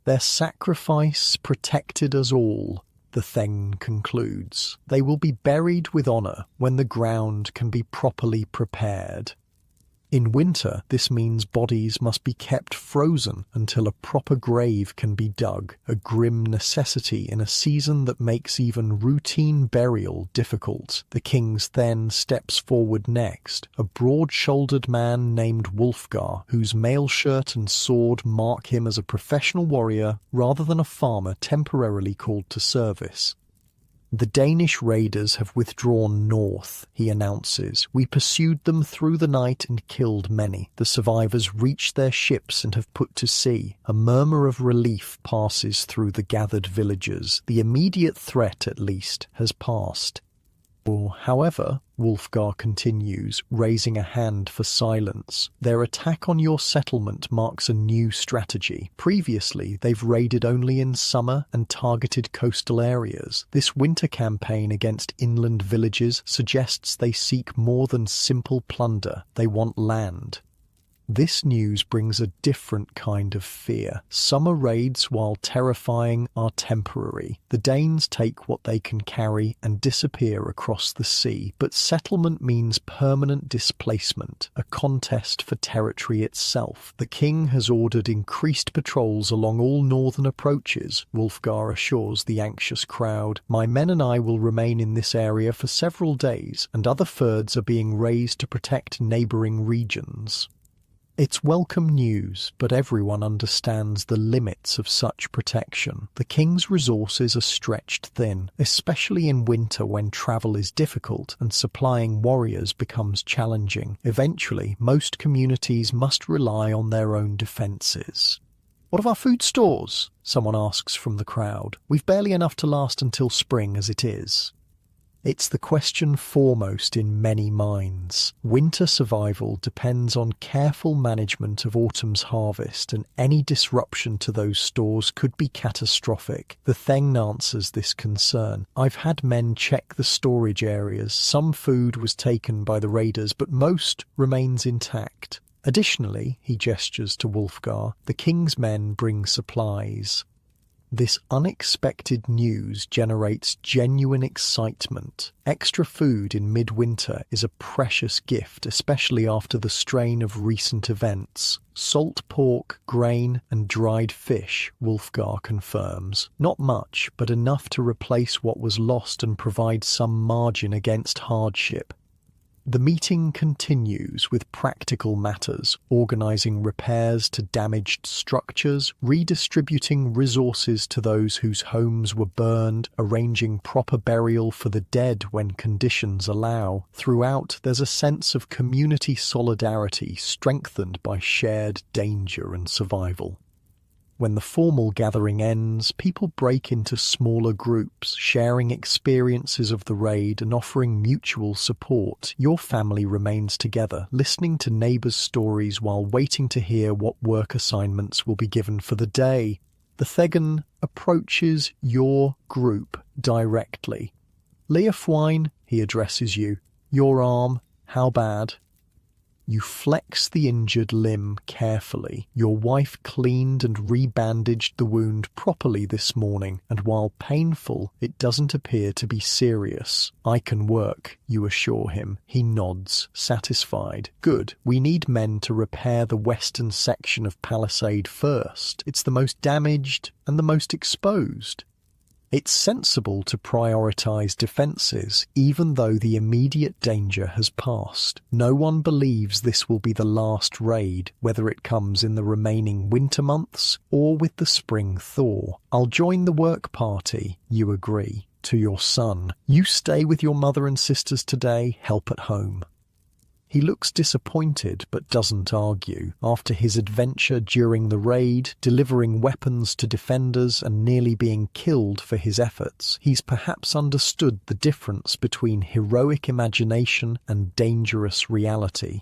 Their sacrifice protected us all, the Theng concludes. They will be buried with honour when the ground can be properly prepared. In winter, this means bodies must be kept frozen until a proper grave can be dug, a grim necessity in a season that makes even routine burial difficult. The King's then steps forward next, a broad-shouldered man named Wulfgar, whose mail shirt and sword mark him as a professional warrior rather than a farmer temporarily called to service. The Danish raiders have withdrawn north, he announces. We pursued them through the night and killed many. The survivors reached their ships and have put to sea. A murmur of relief passes through the gathered villagers. The immediate threat, at least, has passed. However, Wulfgar continues, raising a hand for silence. Their attack on your settlement marks a new strategy. Previously, they've raided only in summer and targeted coastal areas. This winter campaign against inland villages suggests they seek more than simple plunder. They want land. This news brings a different kind of fear. Summer raids, while terrifying, are temporary. The Danes take what they can carry and disappear across the sea, but settlement means permanent displacement, a contest for territory itself. The king has ordered increased patrols along all northern approaches, Wulfgar assures the anxious crowd. My men and I will remain in this area for several days, and other thirds are being raised to protect neighbouring regions. It's welcome news, but everyone understands the limits of such protection. The king's resources are stretched thin, especially in winter when travel is difficult and supplying warriors becomes challenging. Eventually, most communities must rely on their own defences. "What of our food stores?" someone asks from the crowd. "We've barely enough to last until spring as it is." It's the question foremost in many minds. Winter survival depends on careful management of autumn's harvest, and any disruption to those stores could be catastrophic. The Theng answers this concern. "I've had men check the storage areas. Some food was taken by the raiders, but most remains intact." Additionally, he gestures to Wulfgar, the king's men bring supplies. This unexpected news generates genuine excitement. Extra food in midwinter is a precious gift, especially after the strain of recent events. Salt pork, grain, and dried fish, Wulfgar confirms. Not much, but enough to replace what was lost and provide some margin against hardship. The meeting continues with practical matters, organising repairs to damaged structures, redistributing resources to those whose homes were burned, arranging proper burial for the dead when conditions allow. Throughout, there's a sense of community solidarity strengthened by shared danger and survival. When the formal gathering ends, people break into smaller groups, sharing experiences of the raid and offering mutual support. Your family remains together, listening to neighbours' stories while waiting to hear what work assignments will be given for the day. The Thegan approaches your group directly. "Leofwine," he addresses you. "Your arm, how bad?" You flex the injured limb carefully. Your wife cleaned and rebandaged the wound properly this morning, and while painful, it doesn't appear to be serious. "I can work," you assure him. He nods, satisfied. "Good. We need men to repair the western section of Palisade first. It's the most damaged and the most exposed." It's sensible to prioritise defences, even though the immediate danger has passed. No one believes this will be the last raid, whether it comes in the remaining winter months or with the spring thaw. "I'll join the work party," you agree. To your son, "You stay with your mother and sisters today, help at home." He looks disappointed but doesn't argue. After his adventure during the raid, delivering weapons to defenders and nearly being killed for his efforts, he's perhaps understood the difference between heroic imagination and dangerous reality.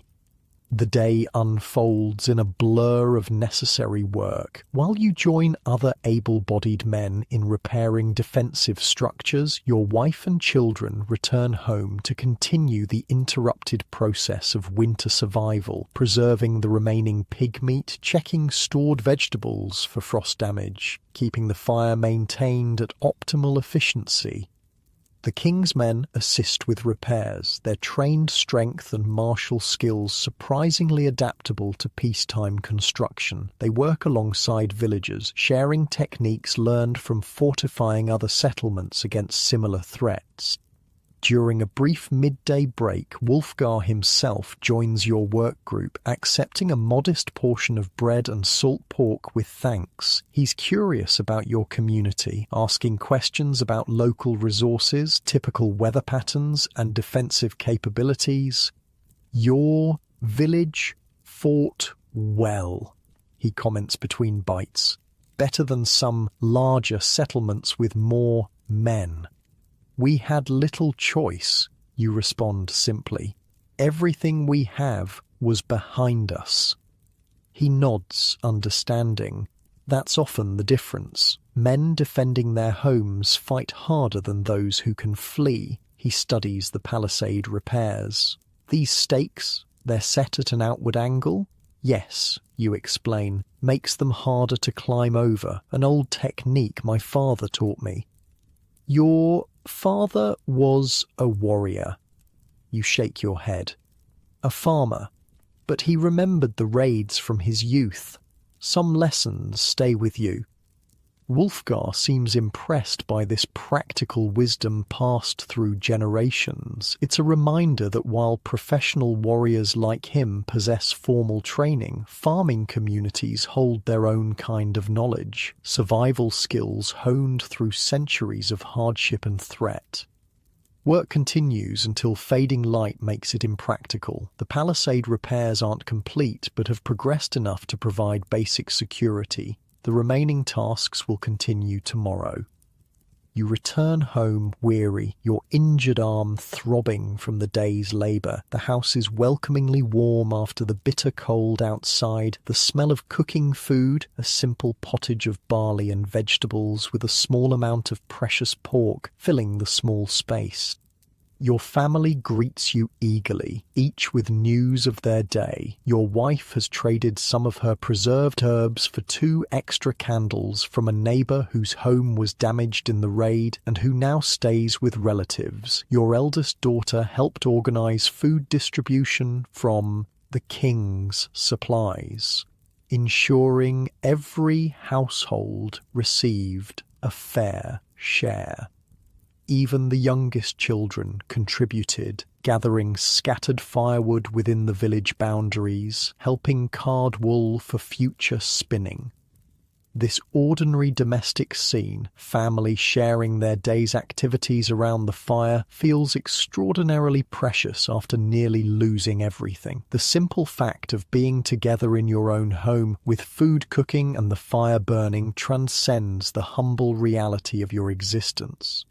The day unfolds in a blur of necessary work. While you join other able-bodied men in repairing defensive structures, your wife and children return home to continue the interrupted process of winter survival, preserving the remaining pig meat, checking stored vegetables for frost damage, keeping the fire maintained at optimal efficiency. The king's men assist with repairs, their trained strength and martial skills surprisingly adaptable to peacetime construction. They work alongside villagers, sharing techniques learned from fortifying other settlements against similar threats. During a brief midday break, Wulfgar himself joins your work group, accepting a modest portion of bread and salt pork with thanks. He's curious about your community, asking questions about local resources, typical weather patterns, and defensive capabilities. "Your village fought well," he comments between bites. "Better than some larger settlements with more men." "We had little choice," you respond simply. "Everything we have was behind us." He nods, understanding. That's often the difference. Men defending their homes fight harder than those who can flee. He studies the palisade repairs. "These stakes, they're set at an outward angle?" "Yes," you explain. "Makes them harder to climb over. An old technique my father taught me." "Your father was a warrior." You shake your head. "A farmer, but he remembered the raids from his youth. Some lessons stay with you." Wulfgar seems impressed by this practical wisdom passed through generations. It's a reminder that while professional warriors like him possess formal training, farming communities hold their own kind of knowledge, survival skills honed through centuries of hardship and threat. Work continues until fading light makes it impractical. The palisade repairs aren't complete but have progressed enough to provide basic security. The remaining tasks will continue tomorrow. You return home weary, your injured arm throbbing from the day's labour. The house is welcomingly warm after the bitter cold outside. The smell of cooking food, a simple pottage of barley and vegetables with a small amount of precious pork filling the small space. Your family greets you eagerly, each with news of their day. Your wife has traded some of her preserved herbs for 2 extra candles from a neighbour whose home was damaged in the raid and who now stays with relatives. Your eldest daughter helped organise food distribution from the king's supplies, ensuring every household received a fair share. Even the youngest children contributed, gathering scattered firewood within the village boundaries, helping card wool for future spinning. This ordinary domestic scene, family sharing their day's activities around the fire, feels extraordinarily precious after nearly losing everything. The simple fact of being together in your own home, with food cooking and the fire burning, transcends the humble reality of your existence.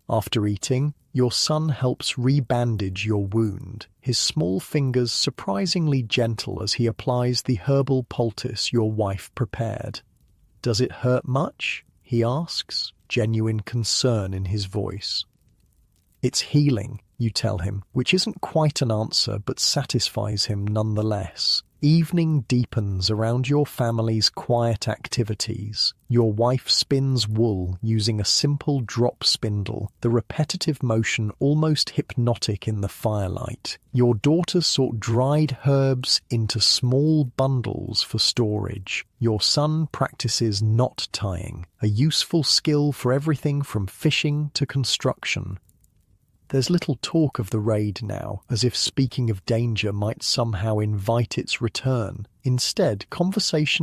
After eating, your son helps rebandage your wound, his small fingers surprisingly gentle as he applies the herbal poultice your wife prepared. "Does it hurt much?" he asks, genuine concern in his voice. "It's healing," you tell him, which isn't quite an answer but satisfies him nonetheless. Evening deepens around your family's quiet activities. Your wife spins wool using a simple drop spindle, the repetitive motion almost hypnotic in the firelight. Your daughter sort dried herbs into small bundles for storage. Your son practices knot tying, a useful skill for everything from fishing to construction. There's little talk of the raid now, as if speaking of danger might somehow invite its return. Instead, conversation